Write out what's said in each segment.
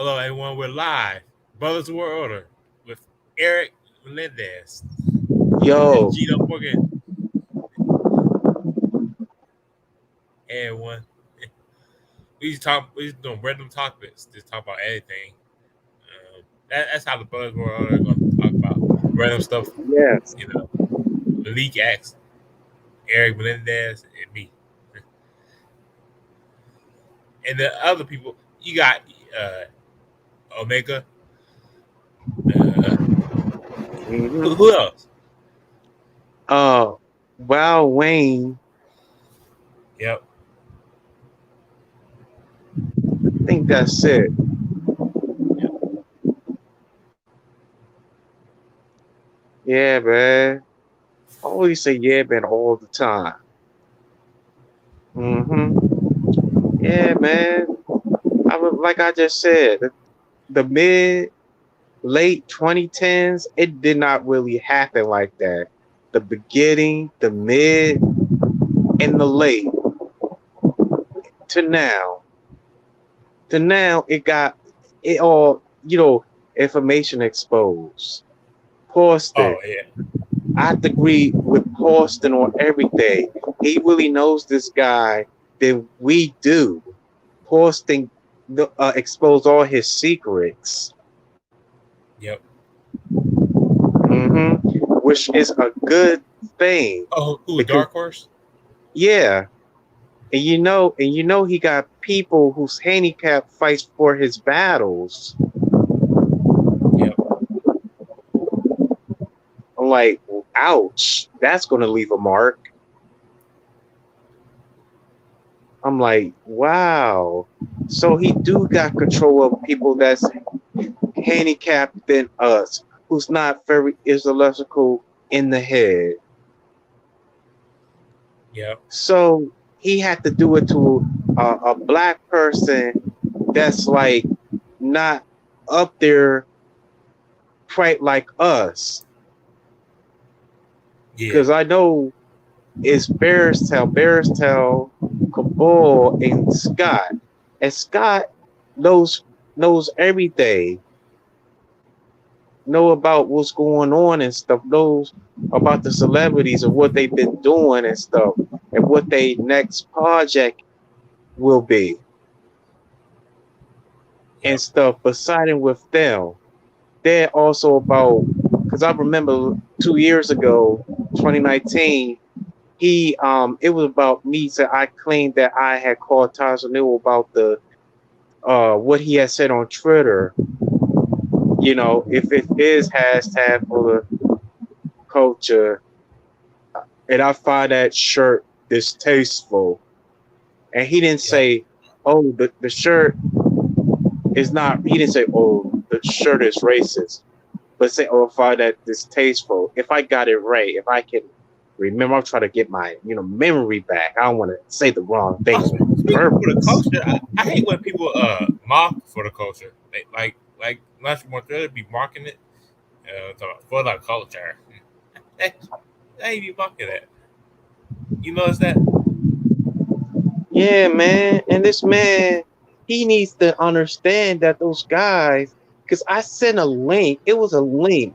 Hello, everyone. We're live. Brothers World Order with Eric Melendez and Yo, Gino Morgan. Hey, everyone. We just doing random topics. Just talk about anything. That's how the Brothers World Order are going to talk about random stuff. yes. You know, Malik X, Eric Melendez, and me, and the other people. You got Omega. Uh, who, hmm who else? Uh, wow, Wayne, Yep. I think that's it. Yep. Yeah, man. I always say yeah, man, all the time. hmm Yeah, man. Like I just said, the mid late 2010s, it did not really happen like that. The beginning, the mid, and the late to now. To now, it got it all, information exposed. Oh Posted. yeah. I have to agree with Pauston on everything. He really knows this guy than we do. Pauston exposed all his secrets, Yep. hmm which is a good thing Oh, who? because Dark Horse? yeah, and he got people whose handicap fights for his battles. Yep. I'm like, ouch, that's gonna leave a mark. I'm like, wow. So he do got control of people that's handicapped than us, who's not very ideological in the head. Yep. So he had to do it to a black person that's like not up there quite like us. Yeah. Because I know it's Bearstown, Cabal, and Scott. And Scott knows knows everything, know about what's going on and stuff, knows about the celebrities and what they've been doing and stuff, and what their next project will be and Yep. stuff. But siding with them, they're also about because I remember 2 years ago, 2019. It was about me. So I claimed that I had called Tanzania about the what he had said on Twitter. If it is hashtag for the culture, and I find that shirt distasteful. And he didn't Yep. say, "Oh, the shirt is not." He didn't say, "Oh, the shirt is racist," but say, "Oh, I find that distasteful." If I got it right, if I can remember, I'm trying to get my memory back. I don't want to say the wrong thing Oh, on speaking for the purpose. culture, I hate when people mock for the culture. Like Lance Montreal be mocking it for the culture. Hey, I ain't be mocking that. You notice that? Yeah, man. And this man, he needs to understand that those guys, because I sent a link. It was a link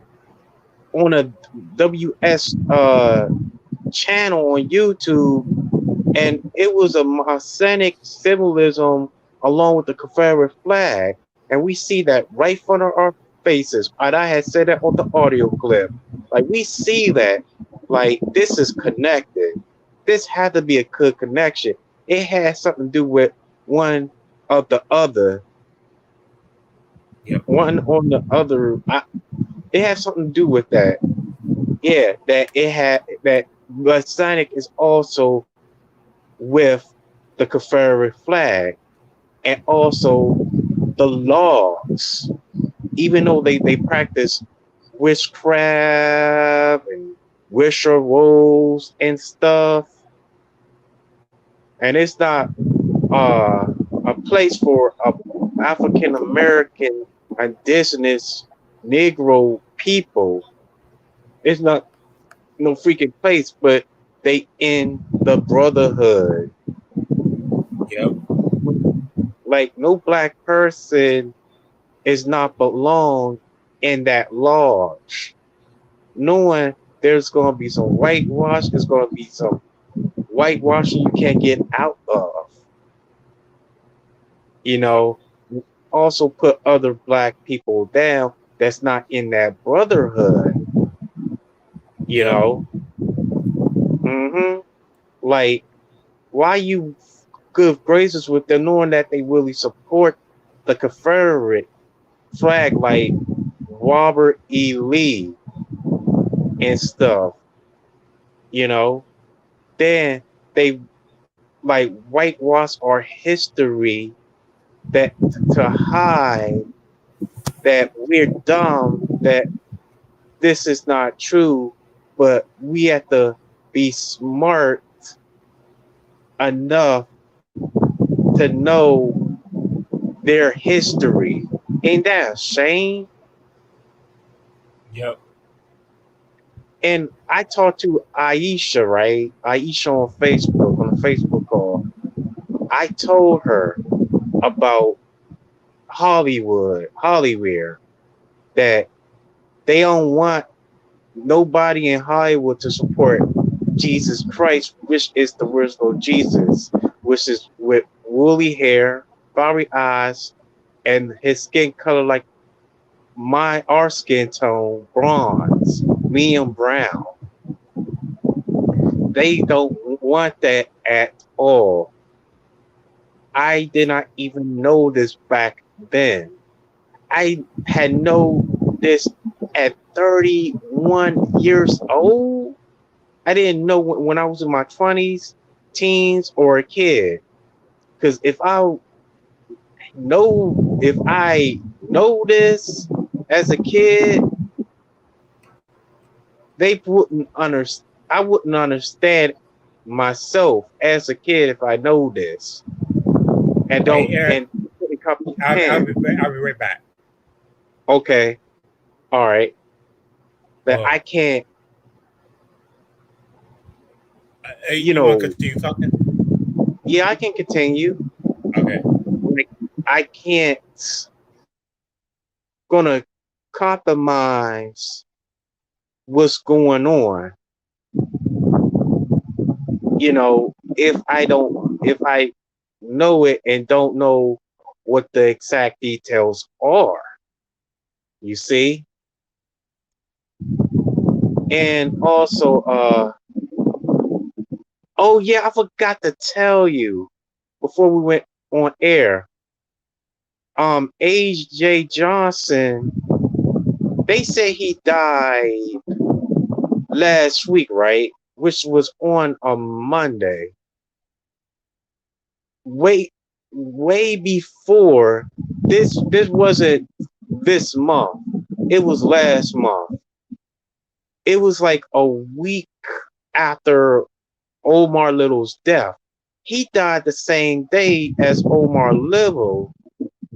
on a WS channel on YouTube, and it was a Masonic symbolism along with the Confederate flag, and we see that right in front of our faces. And I had said that on the audio clip. Like we see that, like this is connected. This had to be a good connection. It had something to do with one of the other, Yep. one on the other. It had something to do with that. Yeah, that it had that Masonic is also with the Confederate flag and also the laws. Even though they practice witchcraft and rituals and stuff, and it's not uh, a place for African American indigenous Negro people. It's not no freaking place, but they in the brotherhood. Yep. Like no black person is not belong in that lodge, knowing there's going to be some whitewash, there's going to be some whitewashing you can't get out of. You Yep. know, also put other black people down that's not in that brotherhood. You Yep. know, hmm like why you good graces with them, knowing that they really support the Confederate flag, like Robert E. Lee and stuff. You know, then they like whitewash our history that to hide that we're dumb, that this is not true, but we have to be smart enough to know their history. Ain't that a shame? Yep. And I talked to Aisha, right? Aisha on a Facebook call. I told her about Hollywood, that they don't want nobody in Hollywood to support Jesus Christ, which is the original Jesus, which is with woolly hair, flowery eyes, and his skin color like our skin tone, bronze, medium brown. They don't want that at all. I did not even know this back then. I had known this at 31 years old. I didn't know when I was in my 20s, teens, or a kid. Because if I know this as a kid, they wouldn't understand. I wouldn't understand myself as a kid if I know this and Hey, don't Eric, and couldn't I'll comprehend. I'll be right back. Okay, all right, that Oh, I can't. You you want to know, continue talking? yeah, I can continue. Okay. Like I can't gonna compromise what's going on. If I know it and don't know what the exact details are, you see. And also, oh yeah, I forgot to tell you before we went on air. AJ Johnson, they say he died last week, right? Which was on a Monday. Way, way before this wasn't this month. It was last month. It was like a week after Omar Little's death. He died the same day as Omar Little.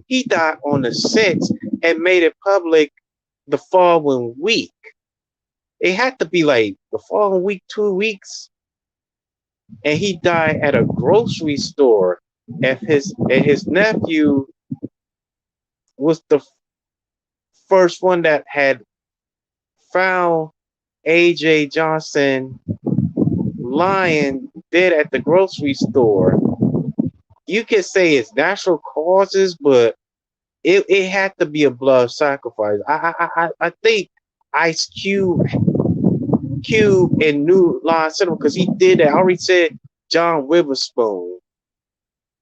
He died on the 6th and made it public the following week. It had to be like the following week, 2 weeks, and he died at a grocery store. And his nephew was the first one that had found AJ Johnson lying dead at the grocery store. You can say it's natural causes, but it had to be a blood sacrifice. I think Ice Cube and New Line Cinema, because he did that. I already said John Witherspoon.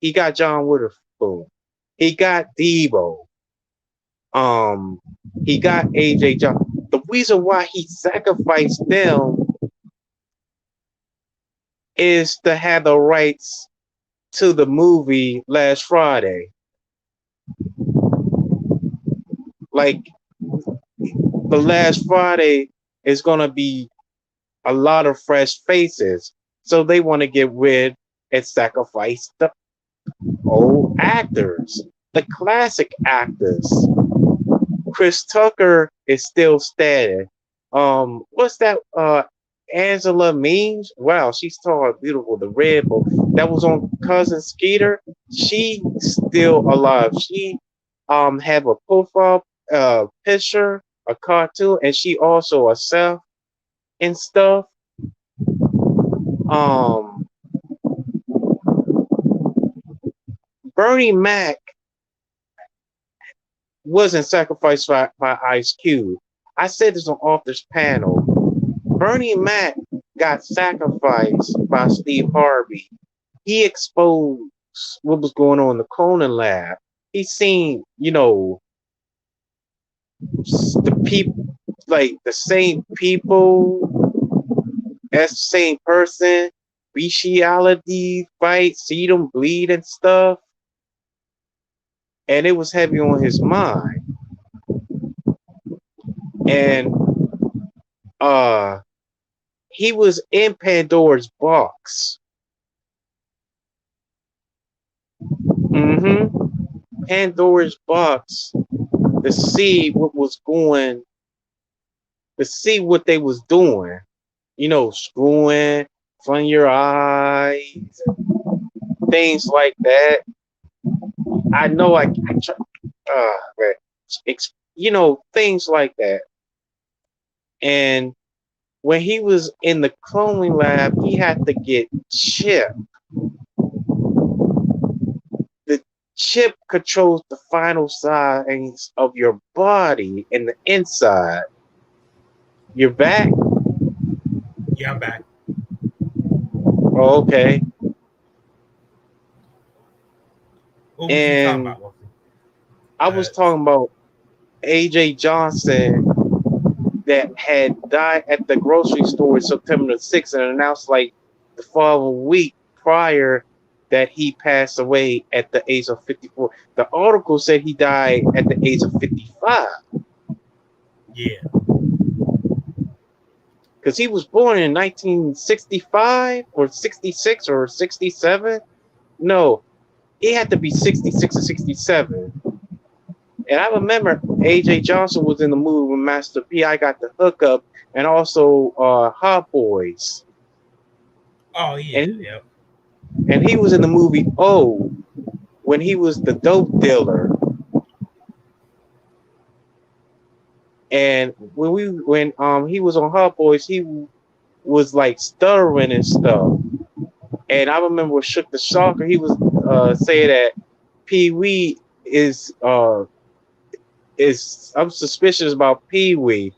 He got John Witherspoon. He got Debo. Um, he got AJ John. The reason why he sacrificed them is to have the rights to the movie last Friday. Like the last Friday is gonna be a lot of fresh faces. So they want to get rid and sacrifice the old actors, the classic actors. Chris Tucker is still standing. What's that? Angela Means. Wow, she's tall, beautiful. The red book that was on Cousin Skeeter. She's still alive. She have a profile picture, a cartoon, and she also herself and stuff. Um, Bernie Mac wasn't sacrificed by Ice Cube. I said this on Author's panel. Bernie Mac got sacrificed by Steve Harvey. He exposed what was going on in the Cronin lab. He seen, the people, like the same people as the same person, bestiality, fight, see them bleed and stuff. And it was heavy on his mind. And uh he was in Pandora's box. Mm-hmm. Pandora's box to see what was going, to see what they was doing. Screwing from your eyes, things like that. I know I try, man, things like that. And when he was in the cloning lab, he had to get chip. The chip controls the final signs of your body and the inside. You're back? Yeah, I'm back. Oh, okay. What was you talking And about, Wolfie? I was talking about AJ Johnson that had died at the grocery store September the 6th and announced like the following week prior that he passed away at the age of 54. The article said he died at the age of 55. Yeah. Because he was born in 1965 or 66 or 67. No, it had to be 66 or 67. And I remember AJ Johnson was in the movie with Master P. I got the hookup, and also Hot Boys. Oh yeah. Yep. And he was in the movie O when he was the dope dealer. And when he was on Hot Boys, he was like stuttering and stuff. And I remember with Shook the Shocker, he was saying that Pee Wee is I'm suspicious about Pee Wee,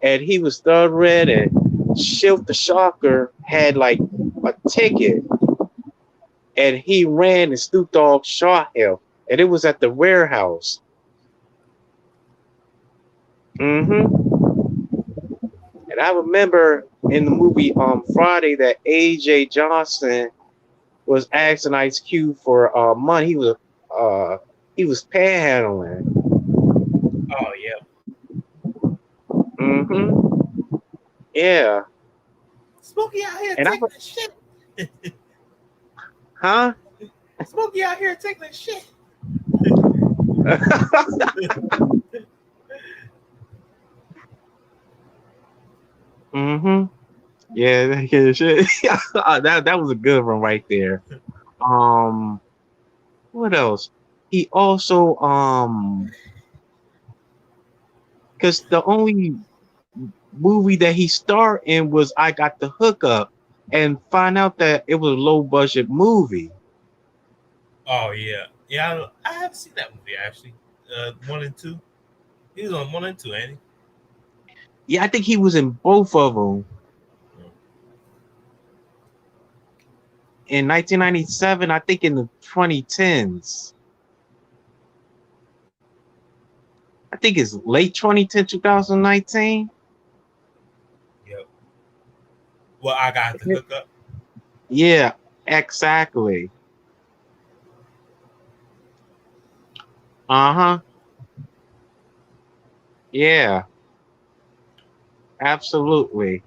and he was stuttering, and Shook the Shocker had like a ticket, and he ran and Snoop Dogg shot him, and it was at the warehouse. And I remember in the movie Friday that AJ Johnson was asking Ice Cube for money. He was panhandling. Oh yeah. Yeah. Smokey out here And taking the shit. Huh? Smokey out here taking the shit. Yeah, that was a good one right there. What else? He also because the only movie that he starred in was I Got the Hookup, and find out that it was a low budget movie. Oh yeah. Yeah, I haven't seen that movie actually. 1 and 2. He was on 1 and 2, ain't he? Yeah, I think he was in both of them. In 1997, I think in the 2010s. I think it's late 2010, 2019. Yep. Well, I got the hookup. Yeah, exactly. Uh-huh. Yeah, absolutely.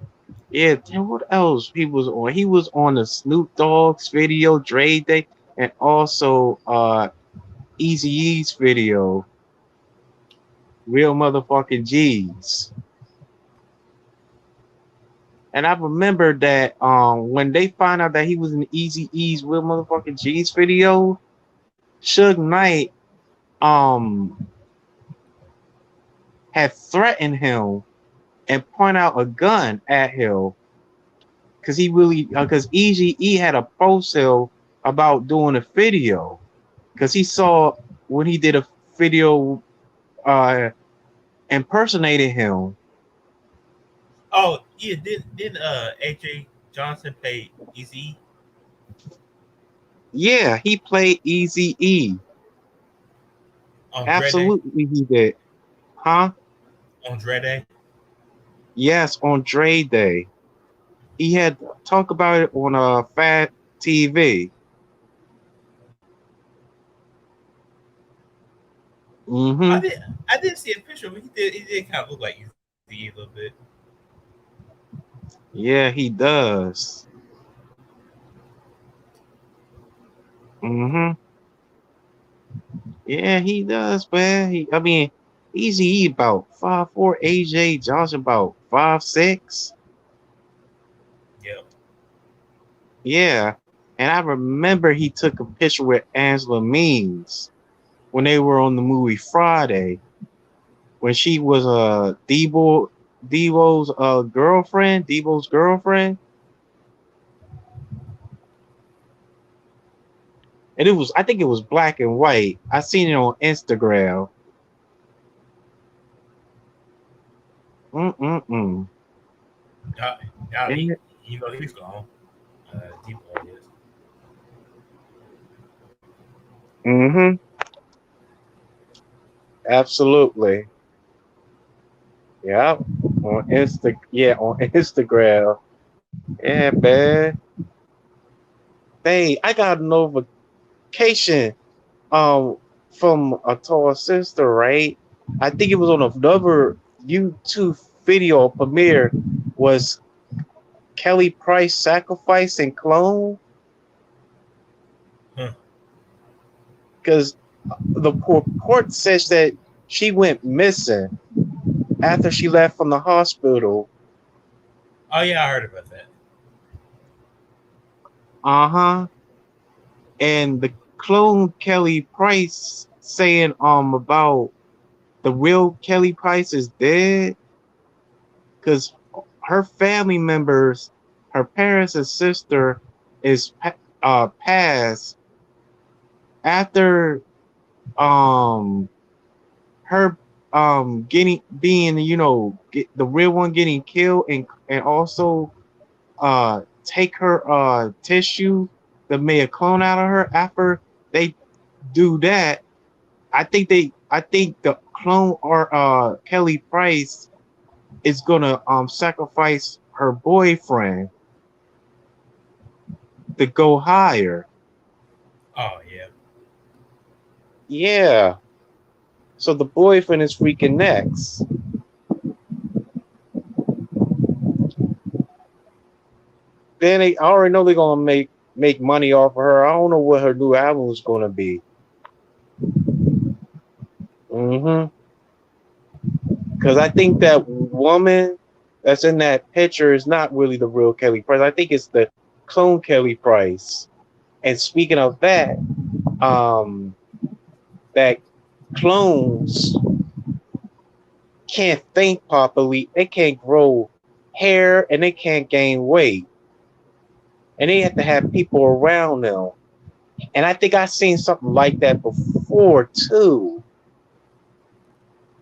Yeah, then what else he was on? He was on the Snoop Dogg's video, Dre Day, and also Easy E's video, Real Motherfucking G's. And I remember that when they found out that he was in Easy E's Real Motherfucking G's video, Suge Knight had threatened him and point out a gun at him because he really because Easy had approached him about doing a video because he saw when he did a video uh impersonating him. Oh yeah, didn't AJ Johnson play Easy Yeah, he played Easy E. on Dread Day? Absolutely, he did. Huh? On Dread Day? Yes, on Dre Day. He had talk about it on Fat TV. I Mm-hmm. did I didn't see a picture, but he did kind of look like Easy a little bit. Yeah, he does. Mm-hmm. Yeah, he does, man. I mean, Easy E about 5'4", AJ Johnson about 5'6". Yeah. Yeah, and I remember he took a picture with Angela Means when they were on the movie Friday when she was Devo's girlfriend, Devo's girlfriend, and it was I think it was black and white. I seen it on Instagram. Mm-mm-mm. Now And, he's gone. Depot is. mm-hmm. Absolutely. Yeah. on Instagram. Yeah, man. Hey, I got a notification um from a tall sister, right? I think it was on another YouTube video premiere was Kelly Price sacrificing clone Huh. because the report says that she went missing after she left from the hospital. Oh yeah, I heard about that. Uh-huh. And the clone Kelly Price saying about the real Kelly Price is dead because her family members, her parents and sister is passed after um her getting being the real one getting killed and also take her tissue that made a clone out of her. After they do that, I think the clone or Kelly Price is gonna sacrifice her boyfriend to go higher. Oh yeah. Yeah. So the boyfriend is freaking next. Then I already know they're gonna make money off of her. I don't know what her new album is gonna be. Mm-hmm. Because I think that woman that's in that picture is not really the real Kelly Price. I think it's the clone Kelly Price. And speaking of that, um, that clones can't think properly. They can't grow hair and they can't gain weight. And they have to have people around them. And I think I've seen something like that before too.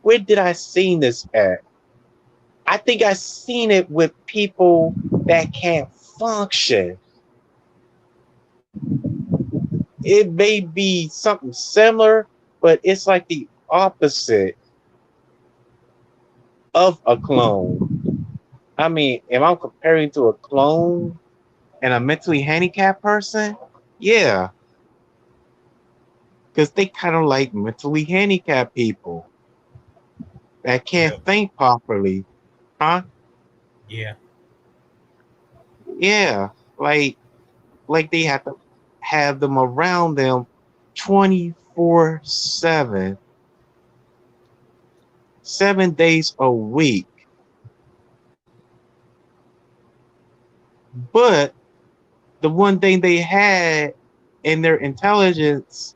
Where did I seen this at? I think I seen it with people that can't function. It may be something similar, but it's like the opposite of a clone. I mean, if I'm comparing to a clone and a mentally handicapped person, yeah, because they kind of like mentally handicapped people that can't Yep. think properly, huh? Yeah. Yeah, like they have to have them around them 24/7, 7 days a week. But the one thing they had in their intelligence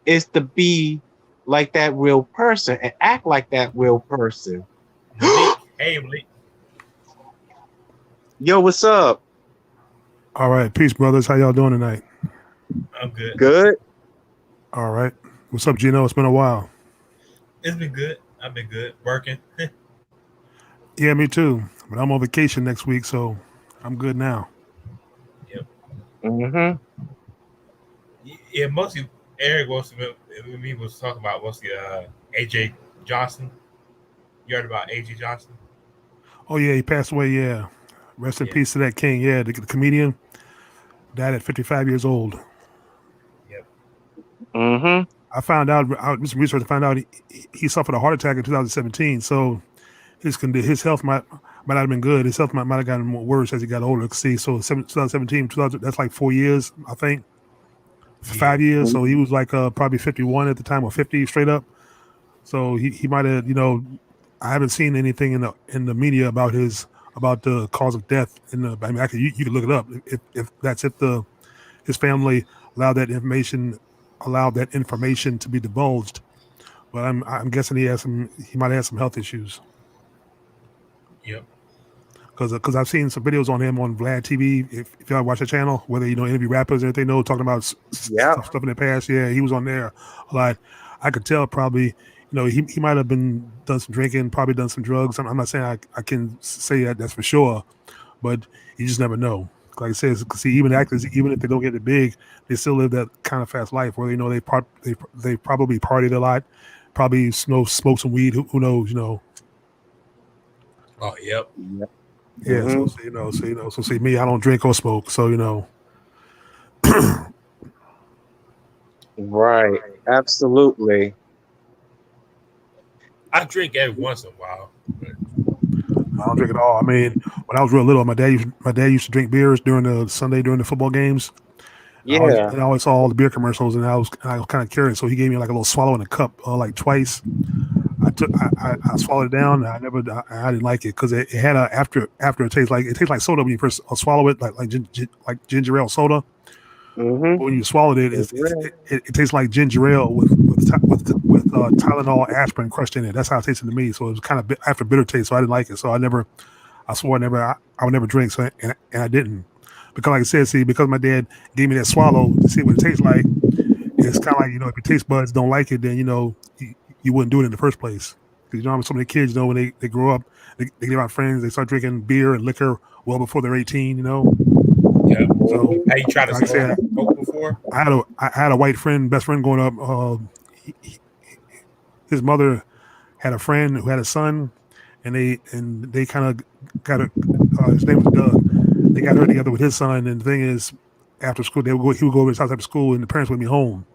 is to be like that real person and act like that real person. Malik, hey Malik, Yo, what's up? All right, peace, brothers. How y'all doing tonight? I'm good. Good. All right. What's up, Gino? It's been a while. It's been good. I've been good working. Yeah, me too. But I'm on vacation next week, so I'm good now. Yep. Mm-hmm. Yeah, mostly Eric was me was talking about mostly AJ Johnson. You heard about AJ Johnson? Oh yeah, he passed away. Yeah, rest in Yeah. peace to that king. Yeah, the comedian died at 55 years old. Yep. Mm-hmm. I found out. I did some research to find out he suffered a heart attack in 2017. So his health might not have been good. His health might have gotten more worse as he got older. See, so 2017, 2000, that's like 4 years, I think, Yeah. 5 years. So he was like probably 51 at the time, or 50 straight up. So he might have, I haven't seen anything in the media about the cause of death. I mean, actually, you can look it up if that's if his family allowed that information to be divulged. But I'm guessing he might have had some health issues. Yep. Because I've seen some videos on him on Vlad TV. If y'all watch the channel, whether interview rappers and everything, talking about Yeah. stuff in the past. Yeah, he was on there a lot. I could tell probably, he might have been done some drinking, probably done some drugs. I'm not saying I can say that's for sure, but you just never know. Like I said, see, even actors, even if they don't get it big, they still live that kind of fast life where they probably partied a lot, probably smoke some weed. Who knows? Oh, yep. Yeah, Mm-hmm. so see me, I don't drink or smoke, so Right. Absolutely. I drink every once in a while. But I don't drink at all. I mean, when I was real little, my dad used to drink beers during the football games. Yeah. I always saw all the beer commercials, and I was kind of curious. So he gave me like a little swallow in a cup, like twice. I swallowed it down. I didn't like it because it had a after it tastes like soda when you first swallow it, like ginger ale soda. Mm-hmm. But when you swallowed it, It's real. it tastes like ginger ale with Tylenol aspirin crushed in it. That's how it tasted to me. So it was kind of after bitter taste. So I didn't like it. So I swore I would never drink. So and I didn't because like I said, see, because my dad gave me that swallow to see what it tastes like. It's kind of like if your taste buds don't like it, then you wouldn't do it in the first place. Because some of the kids, when they grow up, they get around friends, they start drinking beer and liquor well before they're 18. yeah. So Hey, you tried to like I said, smoke before? I had a white best friend growing up. His mother had a friend who had a son, and they kind of got a. His name was Doug. They got her together with his son, and the thing is, after school, he would go over his house after school, and the parents would be home.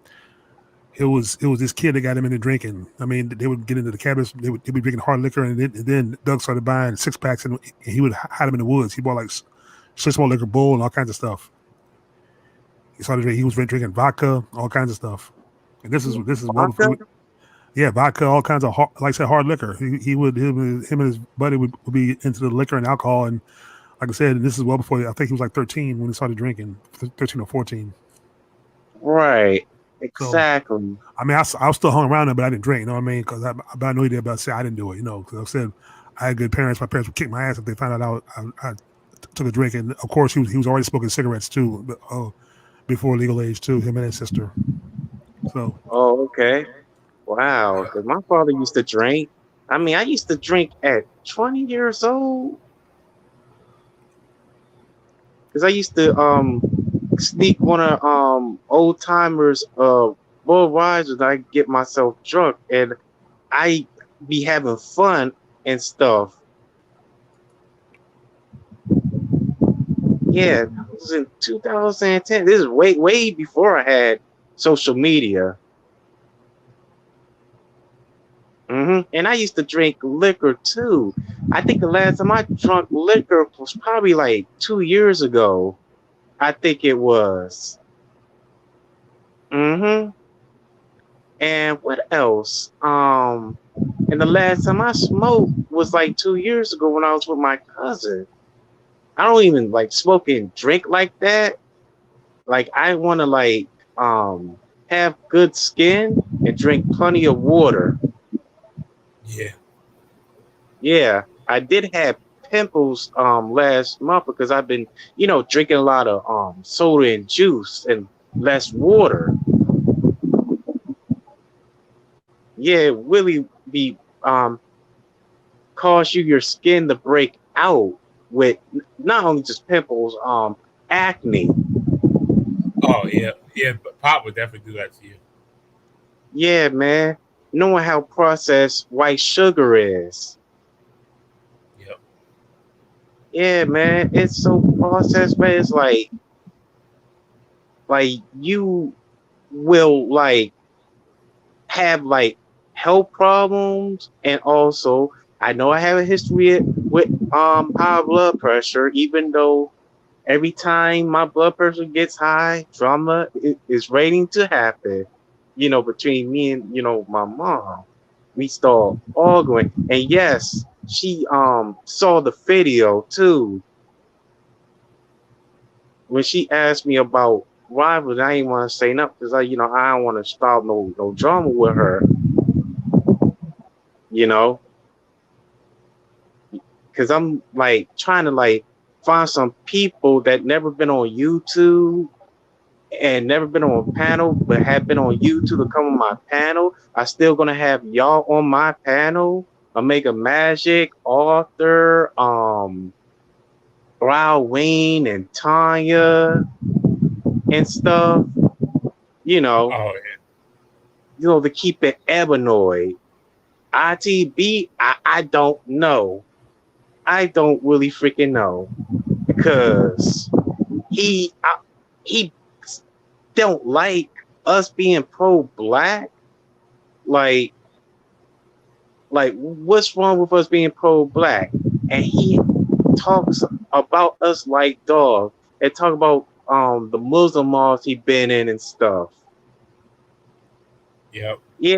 It was this kid that got him into drinking. I mean, they would get into the cabinets, they'd be drinking hard liquor, and then Doug started buying 6 packs, and he would hide them in the woods. He bought like 6 more liquor bull and all kinds of stuff. He was drinking vodka, all kinds of stuff. And this is well Vodka? before, yeah, vodka, all kinds of like I said, hard liquor. Him and his buddy would be into the liquor and alcohol, and like I said, this is well before I think he was like 13 when he started drinking, 13 or 14. Right. So Exactly. I mean, I was still hung around him, but I didn't drink. You know what I mean? Because I know he did, but I said I didn't do it. Because I said I had good parents. My parents would kick my ass if they found out I took a drink. And of course, he was already smoking cigarettes too, before legal age too. Him and his sister. So Oh, okay. Wow. Yeah. Because my father used to drink. I mean, I used to drink at 20 years old. Because I used to sneak one of old timers bull rides and I get myself drunk and I be having fun and stuff. Yeah, that was in 2010. This is way before I had social media. And I used to drink liquor too. I think the last time I drunk liquor was probably like 2 years ago. I think it was. hmm And what else? And the last time I smoked was like 2 years ago when I was with my cousin. I don't even like smoke and drink like that. Like I want to like have good skin. and drink plenty of water. Yeah. Yeah, I did have pimples last month because I've been, drinking a lot of soda and juice and less water. Yeah, it really be cause you your skin to break out with not only just pimples, acne. Oh yeah, yeah. But pop would definitely do that to you. Yeah, man. Knowing how processed white sugar is. Yep. Yeah, man. It's so processed, man. It's like you will have health problems, and also I know I have a history with high blood pressure, even though every time my blood pressure gets high, drama is waiting to happen. Between me and my mom, we start arguing, and yes, she saw the video too when she asked me about rivals. I didn't want to say nothing because I don't want to start no drama with her. You know, because I'm trying to find some people that never been on YouTube and never been on a panel, but have been on YouTube to come on my panel. I still gonna have y'all on my panel. Omega Magic, Arthur, Brow Wayne, and Tanya and stuff. You know, Oh yeah. to keep it ebanoid. ITB, I don't know. I don't really freaking know because he don't like us being pro-black. Like, what's wrong with us being pro-black? And he talks about us like dog and talk about the Muslim mosques he been in and stuff. Yep. Yeah,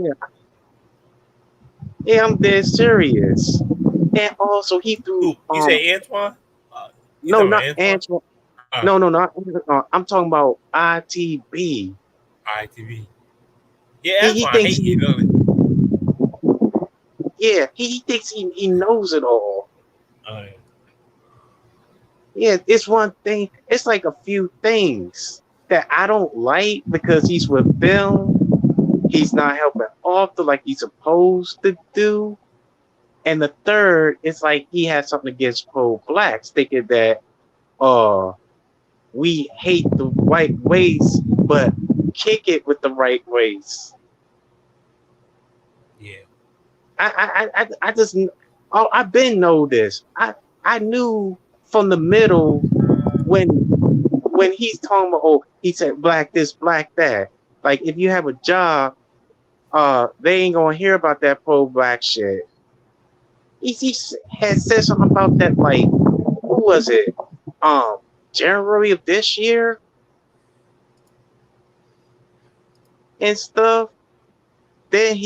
yeah, I'm dead serious. And also he threw Who you say Antoine? You no, talking about not Antoine? Antoine. No, no, not I'm talking about ITB. ITV. Yeah, He Antoine thinks hate you, don't he? he thinks he knows it all. Oh yeah. Yeah, it's one thing. It's like a few things that I don't like because he's with film. He's not helping Arthur like he's supposed to do. And the third, it's like he has something against pro-blacks, thinking that uh we hate the white race, but kick it with the right race. Yeah. I just I've been know this. I knew from the middle when he's talking about, oh, he said black this, black that. Like if you have a job, they ain't gonna hear about that pro black shit. He had said something about that, like, who was it? Um, January of this year and stuff. Then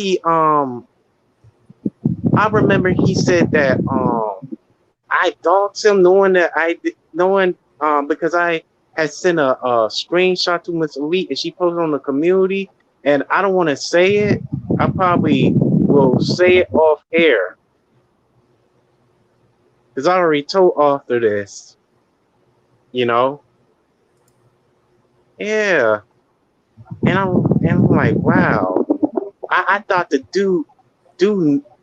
I remember he said that I doxed him knowing because I had sent a screenshot to Miss Elite and she posted on the community, and I don't want to say it. I probably will say it off air because I already told Arthur this. You know, yeah, and I'm like, wow. I thought the dude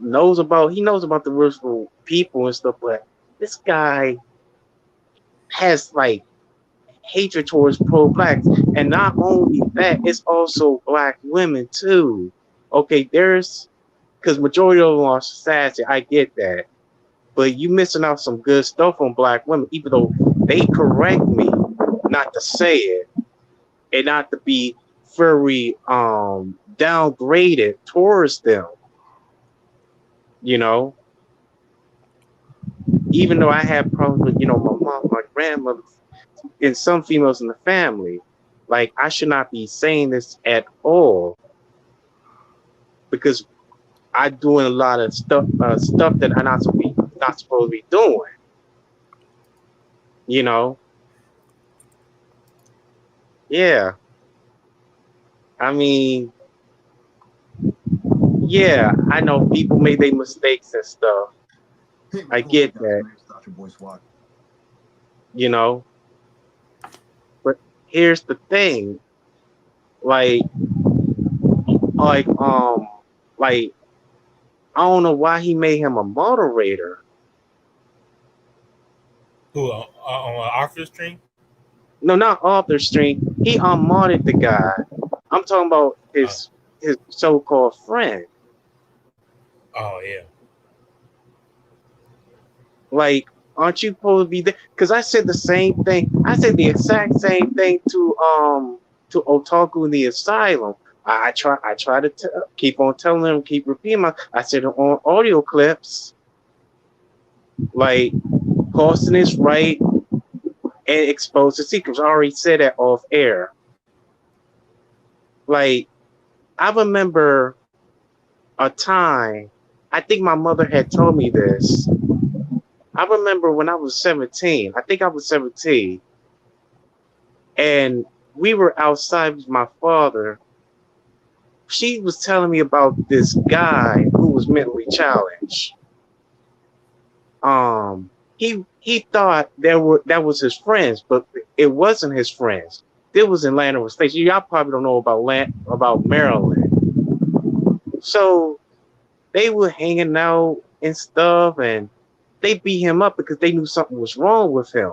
knows about the virtual people and stuff, but this guy has hatred towards pro-blacks, and not only that, it's also black women too. Okay, there's because majority of them are sassy. I get that, but you missing out some good stuff on black women, even though they correct me not to say it and not to be very downgraded towards them. You know, even though I have problems with my mom, my grandmother, and some females in the family. Like I should not be saying this at all because I doing a lot of stuff that I'm not supposed to be doing. You know, yeah. I mean, Yeah, I know people made their mistakes and stuff. I get that, you know. But here's the thing, like, like, like, I don't know why he made him a moderator. Who on Arthur stream? No, not Arthur String. He unmodded the guy. I'm talking about Oh, his so-called friend. oh yeah. Like, aren't you supposed to be there? Because I said the same thing. I said the exact same thing to Otaku in the Asylum. I try to keep on telling him, keep repeating I said on audio clips, like, Paulson is right and expose the secrets. I already said that off air. Like, I remember a time, I think my mother had told me this. I remember when I was 17, I think I was 17, and we were outside with my father. She was telling me about this guy who was mentally challenged. He thought that was his friends, but it wasn't his friends. It was in Landover Station. Y'all probably don't know about Maryland. So they were hanging out and stuff, and they beat him up because they knew something was wrong with him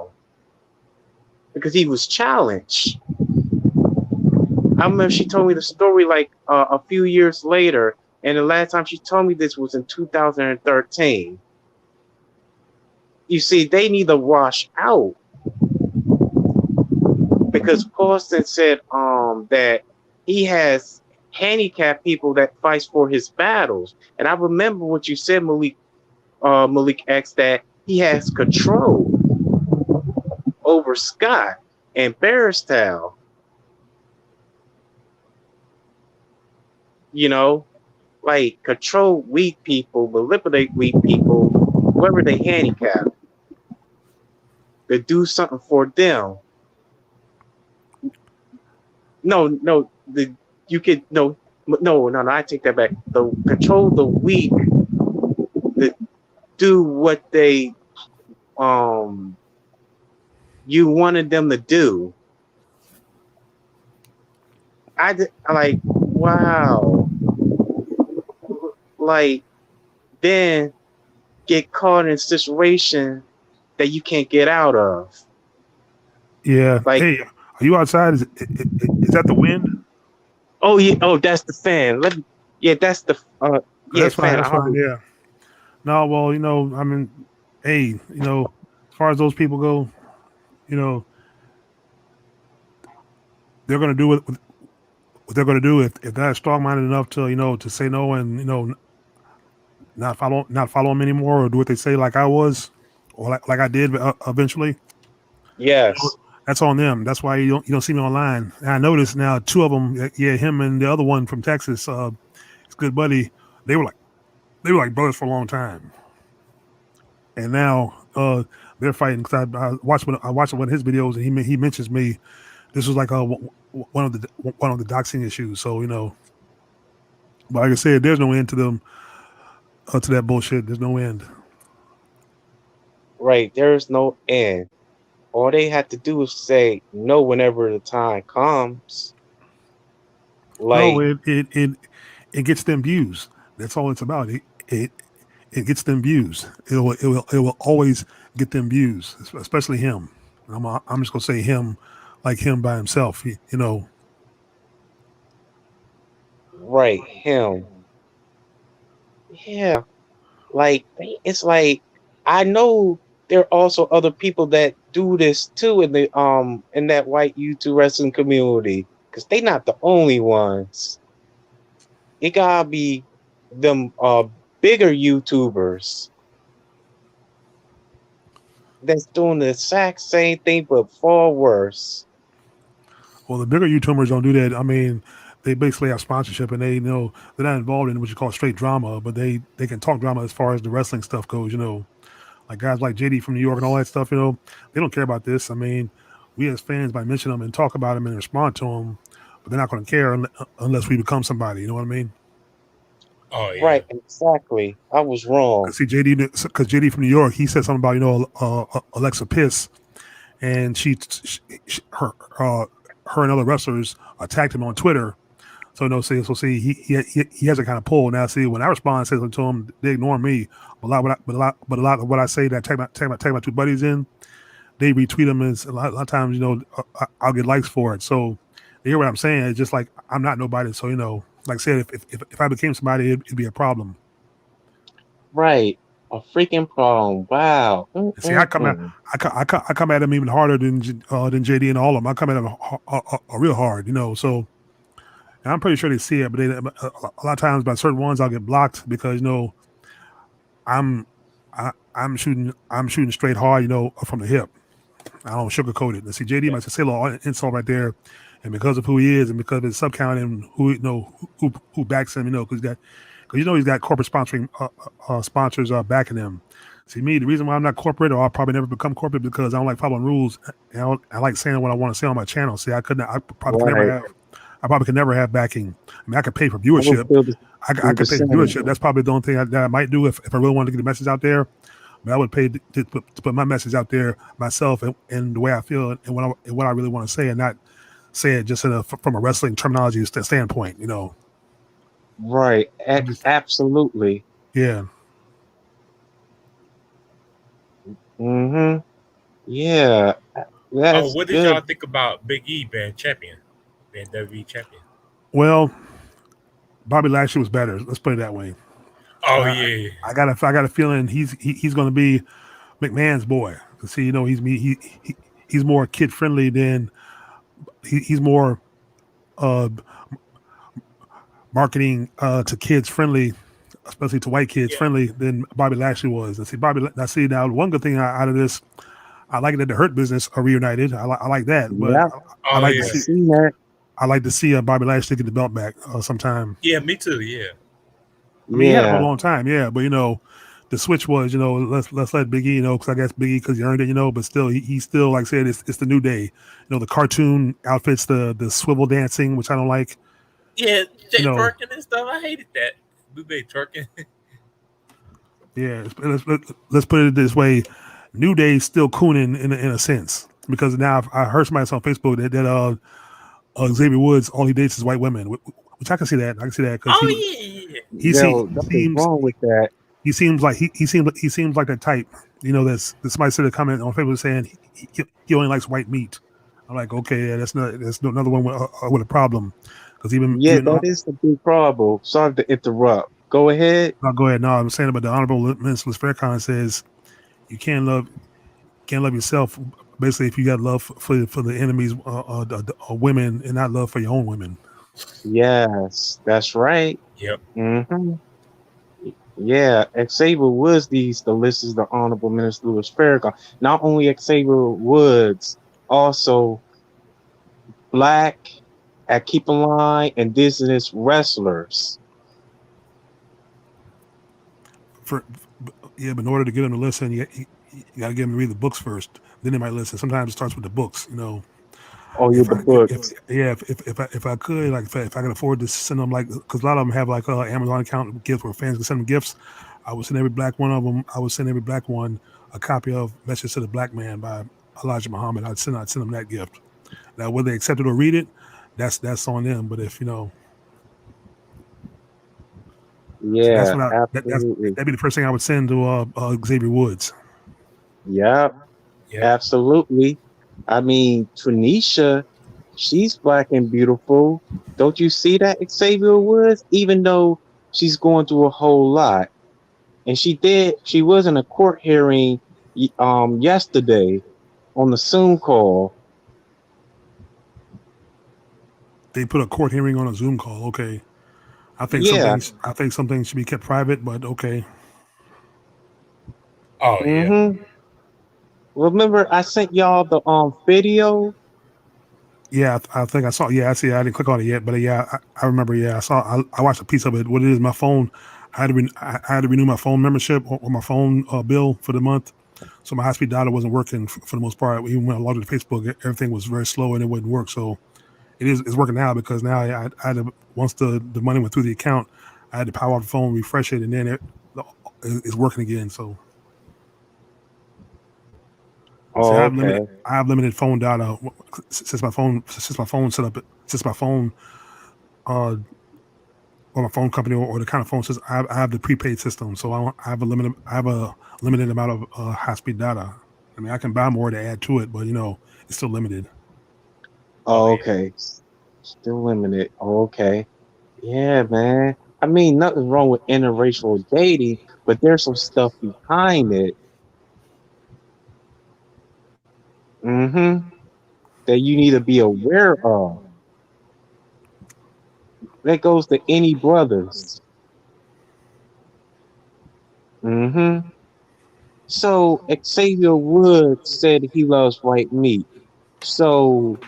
because he was challenged. I remember she told me the story like a few years later, and the last time she told me this was in 2013. You see, they need to wash out because Paulson said that he has handicapped people that fights for his battles, and I remember what you said, Malik X, that he has control over Scott and Barristown. You know, like, control weak people, manipulate weak people, whoever they handicap, to do something for them. No, you could no. I take that back. The control the weak to do what they you wanted them to do. I like, wow, like, then get caught in a situation that you can't get out of. Yeah. Like, Hey, are you outside? Is that the wind? oh yeah, oh, that's the fan. Yeah, that's the yeah, That's fine. fan. That's fine. Yeah. No, well, I mean, hey, as far as those people go, you know, they're going to do what they're going to do if they're strong minded enough to to say no and not follow them anymore or do what they say like I was or like I did eventually. Yes. That's on them. That's why you don't see me online. And I noticed now two of them, yeah, him and the other one from Texas, his good buddy, they were like brothers for a long time, and now they're fighting because I watched one of his videos and he mentions me. This was like one of the doxing issues. So but like I said, there's no end to them to that bullshit. There's no end. Right. There's no end. All they have to do is say no whenever the time comes. No, Like, it gets them views. That's all it's about. It it gets them views. It will always get them views, especially him. I'm just gonna say him, like him by himself. right, him. Yeah. Like, it's like, I know there are also other people that do this too in that white YouTube wrestling community. Cause they not the only ones. It gotta be them bigger YouTubers that's doing the exact same thing but far worse. Well, the bigger YouTubers don't do that. I mean, they basically have sponsorship, and they know they're not involved in what you call straight drama, but they can talk drama as far as the wrestling stuff goes. Like guys like JD from New York and all that stuff. They don't care about this. I mean, we as fans might mention them and talk about them and respond to them, but they're not going to care unless we become somebody. You know what I mean? Oh yeah. Right, exactly. I was wrong. Cause see because JD from New York, he said something about Alexa Piss, and her and other wrestlers attacked him on Twitter. So no, see, he has a kind of pull now. See, when I respond and say something to him, they ignore me. But a lot of what I say that take my two buddies in, they retweet them. As a lot of times, I'll get likes for it. So they hear what I'm saying. It's just like I'm not nobody. So like I said, if I became somebody, it'd be a problem. Right. A freaking problem. Wow. And see, I come at him even harder than JD and all of them. I come at him real hard. So. And I'm pretty sure they see it, but a lot of times by certain ones I'll get blocked because I'm I'm shooting straight hard, from the hip. I don't sugarcoat it. And see, JD might say a little insult right there, and because of who he is, and because of his subcount and who backs him, because he's got corporate sponsoring sponsors backing him. See, me, the reason why I'm not corporate, or I'll probably never become corporate, because I don't like following rules. And I like saying what I want to say on my channel. See, I probably could never have. I probably could never have backing. I mean, I could pay for viewership. I could pay for viewership. That's probably the only thing that I might do if I really wanted to get the message out there. But I would pay to put my message out there myself and the way I feel and what I really want to say, and not say it just from a wrestling terminology standpoint. Right. Absolutely. Yeah. Mm-hmm. Yeah. That's what did good. y'all think about Big E being champion, being WWE champion? Well, Bobby Lashley was better. Let's put it that way. Oh yeah. I got a feeling he's going to be McMahon's boy. See, he's more kid friendly than he's more marketing to kids friendly, especially to white kids friendly than Bobby Lashley was. And see, now one good thing out of this, I like that the Hurt Business are reunited. I like that, but I like to see that. I like to see Bobby Lashley get the belt back sometime. Yeah, me too. Yeah. I mean, he had it for a long time, but the switch was, let's let Big E, because I guess Big E because he earned it, but still he still, like I said, it's the new day. The cartoon outfits, the swivel dancing, which I don't like. Yeah, twerking and stuff. I hated that. Blue Bay twerking. Yeah, let's put it this way: New Day's still cooning in a sense, because now I heard somebody on Facebook that Xavier Woods all he dates is white women, which I can see that. I can see that because he seems wrong with that. He seems like he seems like that type. That's somebody said a comment on Facebook saying he only likes white meat. I'm like, okay, yeah, that's another one with a problem. Because that is the big problem. Sorry to interrupt. Go ahead. No, go ahead. No, I'm saying about the Honorable Minister Farrakhan says you can't love yourself. Basically, if you got love for the enemies, women, and not love for your own women. Yes, that's right. Yep. Mm-hmm. Yeah, Xavier Woods needs to listen to the Honorable Minister Louis Farrakhan. Not only Xavier Woods, also Black at Keep in Line and Indigenous wrestlers. But in order to get them to listen, you got to get them to read the books first. Then they might listen. Sometimes it starts with the books, Oh, yeah, the books. If I could, like, if I could afford to send them, like, because a lot of them have like Amazon account gifts where fans can send them gifts. I would send every black one of them. I would send every black one a copy of "Message to the Black Man" by Elijah Muhammad. I'd send them that gift. Now, whether they accept it or read it, that's on them. But if yeah, so that'd be the first thing I would send to Xavier Woods. Yeah, absolutely. I mean, Tanisha, she's black and beautiful. Don't you see that, Xavier Woods? Even though she's going through a whole lot, and she was in a court hearing yesterday on the Zoom call. They put a court hearing on a Zoom call. Okay. I think something should be kept private, but okay. Oh yeah. Remember, I sent y'all the video. Yeah, I think I saw. Yeah, I see. I didn't click on it yet, but I remember. Yeah, I watched a piece of it. What it is, my phone. I had to renew my phone membership or my phone bill for the month, so my high-speed data wasn't working for the most part. Even when I logged into Facebook, everything was very slow and it wouldn't work. So it's working now because now I had to, once the money went through the account, I had to power off the phone, refresh it, and then it's working again. So, see, Oh, okay. I have limited phone data since my phone set up since my phone or my phone company or the kind of phone system. I have the prepaid system, so I have a limited amount of high speed data. I mean, I can buy more to add to it, but it's still limited. Oh Oh, yeah. okay. Still limited. Oh, okay. Yeah, man. I mean, nothing's wrong with interracial dating, but there's some stuff behind it. Mm-hmm. That you need to be aware of. That goes to any brothers. Mm-hmm. So Xavier Woods said he loves white meat. So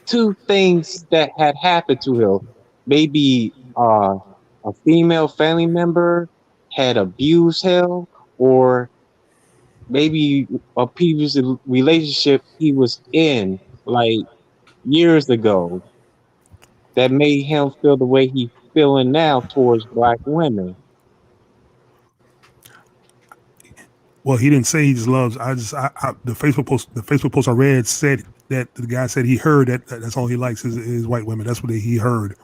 two things that had happened to him. Maybe a female family member had abused him, or maybe a previous relationship he was in like years ago that made him feel the way he's feeling now towards black women. Well, he didn't say he just loves. The Facebook post I read said that the guy said he heard that's all he likes is white women. That's what he heard.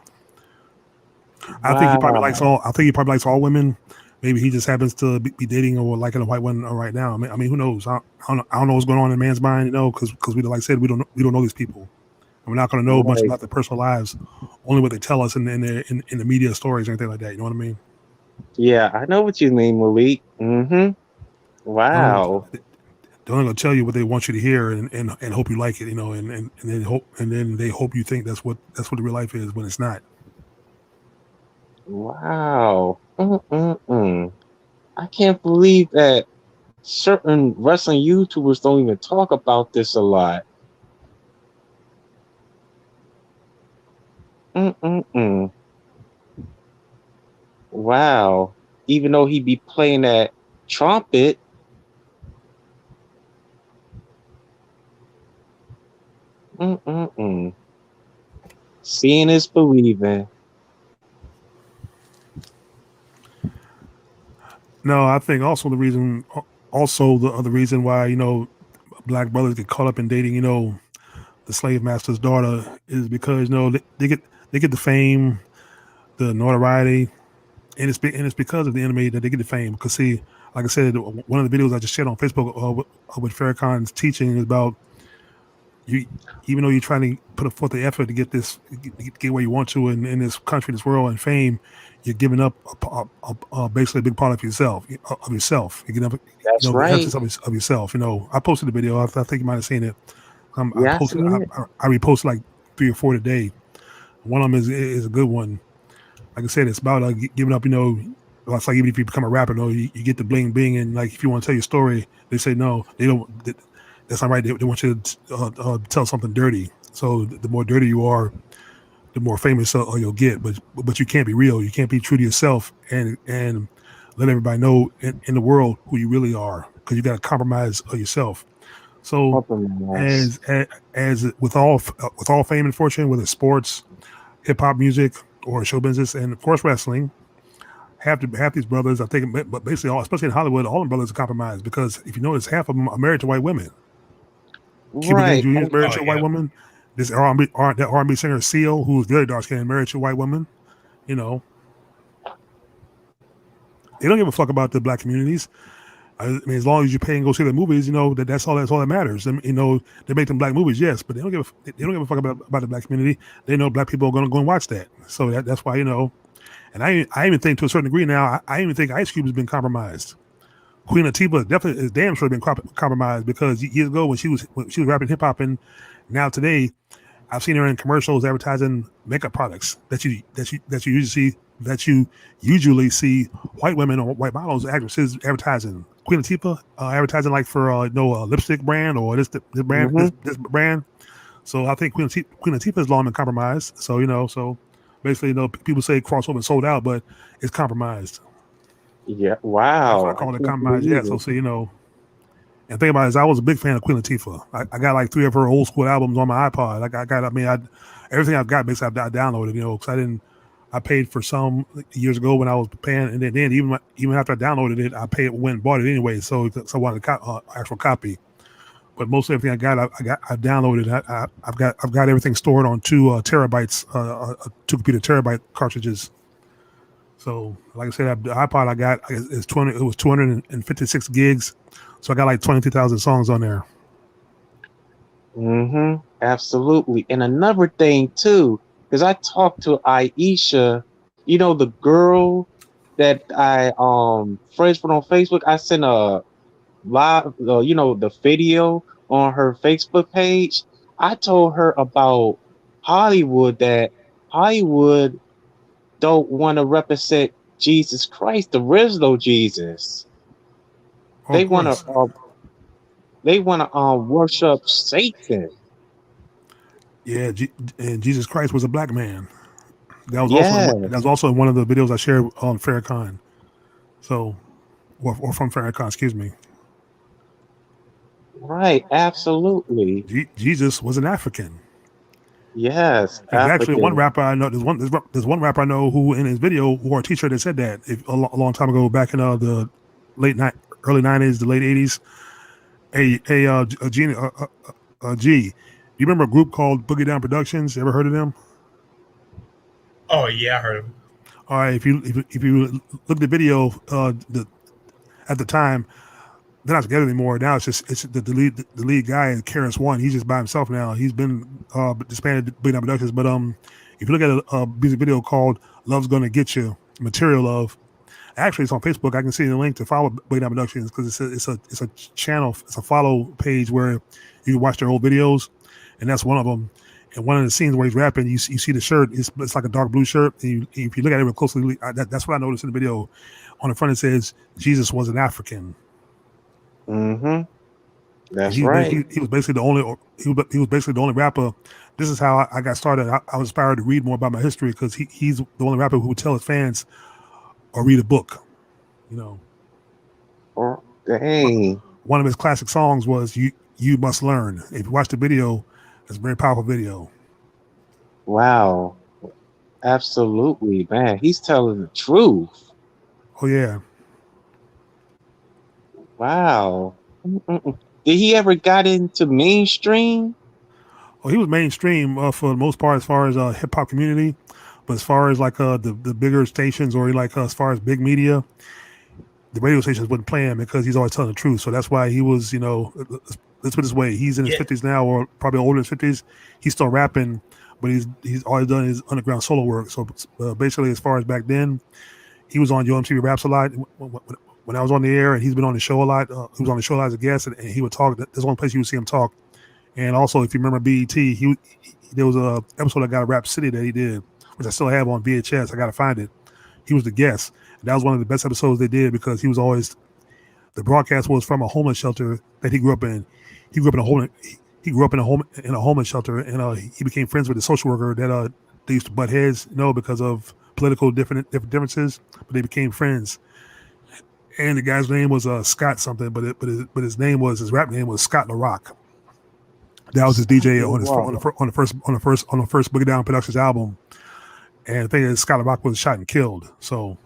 I think he probably likes Wow. all. I think he probably likes all women. Maybe he just happens to be dating or liking a white woman right now. I mean, who knows? I don't know what's going on in a man's mind, because we, like I said, we don't know these people. And we're not going to know much Right. about their personal lives, only what they tell us in the media stories or anything like that. You know what I mean? Yeah, I know what you mean, Malik. Mm-hmm. They're only, Wow. they're only going to tell you what they want you to hear and hope you like it. And then they hope you think that's what the real life is when it's not. Wow. Mm-mm-mm. I can't believe that certain wrestling YouTubers don't even talk about this a lot. Mm-mm-mm. Wow. Even though he be playing that trumpet. Mm-mm-mm. Seeing is believing. No, I think also the other reason why black brothers get caught up in dating the slave master's daughter is because they get the fame, the notoriety, and it's because of the anime that they get the fame. Because see, like I said, one of the videos I just shared on Facebook with Farrakhan's teaching is about you. Even though you're trying to put forth the effort to get where you want to in this country, this world, and fame, you're giving up basically a big part of yourself. You're giving up, That's the right. essence of yourself. I posted the video. I think you might have seen it. Yeah, I seen it. I reposted like 3 or 4 today. One of them is a good one. Like I said, it's about giving up. It's like even if you become a rapper, you get the bling bling, and like if you want to tell your story, they say no, they don't. That's not right. They want you to tell something dirty. So the more dirty you are, the more famous you'll get. But you can't be real. You can't be true to yourself and let everybody know in the world who you really are, because you got to compromise yourself. So Compromise. as with all fame and fortune, whether it's sports, hip hop music, or show business, and of course wrestling, half these brothers, I think, but basically all, especially in Hollywood, all the brothers are compromised because if you notice, half of them are married to white women. Cuba Gooding Right. Jr. is And married Oh to a white yeah. woman. This R&B singer Seal, who's very dark skinned, married to a white woman. You know, they don't give a fuck about the black communities. I mean, as long as you pay and go see the movies, that's all that matters. They make them black movies, yes, but they don't give a fuck about the black community. They know black people are going to go and watch that. So that's why And I even think to a certain degree now, I even think Ice Cube has been compromised. Queen Latifah definitely is damn sure been compromised because years ago when she was rapping hip hop, and now today I've seen her in commercials advertising makeup products that you usually see white women or white models, actresses advertising. Queen Latifah advertising like for lipstick brand or hmm this brand. So I think Queen Latifah has long been compromised. So so basically people say crossover sold out, but it's compromised. yeah. That's why I Wow. I call it can't compromised. Yeah. believe So it. see and think about it, is I was a big fan of Queen Latifah. I got like 3 of her old school albums on my iPod. I got, I mean, everything I've got basically I downloaded, because I I paid for some years ago when I was paying, and then even after I downloaded it, I paid went and bought it anyway. So I wanted an actual copy. But most everything I downloaded. I've got everything stored on 2 terabytes, 2 computer terabyte cartridges. So, like I said, the iPod I got is 20. It was 256 gigs, so I got like 22,000 songs on there. Absolutely. And another thing too, because I talked to Aisha, the girl that I friends with on Facebook. I sent a live, the video on her Facebook page. I told her about Hollywood, that Hollywood don't want to represent Jesus Christ, the original Jesus. Oh, They of want course. to worship Satan. Yeah, and Jesus Christ was a black man. That Yes, was also in one of the videos I shared on Farrakhan. So, or from Farrakhan, excuse me. right, absolutely. Jesus was an African. Yes, There's actually one African. rapper I know. There's one rapper I know who in his video wore a T-shirt that said that a long time ago, back in the early '90s, the late '80s. G. Do you remember a group called Boogie Down Productions? You ever heard of them? Oh yeah, I heard him. All right, if you look at the video, at the time they're not together anymore. Now it's the lead guy is Karis One. He's just by himself now. He's been disbanded Boogie Down Productions. But if you look at a music video called "Love's Gonna Get You," Material Love. Actually, it's on Facebook. I can see the link to follow Boogie Down Productions because it's a channel, it's a follow page where you can watch their old videos, and that's one of them. And one of the scenes where he's rapping, you see the shirt. It's like a dark blue shirt. And if you look at it real closely, that's what I noticed in the video. On the front it says Jesus was an African. That's right. He was basically the only he was basically the only rapper. This is how I got started. I was inspired to read more about my history because he's the only rapper who would tell his fans or read a book. Oh, dang. One of his classic songs was "You Must Learn." If you watch the video, it's a very powerful video. Wow. Absolutely, man. He's telling the truth. Oh yeah. Wow. Mm-mm-mm. Did he ever got into mainstream? Oh, he was mainstream for the most part as far as hip hop community, but as far as like the bigger stations or like as far as big media, the radio stations wouldn't play him because he's always telling the truth. So that's why he was, let's put it this way, he's in his 50s now, or probably older in his 50s. He's still rapping, but he's always done his underground solo work. So basically, as far as back then, he was on Yo MTV Raps a lot. When I was on the air, and he's been on the show a lot. He was on the show a lot as a guest, and he would talk. There's the only place you would see him talk. And also, if you remember BET, there was a episode of Got Rap City that he did, which I still have on VHS. I got to find it. He was the guest. And that was one of the best episodes they did because he was always, the broadcast was from a homeless shelter that he grew up in. He grew up in a homeless shelter, and he became friends with the social worker that they used to butt heads, because of political differences, but they became friends. And the guy's name was Scott something, but his rap name was Scott LaRock. That was his DJ on the first Boogie Down Productions album. And the thing is, Scott LaRock was shot and killed. So,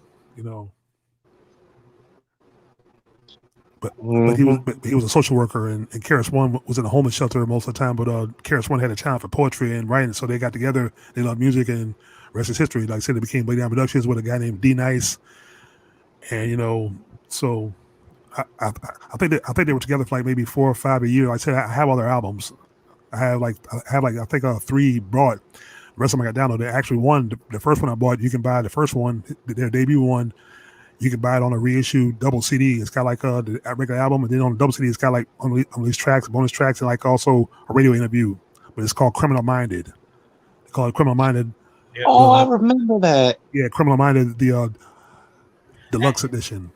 but he was a social worker, and Karis One was in a homeless shelter most of the time. But Karis One had a talent for poetry and writing, so they got together. They loved music, and rest is history. Like I said, they became Boogie Down Productions with a guy named D Nice, and so I think they were together for like maybe 4 or 5 a year. Like I said, I have all their albums. I have I think 3 brought. The rest of them I got downloaded. Actually, the first one I bought, you can buy the first one, their debut one. You can buy it on a reissue double CD. It's got like the regular album, and then on the double CD, it's got like on these tracks, bonus tracks, and like also a radio interview. But it's called Criminal Minded. They call it Criminal Minded. Yeah. Oh, I remember that. Yeah, Criminal Minded, the deluxe edition.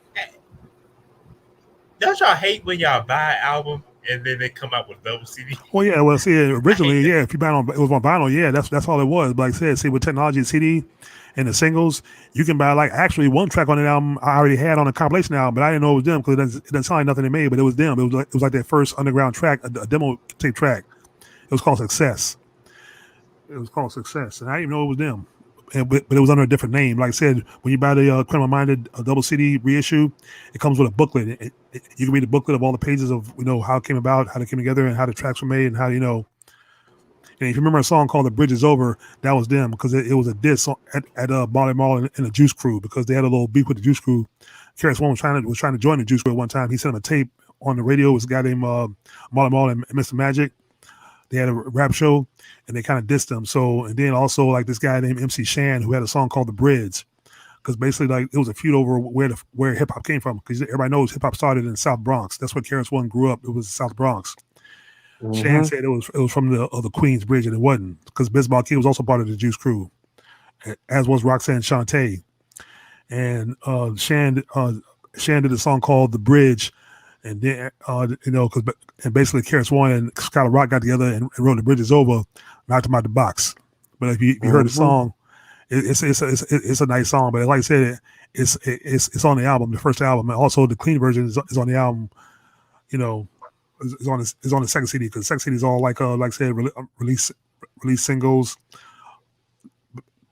Don't y'all hate when y'all buy an album and then they come out with double CD? Well, yeah. Well, see, originally, yeah, if you buy it was on vinyl, yeah, that's all it was. But like I said, see, with technology and CD and the singles, you can buy like actually one track on that album I already had on a compilation album, but I didn't know it was them because it doesn't sound like nothing they made, but it was them. It was like their first underground track, a demo tape track. It was called Success. And I didn't even know it was them. but it was under a different name. Like I said, when you buy the Criminal Minded double CD reissue, it comes with a booklet. You can read the booklet of all the pages of how it came about, how they came together, and how the tracks were made, and how And if you remember a song called "The Bridge Is Over," that was them because it was a diss at Marley Marl and the Juice Crew because they had a little beef with the Juice Crew. Keras One was trying to join the Juice Crew at one time. He sent him a tape on the radio. It was a guy named Marley Marl and Mr. Magic. They had a rap show, and they kind of dissed them. So, and then also like this guy named MC Shan who had a song called "The Bridge," because basically like it was a feud over where hip hop came from. Because everybody knows hip hop started in the South Bronx. That's where Keras One grew up. It was the South Bronx. Mm-hmm. Shan said it was from the Queens Bridge, and it wasn't because Biz Markie was also part of the Juice Crew, as was Roxanne Shante. And Shan did a song called "The Bridge." And then, and basically Keras One and Scott Rock got together and wrote "The Bridge Is Over," knocked him out the box. But if you heard the song, it's a nice song. But like I said, it's on the album, the first album, and also the clean version is on the album. Is on the second CD because the second CD is all like I said, release singles,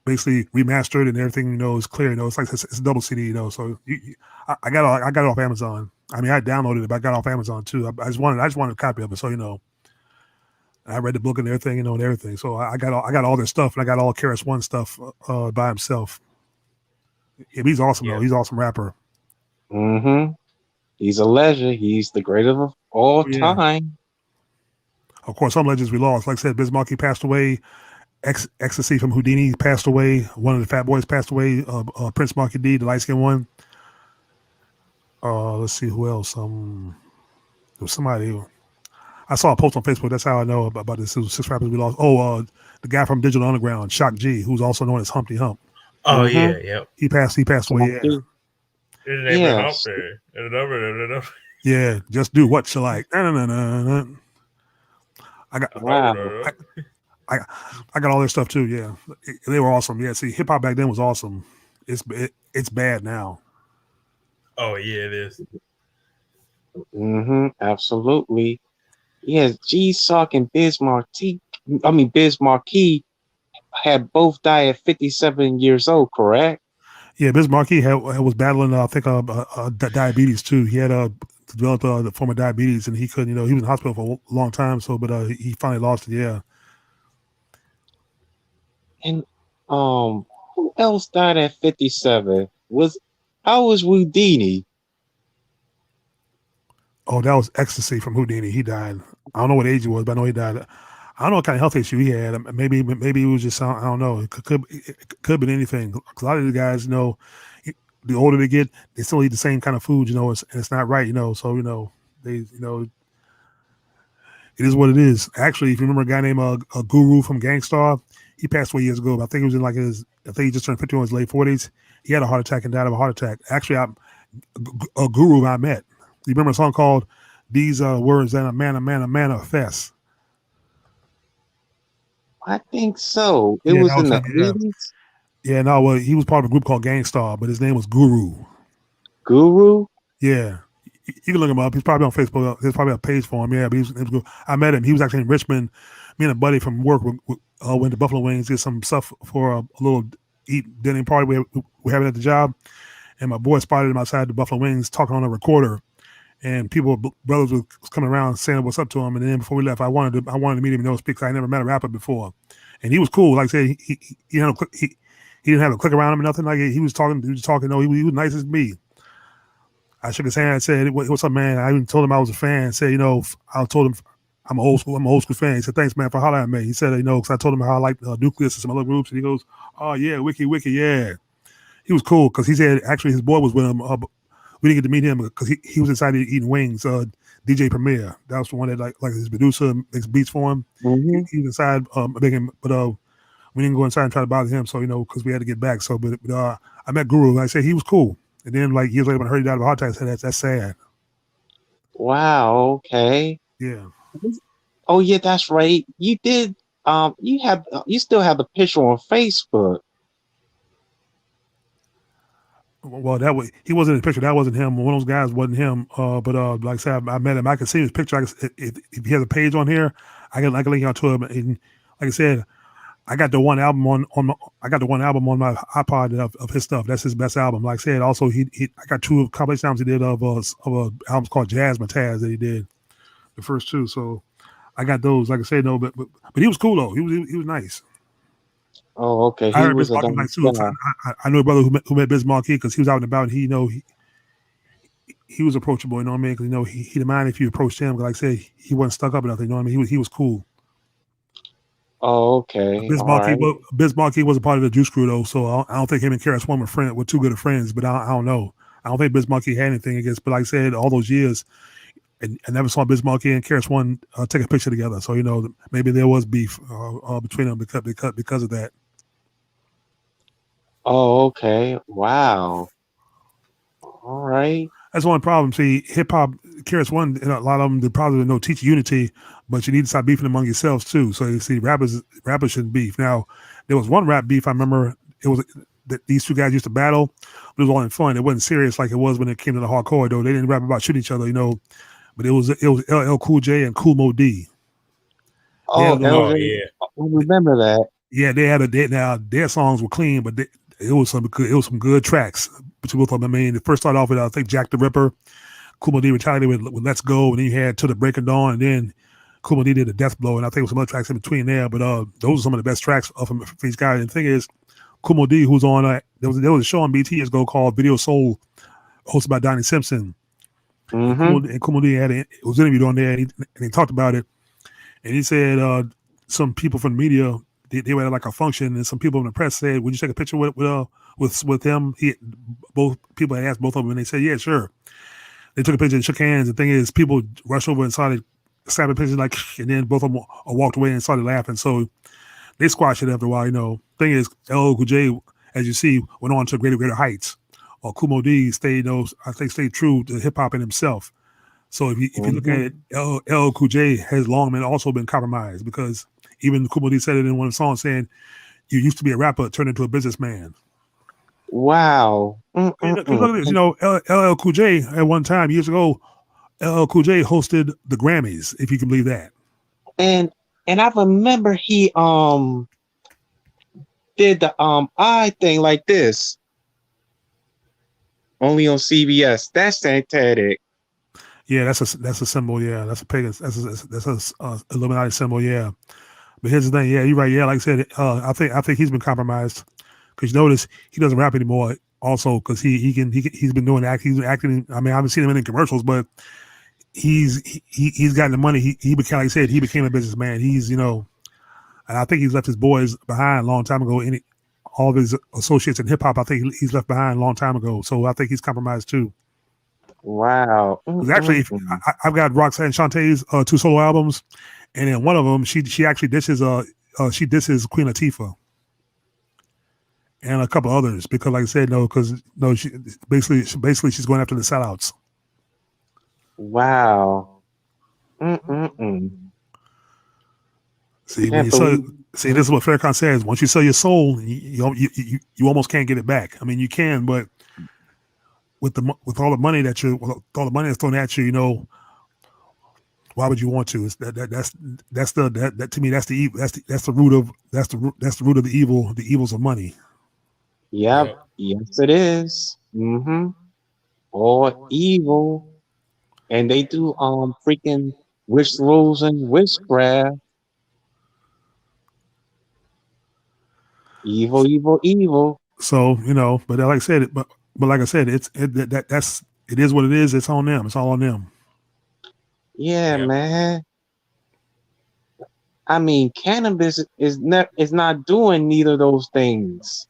basically remastered and everything. Is clear. It's like it's a double CD. So I got it off Amazon. I mean, I downloaded it, but I got it off Amazon too. I just wanted a copy of it. So I read the book and everything, and everything. So I got all their stuff, and I got all Keras One stuff by himself. Yeah, he's awesome though. He's an awesome rapper. Mm-hmm. He's a legend. He's the greatest of all time. Of course, some legends we lost. Like I said, Biz Markie passed away. Ecstasy from Houdini passed away. One of the Fat Boys passed away. Prince Markie D, the light skinned one. Let's see who else. There was somebody. I saw a post on Facebook. That's how I know about this. It was 6 rappers we lost. The guy from Digital Underground, Shock G, who's also known as Humpty Hump. Oh yeah. He passed away. Yeah. Yeah, just do what you like. I got I got all their stuff too. Yeah, they were awesome. Yeah, see, hip hop back then was awesome. It's bad now. Oh yeah, it is. Mm-hmm. Absolutely. Yes, G-Sock and Biz Markie had both died at 57 years old, correct? Yeah, Biz Markie was battling, I think, diabetes too. He had developed the form of diabetes, and he couldn't. He was in the hospital for a long time. So, but he finally lost it. Yeah. And who else died at 57? How was Houdini? Oh, that was Ecstasy from Houdini. He died. I don't know what age he was, but I know he died. I don't know what kind of health issue he had. Maybe it was just, I don't know. It could have been anything. A lot of the guys, the older they get, they still eat the same kind of food, and it's not right, So, they, it is what it is. Actually, if you remember a guy named a Guru from Gangstar, he passed away years ago. I think he was in I think he just turned 50 in his late 40s. He had a heart attack and died of a heart attack. Actually, a Guru I met. You remember a song called "These Words That a Man Manifest"? I think so. It was in the 80s. Yeah, no, well, he was part of a group called Gangstar, but his name was Guru. Guru? Yeah. You can look him up. He's probably on Facebook. There's probably a page for him. Yeah, but he was good. I met him. He was actually in Richmond. Me and a buddy from work went to Buffalo Wings, get some stuff for a little dinner party we're having at the job. And my boy spotted him outside the Buffalo Wings talking on a recorder. And brothers was coming around saying what's up to him. And then before we left, I wanted to meet him and speak because I never met a rapper before. And he was cool. Like I said, he didn't have a click around him or nothing. Like he was talking. No, he was nice as me. I shook his hand and said, "What's up, man?" I even told him I was a fan. Said, I told him I'm an old school fan. He said, "Thanks, man, for hollering at me." He said, because I told him how I like Nucleus and some other groups, and he goes, "Oh yeah, Wiki, yeah." He was cool because he said actually his boy was with him. We didn't get to meet him because he was inside eating wings. DJ Premier, that was the one that like his producer makes beats for him. Mm-hmm. He was inside making, but we didn't go inside and try to bother him. So because we had to get back. So but I met Guru. Like I said he was cool. And then years later when I heard he died of a heart attack, I said that's sad. Wow. Okay. Yeah. Oh yeah, that's right. You did. You still have the picture on Facebook. Well, he wasn't in the picture. That wasn't him. One of those guys wasn't him. But like I said, I met him. I can see his picture. If he has a page on here, I can link out to him. And like I said, I got the one album I got the one album on my iPod of his stuff. That's his best album. Like I said, also I got two compilation albums he did of albums called Jazz Mataz that he did, the first two. So I got those. Like I said, no, but he was cool though. He was nice. Oh, okay. I He heard was Biz a Markie nice nice too. guy. I know a brother who met Biz Markie because he was out and about. And he was approachable. You know what I mean? Because he didn't mind if you approached him. Like I said, he wasn't stuck up or nothing. You know what I mean? He was cool. Oh, okay. All right. Biz Markie was a part of the Juice Crew though, so I don't think him and KRS-One were too good of friends. But I don't know. I don't think Biz Markie had anything against. But like I said, all those years, and I never saw Biz Markie and KRS-One take a picture together. So maybe there was beef between them because of that. Oh, okay. Wow. All right. That's one problem. See, hip hop, KRS-One, a lot of them, they probably don't teach unity, but you need to start beefing among yourselves too. So you see, rappers shouldn't beef. Now, there was one rap beef I remember. It was that these two guys used to battle, but it was all in fun. It wasn't serious like it was when it came to the hardcore though. They didn't rap about shooting each other, But it was LL Cool J and Kool Moe Dee. Oh, yeah. I remember that. Yeah, they had now their songs were clean, but it was some good tracks between both of them. I mean, it first started off with I think Jack the Ripper, Kool Moe Dee retaliated with Let's Go, and then you had Till the Break of Dawn, and then Kool Moe Dee did a Death Blow, and I think there was some other tracks in between there. But those are some of the best tracks of these guys. And the thing is, Kool Moe Dee, who's on there was a show on BT years ago called Video Soul, hosted by Donnie Simpson. Mm-hmm. And Kool Moe Dee was interviewed on there, and he talked about it, and he said some people from the media. They were at like a function, and some people in the press said, "Would you take a picture with him?" Both people had asked both of them, and they said, "Yeah, sure." They took a picture and shook hands. The thing is, people rushed over and started snapping pictures, and then both of them walked away and started laughing. So they squashed it after a while. Thing is, LL Cool J, as you see, went on to greater heights. Or Kool Moe Dee stayed true to hip hop in himself. So if you look at it, LL Cool J has long also been compromised because. Even Kool Moe Dee said it in one of the songs saying, "You used to be a rapper, turned into a businessman." Wow. Look at this. LL Cool J at one time years ago, LL Cool J hosted the Grammys, if you can believe that. And I remember he did the eye thing like this, only on CBS. That's fantastic. Yeah, that's a symbol. Yeah, that's a pagan. That's a Illuminati symbol. Yeah. But here's the thing, yeah, you're right. Yeah, like I said, I think he's been compromised because you notice he doesn't rap anymore. Also, because he's been doing he's been acting. I mean, I haven't seen him in commercials, but he's gotten the money. He became, like I said, he became a businessman. And I think he's left his boys behind a long time ago. All of his associates in hip hop, I think he's left behind a long time ago. So I think he's compromised too. Wow. Actually, I've got Roxanne Shantae's 2 solo albums. And in one of them, she actually disses Queen Latifah and a couple others because, like I said, she basically she's going after the sellouts. Wow. See, this is what Farrakhan says. Once you sell your soul, you almost can't get it back. I mean, you can, but with all the money that's thrown at you, why would you want to? That's to me that's the evil. That's the root of the evil. The evils of money. Yep. Yes, it is. All evil, and they do freaking witch rules and witchcraft. Evil, evil, evil. So but like I said, but like I said, it is what it is. It's on them. It's all on them. Yeah, man. I mean, cannabis is not doing neither of those things.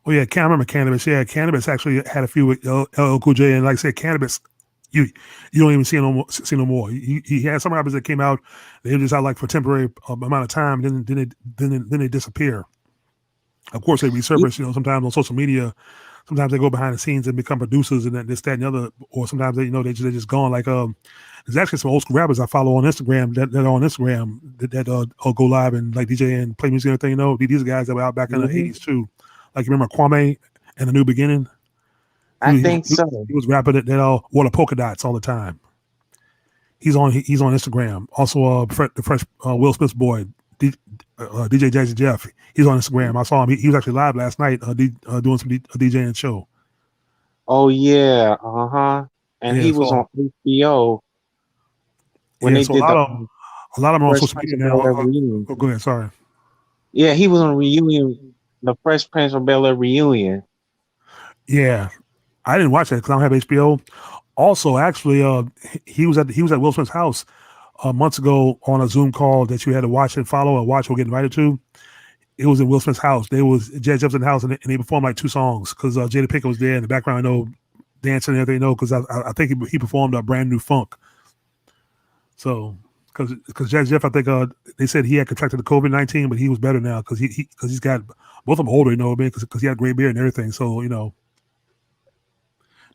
Oh yeah, I remember cannabis. Yeah, cannabis actually had a few with LL Cool J, and like I said, cannabis, you don't even see no more. He had some rappers that came out, they were just out like for a temporary amount of time, then they disappear. Of course, they resurface. Sometimes on social media. Sometimes they go behind the scenes and become producers and this, that, and the other. Or sometimes they're just gone. Like there's actually some old school rappers I follow on Instagram that are on Instagram that go live and like DJ and play music and everything. These are guys that were out back in the 80s too. Like you remember Kwame and The New Beginning? I think so. He was rapping that wore the polka dots all the time. He's on Instagram. Also, the fresh Will Smith's boy, DJ Jazzy Jeff. He's on Instagram. I saw him. He was actually live last night, doing some DJing show. Oh yeah, uh-huh. And Yeah, he was so on HBO when yeah, they so did the a lot of them are on Fresh social Prince media of now. Bel Air reunion. Go ahead. Sorry. Yeah, he was on reunion, the Fresh Prince of Bel Air reunion. Yeah, I didn't watch that because I don't have HBO. Also, actually, he was at Will Smith's house months ago on a Zoom call that you had to watch and follow and watch or get invited to. It was in Will Smith's house. They was Jazz Jefferson house, and they performed like 2 songs because Jada Pinkett was there in the background. Dancing and everything. Because I think he performed a brand new funk. So because Jazz Jeff, I think they said he had contracted the COVID-19, but he was better now because he's got both of them older. Because he had a gray beard and everything. So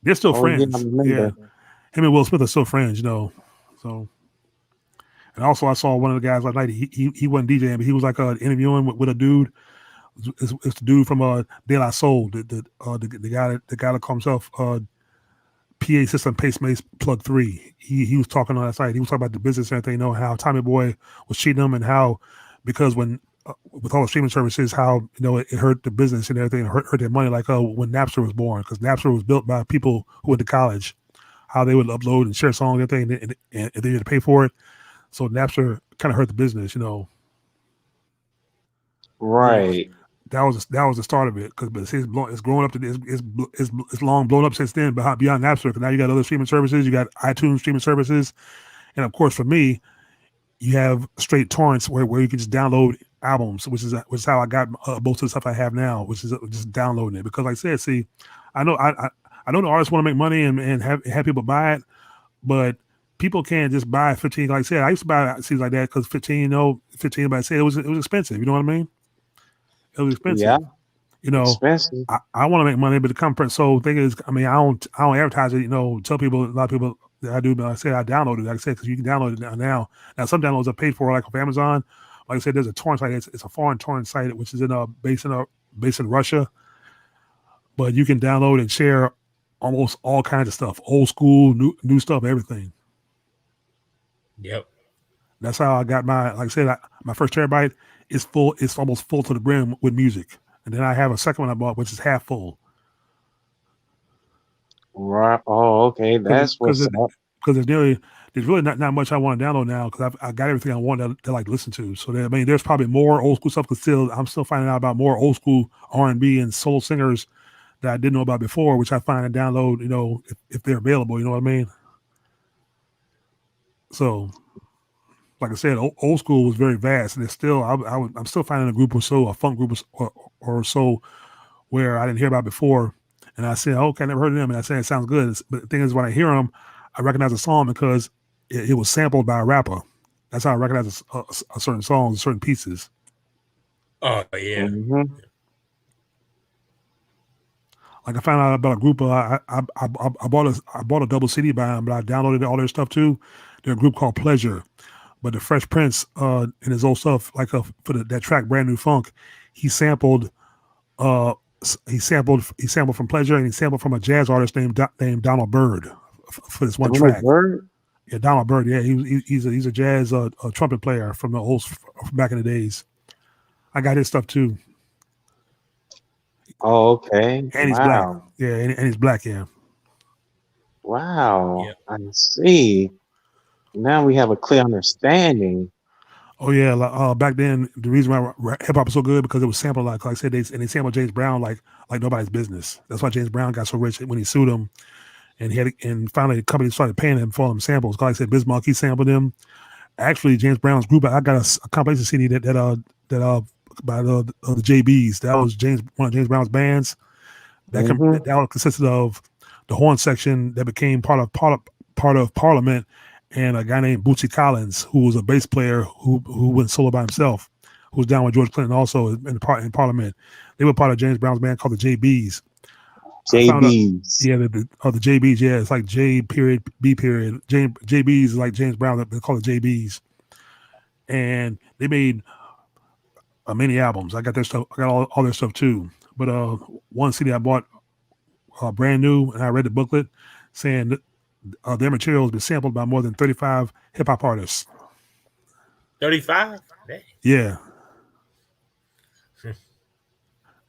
they're still Oh yeah, I friends. Yeah, remember. him and Will Smith are still friends. So. And also, I saw one of the guys last night. He wasn't DJing, but he was like interviewing with a dude. It's the dude from De La Soul, the guy that calls himself PA System Pacemaker Plug 3. He was talking on that site. He was talking about the business and everything. How Tommy Boy was cheating him, and how because when with all the streaming services, how it hurt the business and everything, hurt their money. Like when Napster was born, because Napster was built by people who went to college, how they would upload and share songs and everything, and they had to pay for it. So Napster kind of hurt the business, Right. That was the start of it, but it's grown up to it's long blown up since then. But beyond Napster, because now you got other streaming services, you got iTunes streaming services, and of course for me, you have straight torrents where you can just download albums, which is how I got most of the stuff I have now, which is just downloading it. Because like I said, I know the artists want to make money and have people buy it, but people can't just buy 15. Like I said, I used to buy CDs like that because 15, but I said it was expensive. You know what I mean? It was Yeah, expensive. expensive. I want to make money, but the compress. So thing is, I mean, I don't advertise it. Tell people, a lot of people that I do, but I say I download it. Like I said, because you can download it now. Now some downloads are paid for, like off Amazon. Like I said, there's a torrent site. It's a foreign torrent site, which is based in Russia. But you can download and share almost all kinds of stuff, old school, new stuff, everything. Yep. That's how I got like I said, my first terabyte is full. It's almost full to the brim with music. And then I have a second one I bought, which is half full. Right. Oh, okay. That's what's up. Because there's really not much I want to download now because I got everything I want to like listen to. So there's probably more old school stuff. Because I'm still finding out about more old school R&B and soul singers that I didn't know about before, which I find and download. If they're available. You know what I mean? So, like I said, old school was very vast, and it's still I'm still finding a group or so, a funk group or so, where I didn't hear about before, and I said, okay, I never heard of them, and I said it sounds good. But the thing is, when I hear them, I recognize a song because it was sampled by a rapper. That's how I recognize a certain songs, certain pieces. Oh yeah. Mm-hmm. Like I found out about a group. I bought a double CD by them, but I downloaded all their stuff too. They're a group called Pleasure. But the Fresh Prince in his old stuff, like for that track "Brand New Funk," he sampled from Pleasure, and he sampled from a jazz artist named Donald Byrd for this one track. Bird? Yeah, Donald Byrd. Yeah, he's a jazz trumpet player from back in the days. I got his stuff too. Oh, okay. And he's black. Yeah, and he's black. Yeah. Wow. Yep. I see. Now we have a clear understanding. Oh yeah, back then the reason why hip hop was so good because it was sampled like I said they sampled James Brown like nobody's business. That's why James Brown got so rich when he sued him, and finally the company started paying him for all them samples. Like I said, Bismarck he sampled him. Actually, James Brown's group, I got a compilation CD that by the JBs. That was one of James Brown's bands. That consisted of the horn section that became part of Parliament, and a guy named Bootsy Collins, who was a bass player who went solo by himself, who was down with George Clinton also in Parliament. They were part of James Brown's band called the JBs. JBs. The JBs. Yeah, it's like J period B period. JBs is like James Brown. They call it JBs, and they made many albums. I got their stuff. I got all their stuff too. But one CD I bought brand new, and I read the booklet saying that their material has been sampled by more than 35 hip hop artists. 35? Yeah.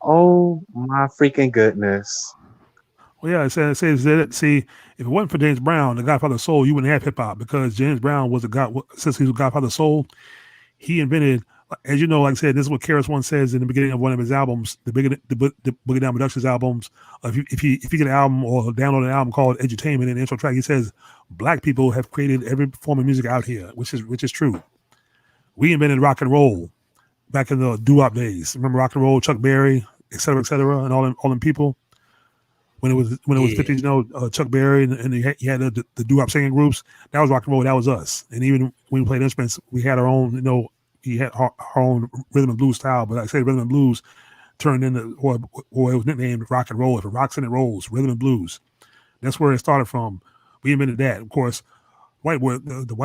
Oh my freaking goodness. Well, yeah, it says that. See, if it wasn't for James Brown, the Godfather of Soul, you wouldn't have hip hop because James Brown was a god. Since he was Godfather of Soul, he invented, as you know, like I said, this is what Karis one says in the beginning of one of his albums, the Boogie Down Productions albums. If you get an album or download an album called Edutainment in the intro track, he says black people have created every form of music out here, which is true. We invented rock and roll back in the doo-wop days. Remember rock and roll, Chuck Berry, et cetera, and all them people. When it was Yeah. 50s, Chuck Berry and you had the doo-wop singing groups. That was rock and roll. That was us. And even when we played instruments, we had our own. We had our own rhythm and blues style. But like I say, rhythm and blues turned into or it was nicknamed rock and roll. If it rocks and it rolls, rhythm and blues. That's where it started from. We invented that. Of course, the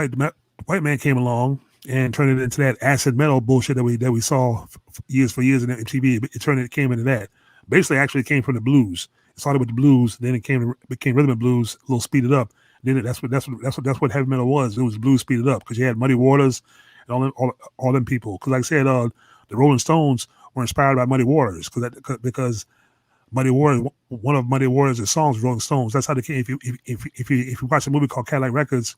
white man came along and turned it into that acid metal bullshit that we saw years for years in MTV. It came into that. Basically, actually, it came from the blues. It started with the blues, then it became rhythm and blues, a little speeded up. Then that's what heavy metal was. It was blues speeded up because you had Muddy Waters and all them people. Because like I said, the Rolling Stones were inspired by Muddy Waters because Muddy Waters, one of Muddy Waters' songs, Rolling Stones. That's how they came. If you watch a movie called Cadillac Records,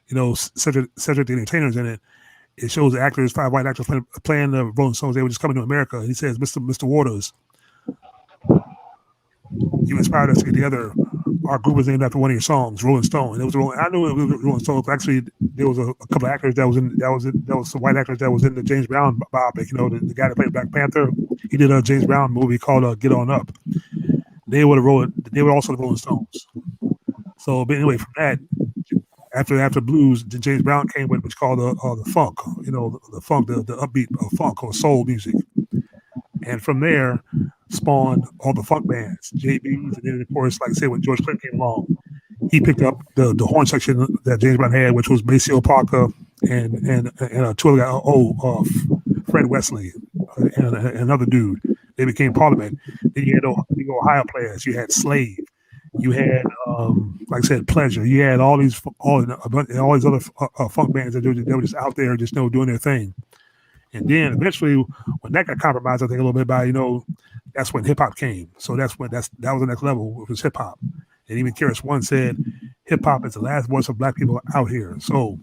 Cedric the Entertainer's in it. It shows the actors, 5 white actors playing the Rolling Stones. They were just coming to America. And he says, Mr. Waters, you inspired us to get together. Our group was named after one of your songs, Rolling Stone. And it was Rolling. I knew it was Rolling Stone. Actually, there was a couple of actors that was in. That was some white actors that was in the James Brown biopic. The guy that played Black Panther. He did a James Brown movie called Get On Up. They would have rolled. They were also the Rolling Stones. So, but anyway, from that, after blues, James Brown came with what's called the funk. The funk, the upbeat funk or soul music. And from there spawned all the funk bands, JBs, and then of course, like I said, when George Clinton came along, he picked up the horn section that James Brown had, which was Maceo Parker and two other guys, Fred Wesley and another dude. They became Parliament. Then you had Ohio players. You had Slave. You had, like I said, Pleasure. You had all these other funk bands that were just out there, just doing their thing. And then eventually, when that got compromised, I think a little bit by that's when hip hop came. So that was the next level. It was hip hop. And even Karis One said, hip hop is the last voice of black people out here. So,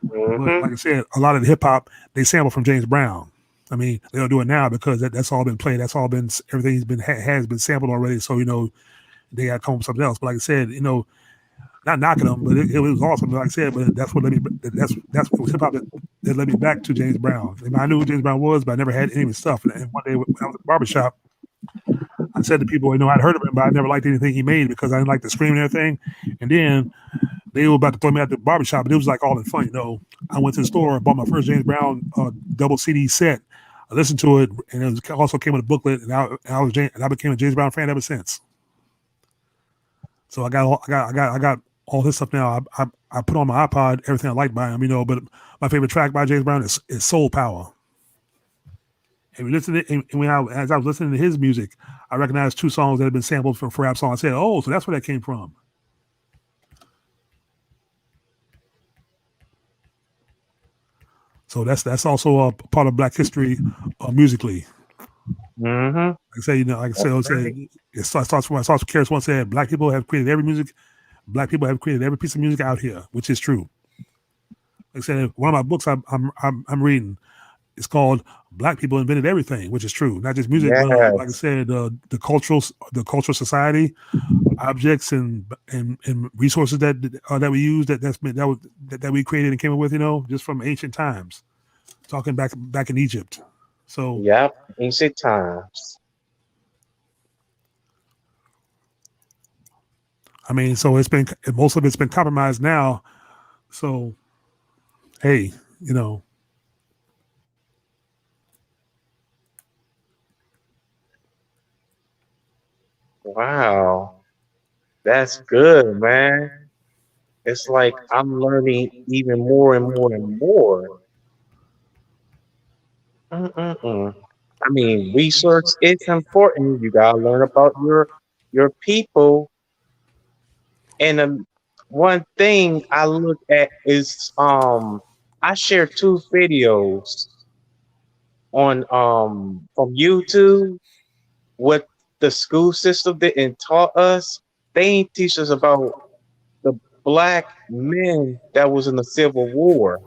but like I said, a lot of the hip hop they sample from James Brown. I mean, they don't do it now because that's all been played. That's all been everything has been sampled already. So they got to come up with something else. But like I said, not knocking them, but it was awesome. Like I said, but that's what it was hip hop that led me back to James Brown. I knew who James Brown was, but I never had any of his stuff. And one day when I was at the barbershop, I said to people, I'd heard of him, but I never liked anything he made because I didn't like the scream and everything. And then they were about to throw me out the barbershop, but it was like all in fun. I went to the store, bought my first James Brown double CD set. I listened to it, and it also came with a booklet, and I became a James Brown fan ever since. So I got all his stuff now. I put on my iPod everything I like by him, but my favorite track by James Brown is Soul Power. And we listened to it, and as I was listening to his music, I recognized 2 songs that had been sampled from rap song. I said, "Oh, so that's where that came from." So that's also a part of Black history musically. Mm-hmm. Like I say, it starts with Karis One said, "Black people have created every music. Black people have created every piece of music out here," which is true. Like I said, one of my books I'm reading, it's called "Black People Invented Everything," which is true. Not just music, Yes. but like I said, the cultural society, objects and resources that we use that we created and came up with, just from ancient times. Talking back in Egypt. So Yep. Ancient times. I mean, so most of it's been compromised now. So hey, Wow. That's good, man. It's like I'm learning even more and more and more. Mm-mm-mm. I mean, research is important. You gotta learn about your people. And one thing I look at is I share 2 videos on from YouTube. what the school system didn't taught us. They ain't teach us about the black men that was in the Civil War,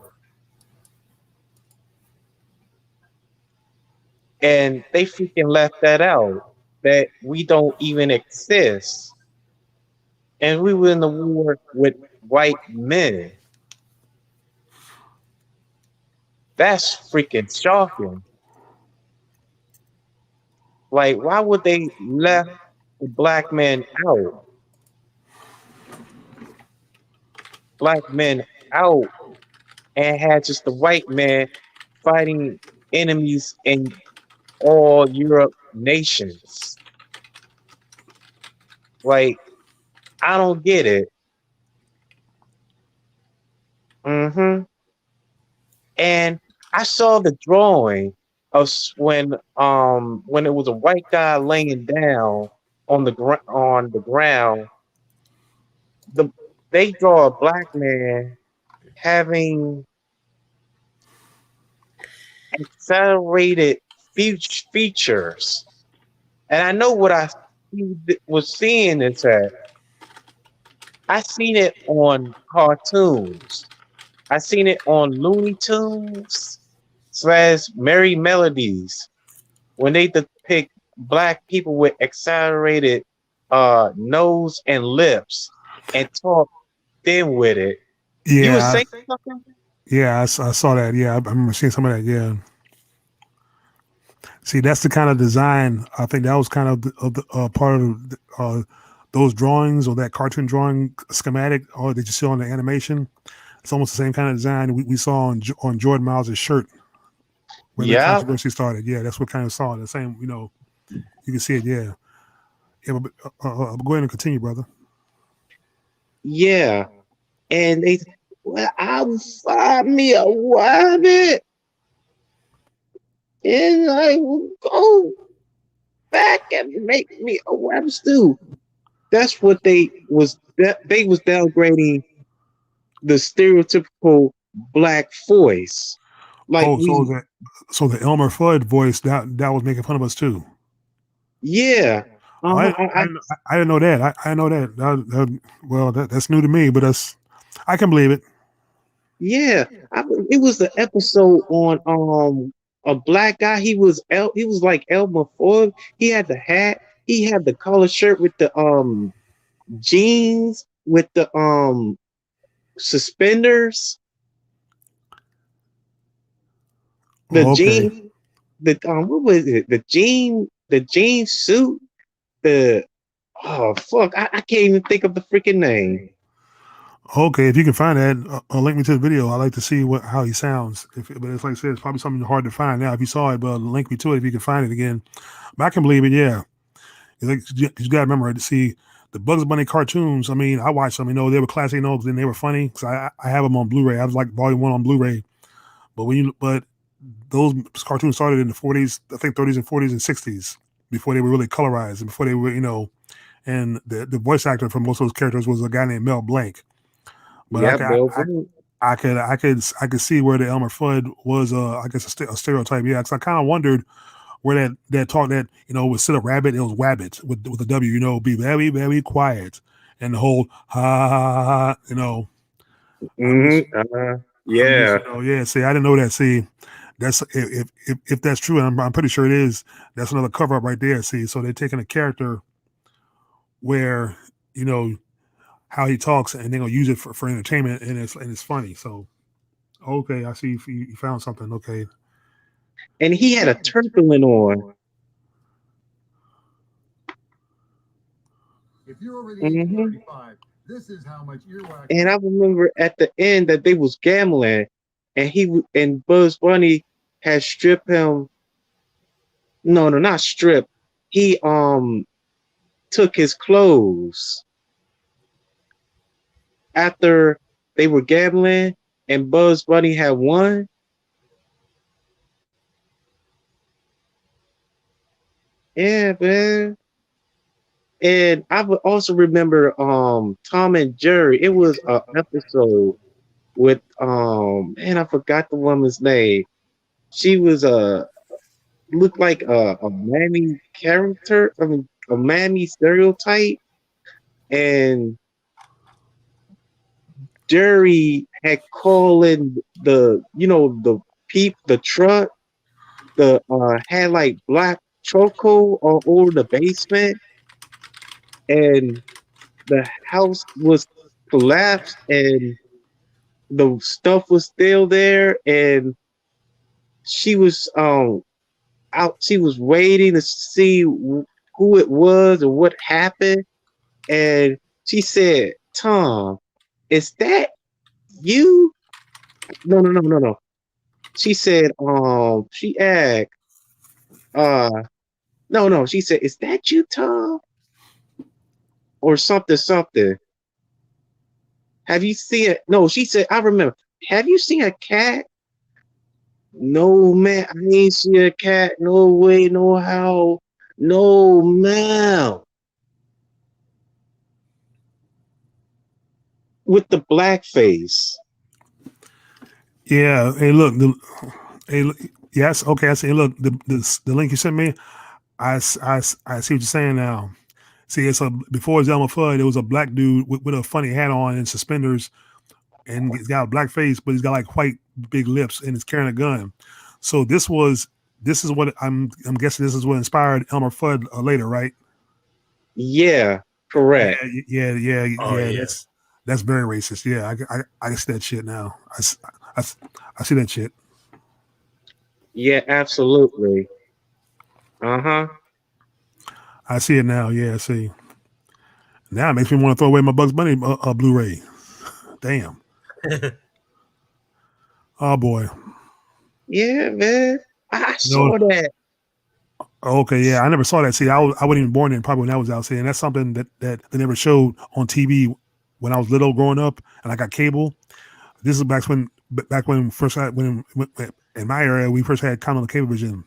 and they freaking left that out. That we don't even exist, and we were in the war with white men. That's freaking shocking. Like, why would they left the black men out? Black men out and had just the white man fighting enemies in all Europe nations. Like, I don't get it. hmm And I saw the drawing of when it was a white guy laying down on the ground. The They draw a black man having accelerated features, and I know what was seeing is that I seen it on cartoons. I seen it on Looney Tunes slash Merry Melodies when they depict black people with accelerated nose and lips and talk thin with it. You were Yeah, saying something? yeah, I saw that. Yeah, I remember seeing some of that. Yeah. See, that's the kind of design. I think that was kind of the part of those drawings or that cartoon drawing schematic or that you see on the animation. It's almost the same kind of design we saw on Jordan Miles' shirt where the Yeah, controversy started. Yeah, that's what kind of saw the same. You can see it. Yeah, yeah. But, go ahead and continue, brother. yeah. And they, well, I'll find me a rabbit and I will go back and make me a rabbit stew. That's what they was downgrading the stereotypical black voice. Like Oh, we, so the Elmer Fudd voice that was making fun of us too. yeah. Oh, Uh-huh. I didn't know that. I know that. Well, that's new to me, but I can believe it. Yeah, it was the episode on a black guy. He was like Elmer Fudd. He had the hat. He had the collar shirt with the jeans with the suspenders. The Oh, okay. jean the what was it? The jean suit. The Oh fuck! I can't even think of the freaking name. Okay, if you can find that, link me to the video. I like to see how he sounds. But it's like I said, it's probably something hard to find now. If you saw it, but link me to it if you can find it again. But I can believe it. Yeah, it's like, you got to remember to see the Bugs Bunny cartoons. I mean, I watched them. They were classic. And they were funny because I have them on Blu-ray. I was like Volume 1 on Blu-ray. But those cartoons started in the 40s, I think 30s and 40s and 60s before they were really colorized and before they were And the voice actor for most of those characters was a guy named Mel Blanc. But Yep, Bill Blank. I could see where the Elmer Fudd was, I guess, a stereotype. Yeah, because I kind of wondered where that talk that instead of rabbit it was wabbit with a W. Be very very quiet and the whole ha ha ha ha. I'm just Yeah. yeah. See, I didn't know that. See, that's if that's true, and I'm pretty sure it is. That's another cover up right there. See, so they're taking a character where how he talks, and they're gonna use it for entertainment, and it's funny. So okay, I see you found something. Okay, And he had a turtling on. If you're over the age of hmm 35, this is how much earwax. And I remember at the end that they was gambling, and and Bugs Bunny had stripped him. No, no, not stripped. He took his clothes after they were gambling, and Bugs Bunny had won. Yeah, man. And I would also remember Tom and Jerry. It was an episode with man, I forgot the woman's name. She was looked like a mammy character, I mean, a mammy stereotype, and Jerry had calling the truck, the had like black choco all over the basement, and the house was collapsed, and the stuff was still there, and she was out. She was waiting to see who it was and what happened, and she said, "Tom, is that you?" No, no, no, no, no. She said, she asked, uh, no, no. She said, "Is that you, Tom?" Or something, something. Have you seen it? No, she said, I remember. Have you seen a cat? No, man, I ain't seen a cat. No way, no how. No, man. With the black face. Yeah. Hey, look. Hey, yes. Okay. I see. Look, the link you sent me. I see what you're saying now. See, it's before Zelma Fudd, it was a black dude with a funny hat on and suspenders, and he's got a black face, but he's got like white big lips, and he's carrying a gun. So this is what I'm guessing. This is what inspired Elmer Fudd later, right? Yeah, correct. Oh Yeah. yeah. That's very racist. Yeah, I see that shit now. I, I see that shit. Yeah, absolutely. Uh-huh. I see it now. Yeah, see. Now it makes me want to throw away my Bugs Bunny Blu-ray. Damn. Oh boy. Yeah, man. I No. saw that. Okay, yeah, I never saw that. See, I wasn't even born then, probably when that was out. See, and that's something that they never showed on TV when I was little growing up, and I got cable. This is back when first when in my area we first had common cable vision.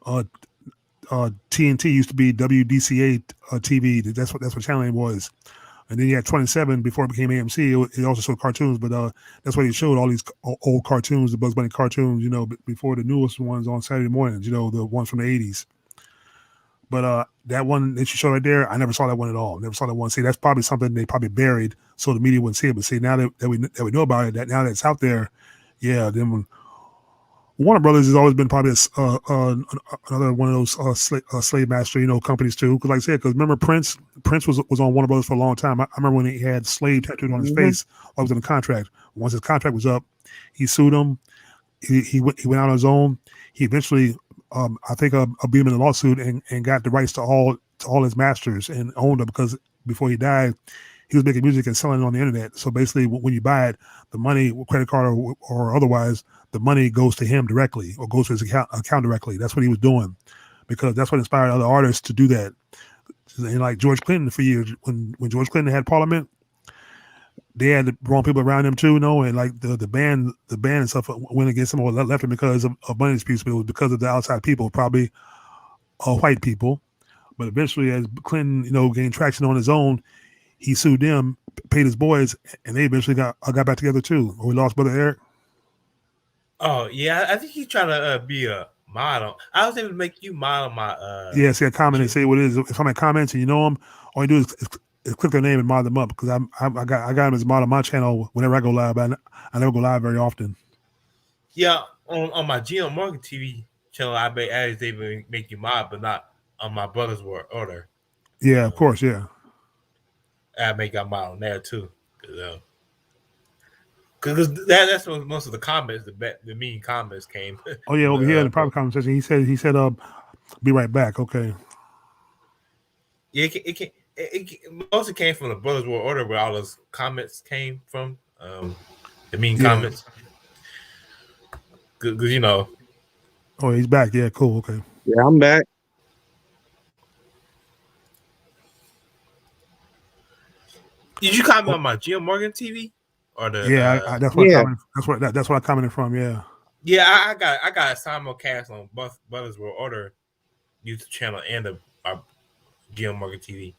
Uh, TNT used to be WDCA TV. That's what channel name was. And then you had 27 before it became AMC. It also showed cartoons, but that's why they showed all these old cartoons, the Bugs Bunny cartoons, before the newest ones on Saturday mornings, the ones from the 80s. But that one that you showed right there, I never saw that one at all. Never saw that one. See, that's probably something they probably buried so the media wouldn't see it. But see, now that we know about it, that now that it's out there, yeah, then Warner Brothers has always been probably another one of those slave master companies too. Because like I said, because remember Prince was on Warner Brothers for a long time. I remember when he had slave tattooed on his face. I was in a contract. Once his contract was up, he sued him. He went out on his own. He eventually, I think, beat him in a lawsuit and got the rights to all his masters and owned them because before he died, he was making music and selling it on the internet. So basically, when you buy it, the money, credit card or otherwise, the money goes to him directly or goes to his account directly. That's what he was doing because that's what inspired other artists to do that. And like George Clinton for years, when George Clinton had Parliament, they had the wrong people around him too, and like the band and stuff went against him or left him because of money disputes, but it was because of the outside people, probably white people. But eventually, as Clinton, gained traction on his own, he sued them, paid his boys, and they eventually got back together too. Or we lost Brother Eric. Oh yeah, I think he's trying to be a model. I was able to make you model my. Yeah, see a comment and say what it is. If I'm in comments and you know them, all you do is click their name and mod them up because I got him as a model on my channel whenever I go live. I never go live very often. Yeah, on my GM Morgan TV channel, I was able to make you mod, but not on my brother's word order. Yeah, of course, yeah. I make a mod on there too, because that's when most of the comments, the mean comments came. Oh yeah, over here in the private conversation, he said, be right back. Okay. Yeah, it mostly came from the Brothers World Order where all those comments came from. The mean comments. Because Oh, he's back. Yeah, cool. Okay. Yeah, I'm back. Did you comment on my Jim Morgan TV or the? Yeah, that's what I commented. That's what I commented from. Yeah. Yeah, I got a simulcast on Brothers World Order YouTube channel and our Jim Morgan TV.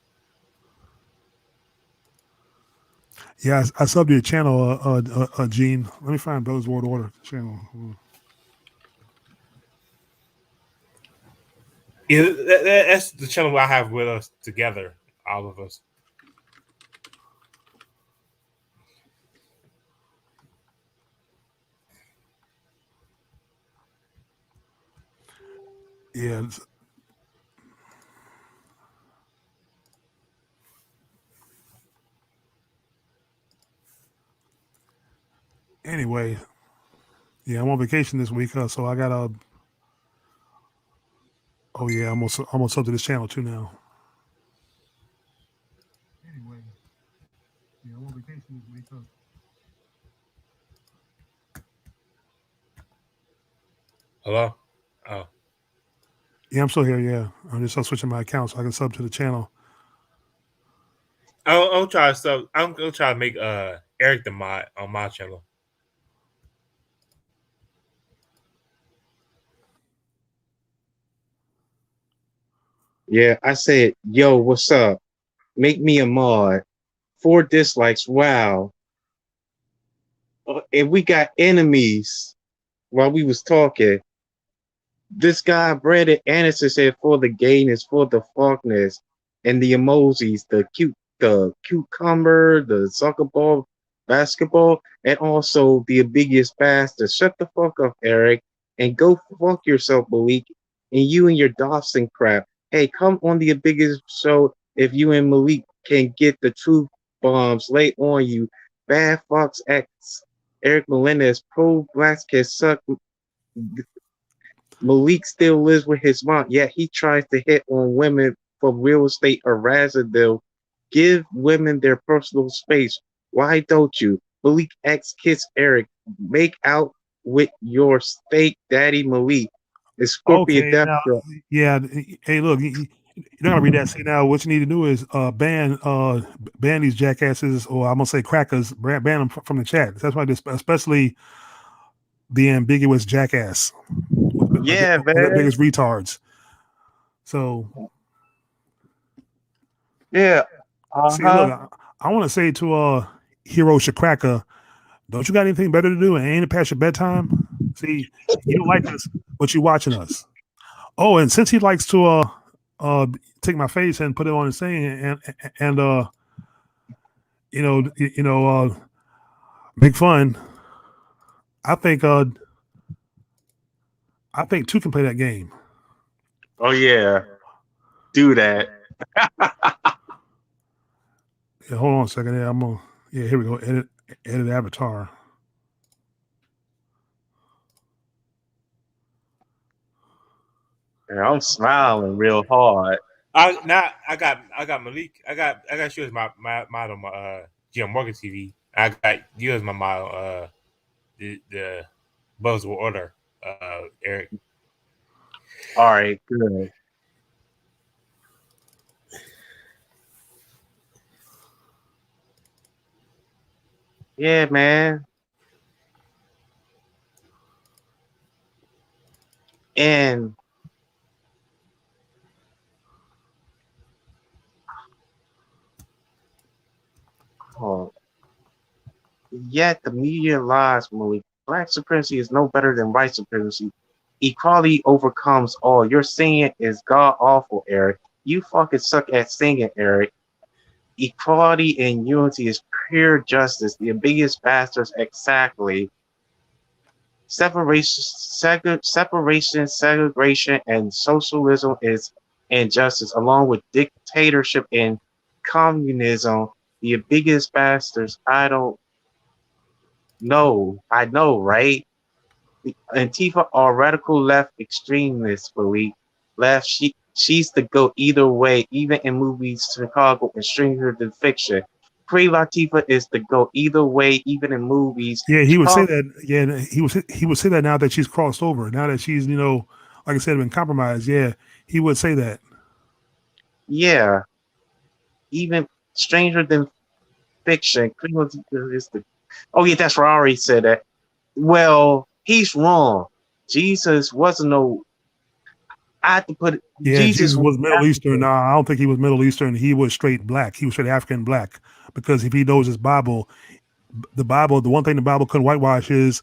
Yeah, I subbed your channel, Gene. Let me find Brothers World Order channel. Yeah, that's the channel I have with us together, all of us. Yeah. Anyway, yeah, I'm on vacation this week, so I got a. Oh yeah, I'm on sub to this channel too now. Anyway, yeah, I'm on vacation this week. Hello. Oh, Yeah, I'm still here. Yeah, I'm just switching my account so I can sub to the channel. I'll try to sub. I'm gonna try to make Eric the mod on my channel. Yeah, I said, yo, what's up? Make me a mod. 4 dislikes. Wow. And we got enemies while we was talking. This guy, Brandon Anderson, said for the gayness, for the fuckness, and the emojis, the cucumber, the soccer ball, basketball, and also the biggest bastard. Shut the fuck up, Eric, and go fuck yourself, Malik, and you and your Dawson crap. Hey, come on the biggest show if you and Malik can get the truth bombs laid on you. Bad Fox X, Eric Melendez, pro blacks can suck. Malik still lives with his mom, yet he tries to hit on women for real estate harassing them. Give women their personal space. Why don't you? Malik X kiss Eric. Make out with your steak daddy Malik. The Scorpion Okay, Death now, Drop. yeah. Hey, look, you're not gonna read that. See now, what you need to do is ban these jackasses, or I'm gonna say crackers, ban them from the chat. That's why, especially the ambiguous jackass, Yeah, the man. biggest retards. So, Yeah. see, look, Uh-huh. I want to say to Hero Shakraka, don't you got anything better to do? And ain't it past your bedtime? See, you don't like us, but you watching us. Oh, and since he likes to take my face and put it on his thing and make fun, I think two can play that game. Oh yeah. Do that. Yeah, hold on a second. Yeah, here we go. Edit avatar. Yeah, I'm smiling real hard. I got Malik. I got you as my model. My Jim Morgan TV. I got you as my model. The Buzz will order. Eric. All right, good. Yeah, man. And oh, yet the media lies, Malik. Black supremacy is no better than white supremacy. Equality overcomes all. Your singing is god awful, Eric. You fucking suck at singing, Eric. Equality and unity is pure justice. The biggest bastards, exactly. Separation, segregation, and socialism is injustice, along with dictatorship and communism. The biggest bastards. I don't know. I know, right? Antifa are radical left extremists, believe. Left, she's the go either way, even in movies, Chicago, and Stranger Than Fiction. Queen Latifah is the go either way, even in movies. Yeah, he would say Chicago, that. Yeah, he would say that now that she's crossed over. Now that she's like I said, been compromised. Yeah, he would say that. yeah, even Stranger Than Fiction. Queen Latifah is the. Oh yeah, that's Ferrari said that. Well, he's wrong. Jesus wasn't no. I have to put it. Yeah, Jesus Jesus was was Middle Eastern. African. No, I don't think he was Middle Eastern. He was straight black. He was straight African black. Because if he knows his Bible, the one thing the Bible couldn't whitewash is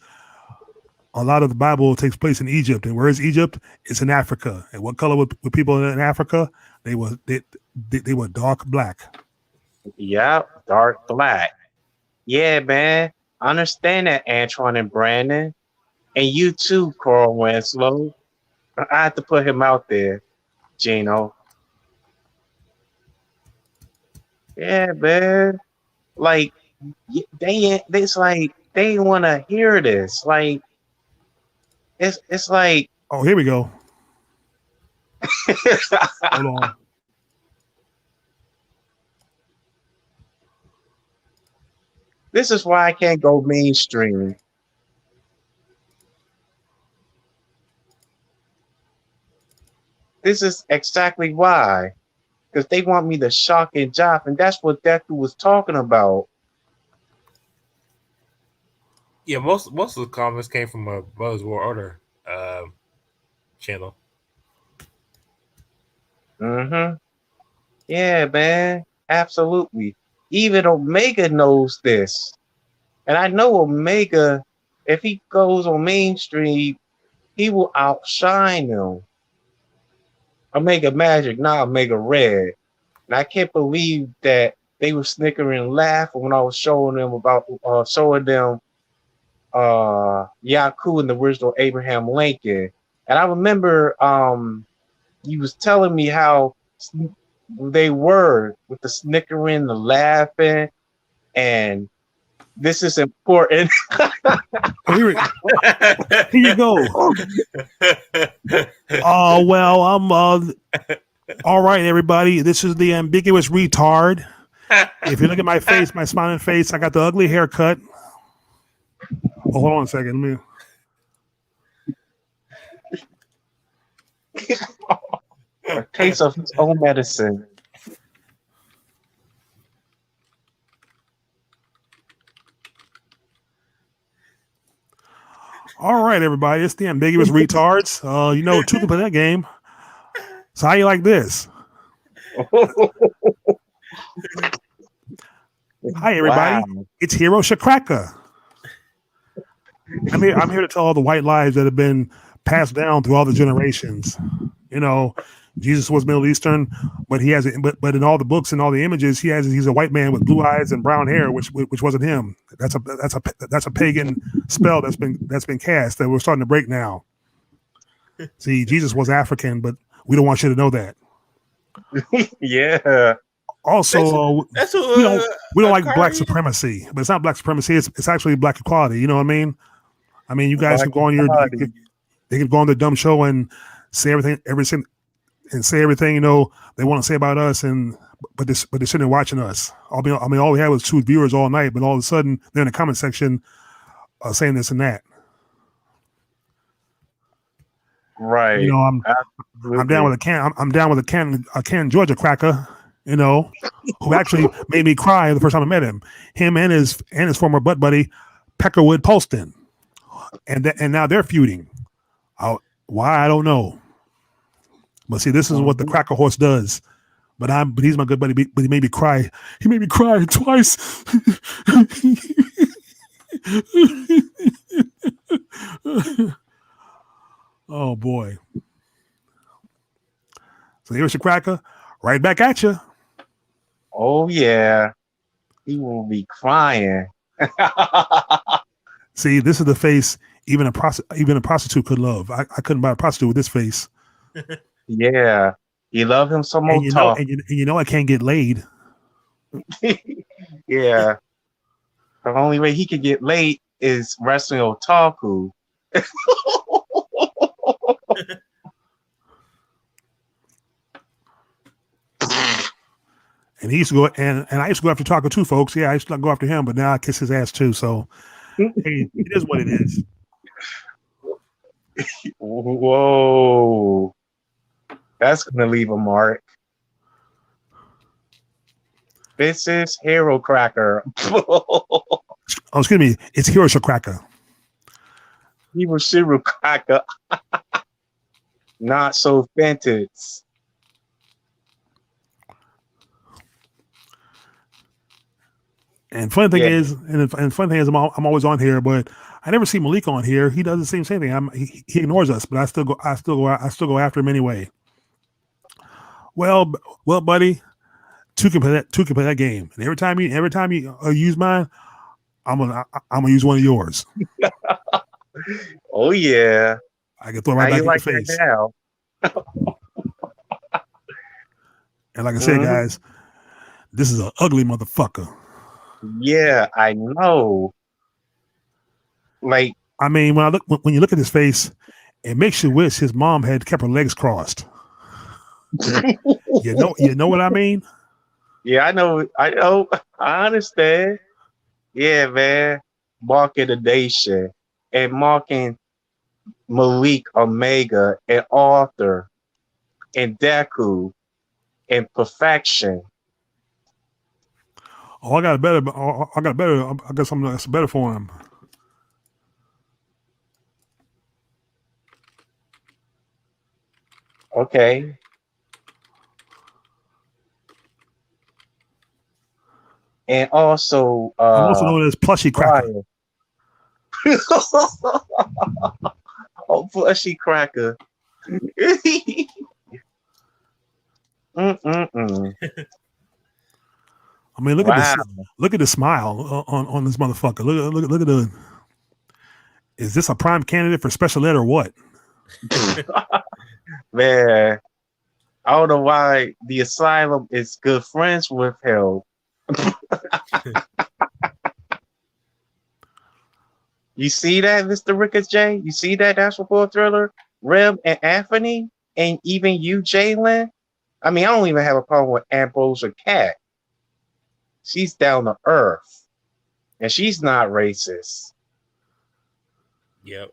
a lot of the Bible takes place in Egypt. And where is Egypt? It's in Africa. And what color were people in Africa? They were dark black. Yep, dark black. Yeah, man. I understand that, Antoine and Brandon. And you too, Carl Winslow. I have to put him out there, Gino. Yeah, man. Like it's like they want to hear this. Like it's like Oh, here we go. Hold on. this is why I can't go mainstream. This is exactly why. Because they want me to shock and jop, and that's what that dude was talking about. Yeah, most of the comments came from a Brothers War Order channel. Mm-hmm. Yeah, man. Absolutely. Even Omega knows this. And I know Omega, if he goes on mainstream, he will outshine them. Omega Magic, not Omega Red. And I can't believe that they were snickering and laughing when I was showing them Yaku and the original Abraham Lincoln. And I remember you was telling me how they were with the snickering, the laughing, and this is important. Here you go. Oh, well, I'm all right, everybody. This is the ambiguous retard. If you look at my face, my smiling face, I got the ugly haircut. Oh, hold on a second. A case of his own medicine. All right, everybody. It's the ambiguous retards. Two can play that game. So how you like this? Hi, everybody. Wow. It's Hero Shakraka. I'm here to tell all the white lies that have been passed down through all the generations. Jesus was Middle Eastern, but but in all the books and all the images, he's a white man with blue eyes and brown hair, which wasn't him. That's a pagan spell that's been cast that we're starting to break now. See, Jesus was African, but we don't want you to know that. Yeah. Also, we don't like black supremacy, but it's not black supremacy. It's actually black equality. You know what I mean? I mean, you guys can go on they can go on the dumb show and say everything they want to say about us, but they're sitting there watching us. All we had was 2 viewers all night, but all of a sudden they're in the comment section saying this and that. Right. I'm down with a can Georgia cracker, who actually made me cry the first time I met him. Him and his former butt buddy Peckerwood Polston, and now they're feuding. Why I don't know. But see, this is what the cracker horse does. But he's my good buddy. But he made me cry. He made me cry twice. Oh boy. So here's your cracker, right back at you. Oh yeah, he will be crying. See, this is the face even a prostitute could love. I couldn't buy a prostitute with this face. Yeah, you love him so much. And I can't get laid. Yeah, the only way he could get laid is wrestling otaku. And he used to go, and I used to go after Taco too, folks. Yeah, I used to go after him, but now I kiss his ass too. So, hey, it is what it is. Whoa, that's gonna leave a mark. This is Hero Cracker. Excuse me, it's Hero Cracker. Hero Cracker. Not so vintage. And funny thing Yeah. is, and funny thing is, I'm always on here, but I never see Malik on here. He does the same thing. He ignores us, but I still go after him anyway. Well, well, buddy, two can play that game, and every time you use mine, I'm gonna use one of yours. Oh yeah. I can throw it How right back you in your like that face. now? And like I said, Mhm. guys, this is an ugly motherfucker. Yeah, I know. Like, I mean, when you look at his face, it makes you wish his mom had kept her legs crossed. You know what I mean? yeah, I know. I know. I understand. Yeah, man. Marking the nation and marking Malik Omega and Arthur and Deku and Perfection. Oh, I got a better. I got better. I got something that's better for him. Okay. And also I'm also known as Plushy Cracker. Brian. Oh, Plushy Cracker. Mm-mm-mm. I mean, Wow. look at the smile on this motherfucker. Look at the. Is this a prime candidate for special ed or what? Man, I don't know why the asylum is good friends with him. You see that, Mr. Ricketts J? You see that National Boy Thriller? Rem and Anthony? And even you, Jalen? I mean, I don't even have a problem with Ambrosia Cat. She's down to earth. And she's not racist. Yep.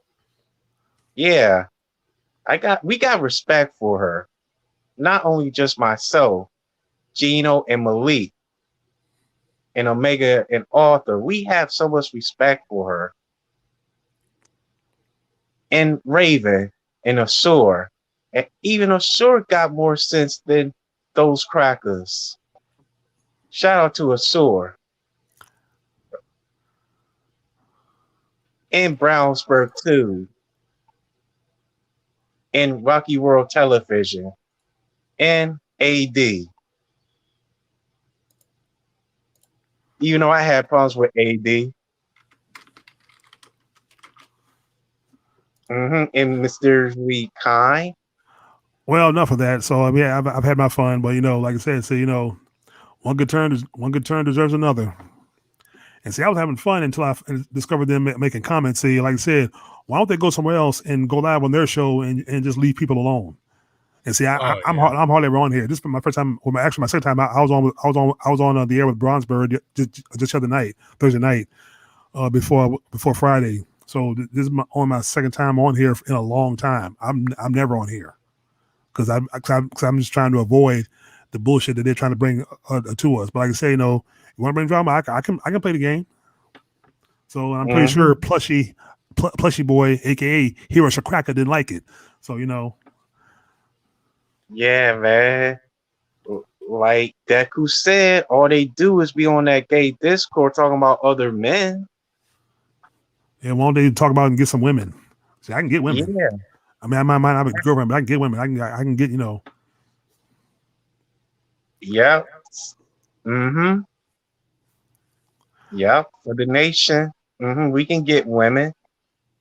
Yeah. We got respect for her. Not only just myself, Gino and Malik, and Omega and Arthur. We have so much respect for her. And Raven and Asur. And even Asur got more sense than those crackers. Shout out to Asur. And Brownsburg too. And Rocky World Television. And AD. Even though I had problems with AD. And Mysteriously Kind. Well, enough of that. So yeah, I've had my fun, but like I said, one good turn deserves another. And see, I was having fun until I discovered them making comments. See, like I said, why don't they go somewhere else and go live on their show and just leave people alone? And see, I'm hardly ever on here. This is my first time. Well, actually, my second time. I was on the air with Bronzeberg just the other night, Thursday night, before Friday. So this is on my second time on here in a long time. I'm never on here because I'm just trying to avoid the bullshit that they're trying to bring to us. But like I say, you want to bring drama? I can play the game. So I'm pretty sure Plushy Boy, aka Hero Shakraka, didn't like it. So Yeah, man. Like Deku said, all they do is be on that gay Discord talking about other men. Yeah, why don't they talk about and get some women? See, I can get women. Yeah. I mean, I might have a girlfriend, but I can get women. I can get Yep. Yep. For the nation. We can get women.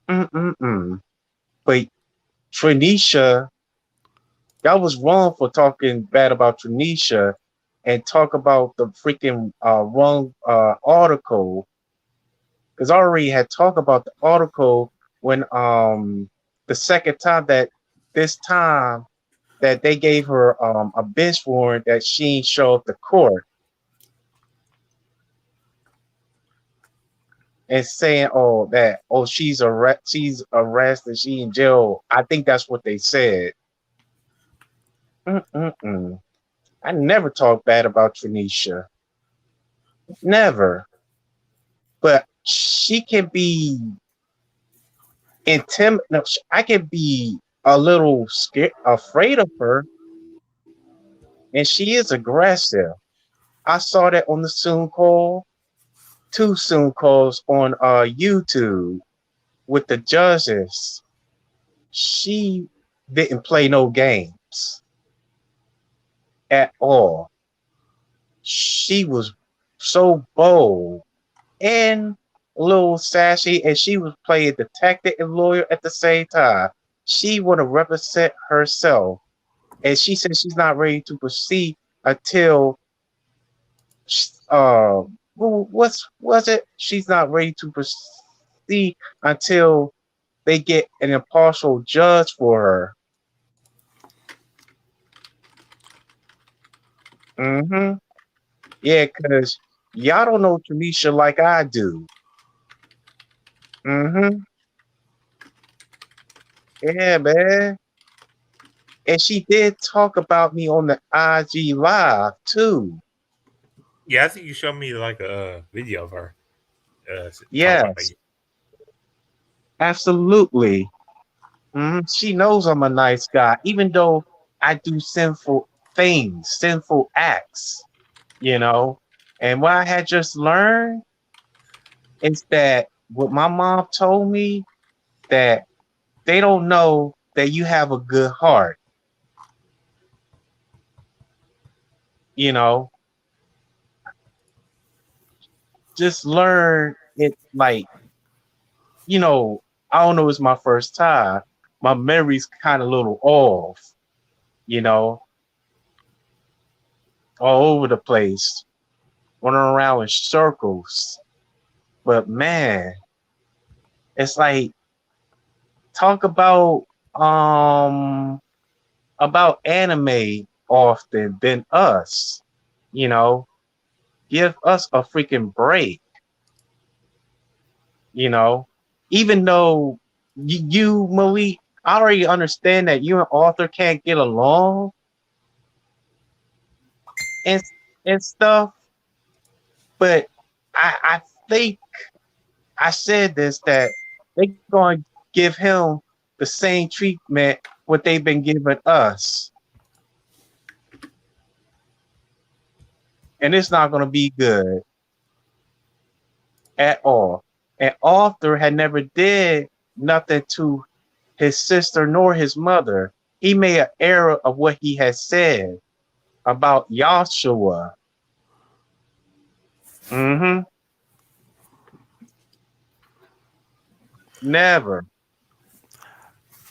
But Tranisha, y'all was wrong for talking bad about Tranisha and talk about the freaking wrong article. Because I already had talked about the article when the second time that they gave her a bench warrant that she didn't show up to court. And saying, she's arrested, she in jail. I think that's what they said. I never talk bad about Tranisha. Never. But she can be intimidated. No, I can be a little scared, afraid of her. And she is aggressive. I saw that on the Zoom call. too soon calls on YouTube with the judges. She didn't play no games at all. She was so bold and a little sassy, and she was playing detective and lawyer at the same time. She want to represent herself, and she said she's not ready to proceed until uh, what's was it? She's not ready to proceed until they get an impartial judge for her. Mm-hmm. Yeah, because y'all don't know Tanisha like I do. Mm-hmm. Yeah, man. And she did talk about me on the IG live too. Yeah, I think you showed me like a video of her talking about Yes, you. absolutely. She knows I'm a nice guy, even though I do sinful things, sinful acts, you know. And what I had just learned is that what my mom told me, that they don't know that you have a good heart, you know. Just learn it, like, I don't know, it's my first time. My memory's kind of a little off, you know, all over the place, running around in circles. But man, it's like, talk um about anime often than us, you know. Give us a freaking break, you know. Even though you Malik, I already understand that you and Arthur can't get along and and stuff, but I think I said this, that they gonna give him the same treatment what they've been giving us, and it's not gonna be good at all. And Arthur had never did nothing to his sister nor his mother. He made an error of what he had said about Yahshua. Mm-hmm. Never.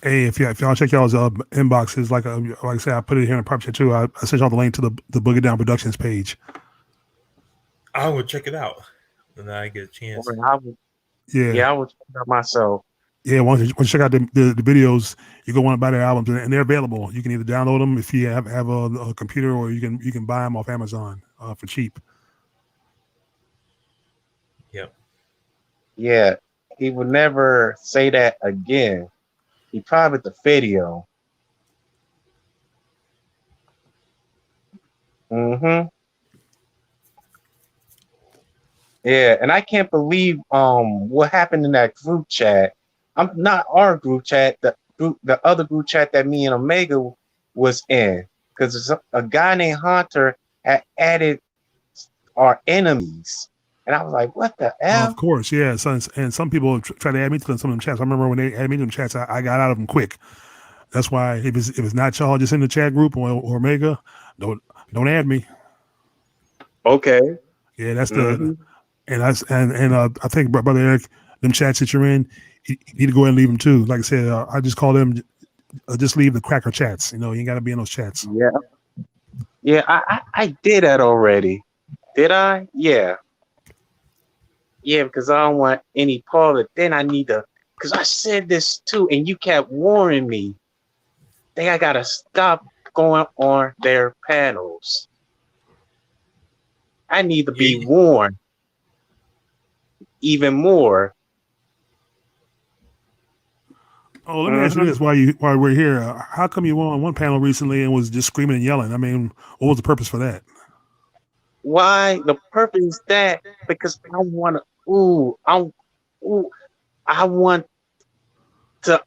Hey, if y'all check y'all's inboxes, like I said, I put it here in the prop chat too. I sent y'all the link to the Boogie Down Productions page. I will check it out when I get a chance. Yeah, I would check out myself. yeah. Once you check out the videos, you go want to buy their albums, and they're available. You can either download them if you have a computer, or you can buy them off Amazon for cheap. Yep. Yeah, he would never say that again. He private the video. Mm-hmm. Yeah, and I can't believe what happened in that group chat. I'm not our group chat, the other group chat that me and Omega was in, because a guy named Hunter had added our enemies, and I was like, what the Of hell? course, yeah. And some people try to add me to some of them chats. I remember when they added me to them chats, I got out of them quick. That's why if it's not y'all just in the chat group or Omega, don't add me. Okay. Yeah, that's Mm-hmm. I think brother Eric, them chats that you're in, you need to go ahead and leave them too. Like I said, I just call them, just leave the cracker chats. You ain't got to be in those chats. Yeah. Yeah, I did that already. Did I? Yeah. Yeah, because I don't want any part of it. Then I need to, because I said this too, and you kept warning me. Think I gotta stop going on their panels. I need to be Yeah. warned even more. Oh, let me ask you Mm-hmm. this: while we're here, how come you went on one panel recently and was just screaming and yelling? I mean, what was the purpose for that? Why the purpose is that? Because I want to. Ooh, I want to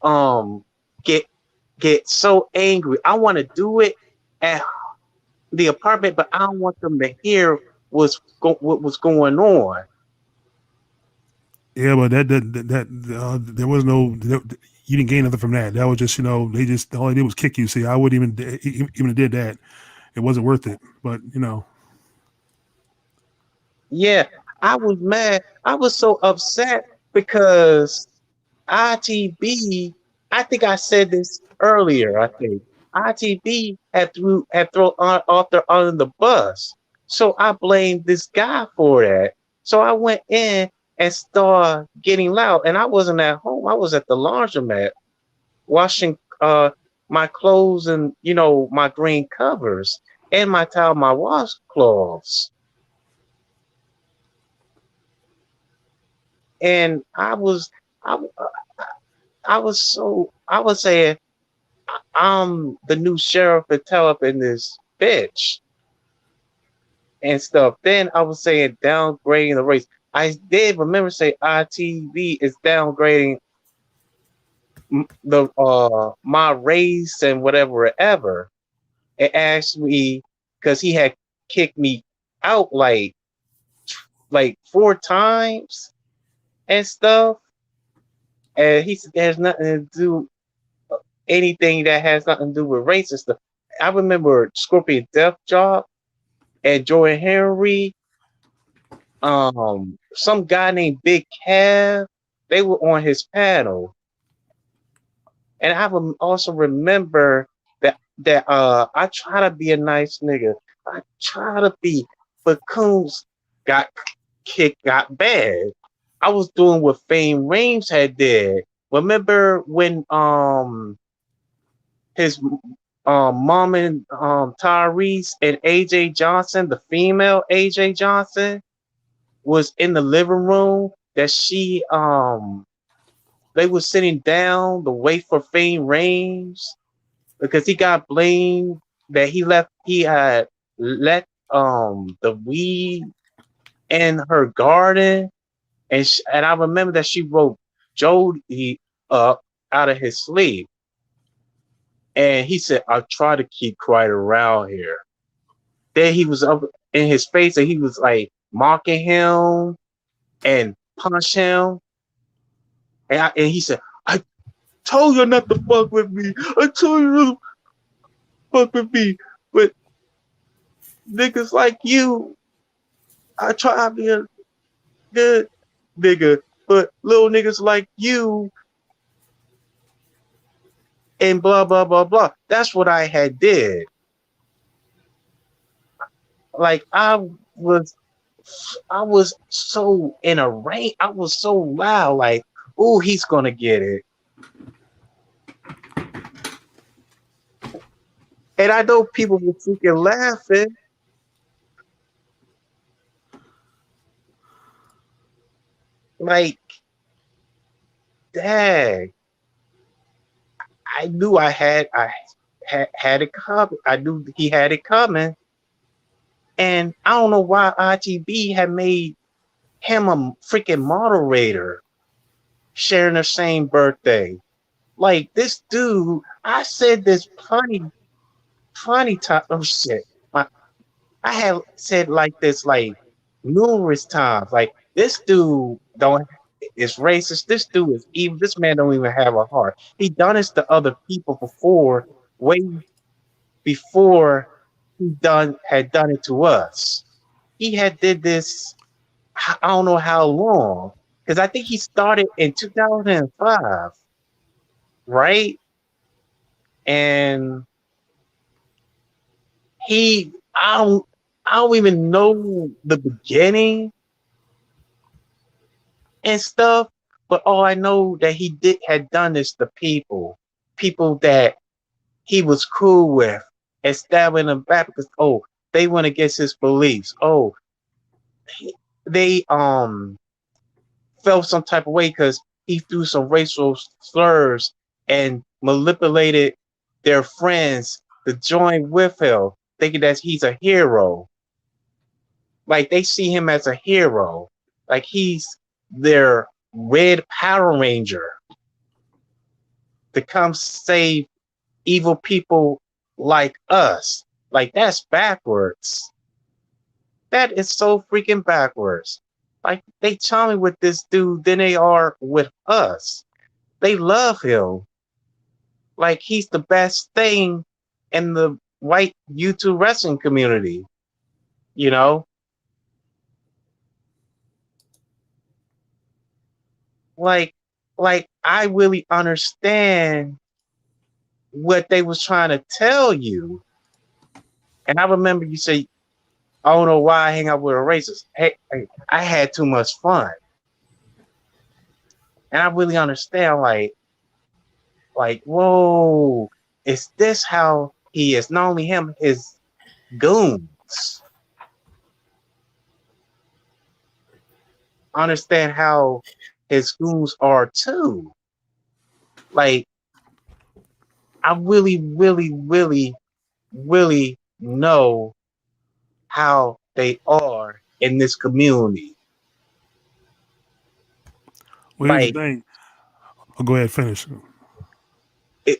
get so angry. I want to do it at the apartment, but I don't want them to hear what was going on. Yeah, but there was no you didn't gain nothing from that. That was just they just all they did was kick you. See, I wouldn't even did that. It wasn't worth it. But Yeah, I was mad. I was so upset because ITB, I think I said this earlier, I think. ITB had thrown Arthur under the bus. So I blamed this guy for that. So I went in and started getting loud. And I wasn't at home. I was at the laundromat washing my clothes and my green covers and my washcloths. And I, I was so I was saying I'm the new sheriff and tell up in this bitch and stuff. Then I was saying downgrading the race. I did remember say ITV is downgrading the my race and whatever ever. It asked me because he had kicked me out like 4 times and stuff. And he said there's nothing to do anything that has nothing to do with race and stuff. I remember Scorpion Death Job and Jordan Henry, some guy named Big Cav, they were on his panel. And I also remember that I try to be a nice nigga. I try to be, but Coons got bad. I was doing what Fame Rames had did. Remember when his mom and Tyrese and AJ Johnson, the female AJ Johnson, was in the living room that they were sitting down to wait for Fame Rames because he got blamed that he had let the weed in her garden and I remember that she wrote Jody up out of his sleep. And he said, I try to keep quiet around here. Then he was up in his face and he was like mocking him and punch him. And he said, I told you not to fuck with me. I told you not to fuck with me. But niggas like you, I try to be a good nigga. But little niggas like you and blah, blah, blah, blah. That's what I had did. Like was I was so in a rage. I was so loud, like, "Ooh, he's gonna get it." And I know people were freaking laughing. Like, dang, I knew I had it coming. I knew he had it coming. And I don't know why ITB had made him a freaking moderator sharing the same birthday. Like this dude, I said this plenty time. Oh shit. I have said like this like numerous times. Like this dude don't is racist. This dude is evil. This man don't even have a heart. He done this to other people before, way before he had done it to us. He had did this. I don't know how long because I think he started in 2005, right? And he I don't even know the beginning and stuff, but all I know that he had done this to people that he was cool with, and stabbing them back because they went against his beliefs. They felt some type of way because he threw some racial slurs and manipulated their friends to join with him, thinking that he's a hero. Like they see him as a hero, like he's their red Power Ranger to come save evil people like us. Like that's backwards. That is so freaking backwards. Like they chummy with this dude than they are with us. They love him. Like he's the best thing in the white YouTube wrestling community. You know, like like I really understand what they was trying to tell you. And I remember you say, I don't know why I hang out with a racist. Hey, I had too much fun. And I really understand, whoa, is this how he is? Not only him, his goons. Understand how his goons are too. Like, I really, really, really, really know how they are in this community. Well, here's Like, the thing. I'll go ahead, finish.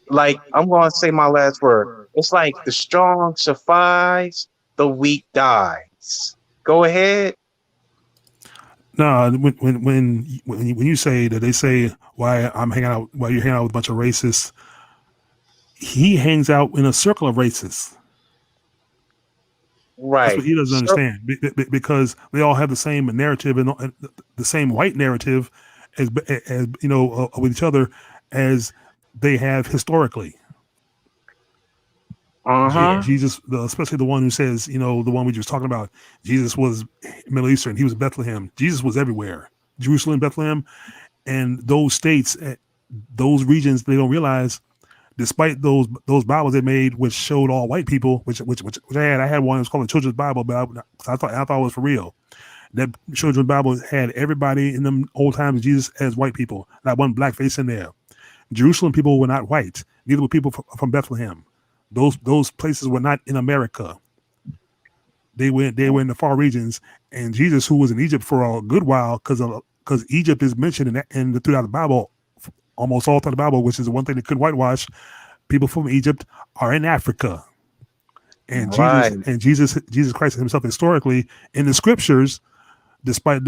like I'm gonna say my last word. It's like the strong survives, the weak dies. Go ahead. No, when you say that, they say why I'm hanging out, while you're hanging out with a bunch of racists. He hangs out in a circle of racists. That's what Right. he doesn't So, understand, because they all have the same narrative and the same white narrative as with each other as they have historically. uh-huh. Jesus, especially the one who says, the one we just talking about, Jesus was Middle Eastern. He was Bethlehem. Jesus was everywhere. Jerusalem, Bethlehem, and those states, those regions. They don't realize, despite those Bibles they made, which showed all white people, which I had one. It was called the Children's Bible, but I thought it was for real. That Children's Bible had everybody in them old times of Jesus as white people, not one black face in there. Jerusalem people were not white. Neither were people from Bethlehem. Those places were not in America. They were in the far regions. And Jesus, who was in Egypt for a good while, because Egypt is mentioned throughout the Bible, almost all through the Bible, which is the one thing they couldn't whitewash. People from Egypt are in Africa. And Right. Jesus Christ himself, historically in the scriptures, despite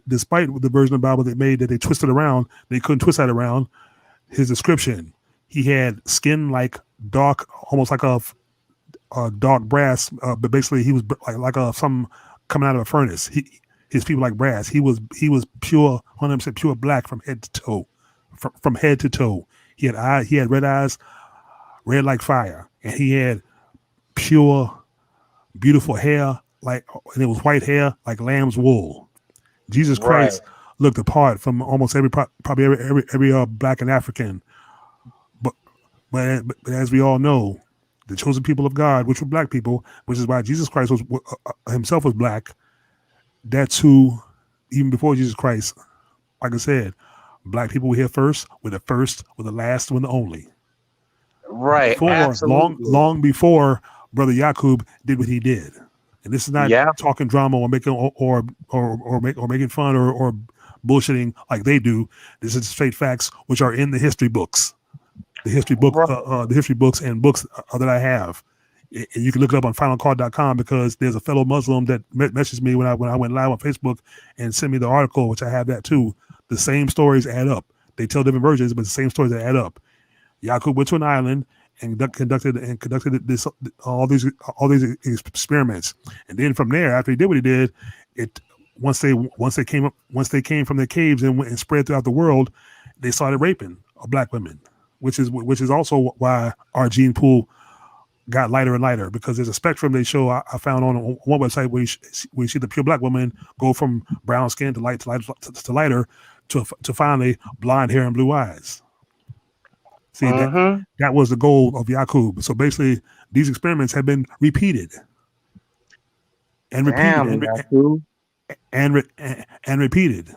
despite the version of the Bible they made that they twisted around, they couldn't twist that around. His description, he had skin like dark, almost like a dark brass, but basically he was like some coming out of a furnace. His people like brass. He was pure, 100% pure black from head to toe, from head to toe. He had red eyes, red like fire, and he had pure, beautiful hair, and it was white hair like lamb's wool. Jesus Christ looked apart from almost probably every black and African. But as we all know, the chosen people of God, which were black people, which is why Jesus Christ was himself was black. That's who, even before Jesus Christ, like I said, black people were here first, were the last, were the only. Right. Absolutely. Long before Brother Yakub did what he did. And this is not talking drama or making or making fun or bullshitting like they do. This is straight facts, which are in the history books. The history books and books that I have. And you can look it up on finalcall.com, because there's a fellow Muslim that messaged me when I went live on Facebook and sent me the article, which I have that too. The same stories add up. They tell different versions, but the same stories that add up. Yaqub went to an island and conducted all these experiments, and then from there, after he did what he did, once they came from their caves and went and spread throughout the world, they started raping black women, which is also why our gene pool got lighter and lighter, because there's a spectrum they show. I found on one website where you see the pure black woman go from brown skin to lighter to finally blonde hair and blue eyes. See, that was the goal of Yaqub. So basically, these experiments have been repeated and repeated and repeated.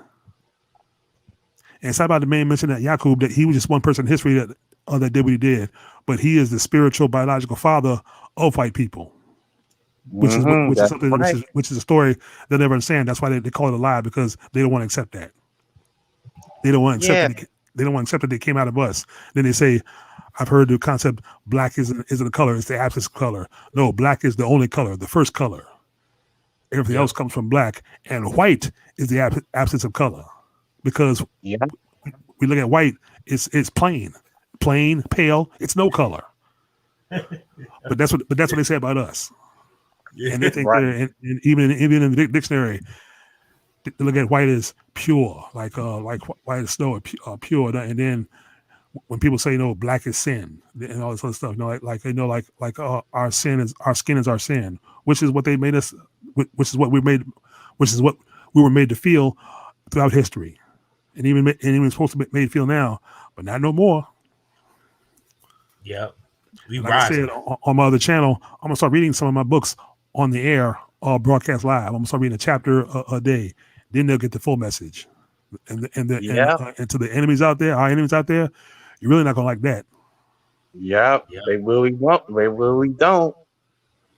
And it's not about the man mentioned that Yaqub, that he was just one person in history that did what he did, but he is the spiritual, biological father of white people, which is something which is a story they'll never understand. That's why they call it a lie, because they don't want to accept that. They don't want to accept that. They don't want to accept that they came out of us. Then they say, I've heard the concept, black isn't a color, it's the absence of color. No, black is the only color, the first color. Everything Yep. else comes from black, and white is the absence of color, because Yeah. we look at white, it's plain, pale. It's no color. But that's what they say about us, and they Yeah. think Right. they're and even in the dictionary, they look at white as pure, like white as snow, pure, and then when people say black is sin and all this other stuff, our skin is our sin, which is what they made us, which is what we made, which is what we were made to feel throughout history, and even supposed to be made to feel now, but not no more. Yep. We And like I rising. said on my other channel, I'm gonna start reading some of my books on the air, broadcast live. I'm gonna start reading a chapter a day. Then they'll get the full message. Yeah. And to the enemies out there, our enemies out there, you're really not gonna like that, Yeah. Yep. They really won't. They really don't.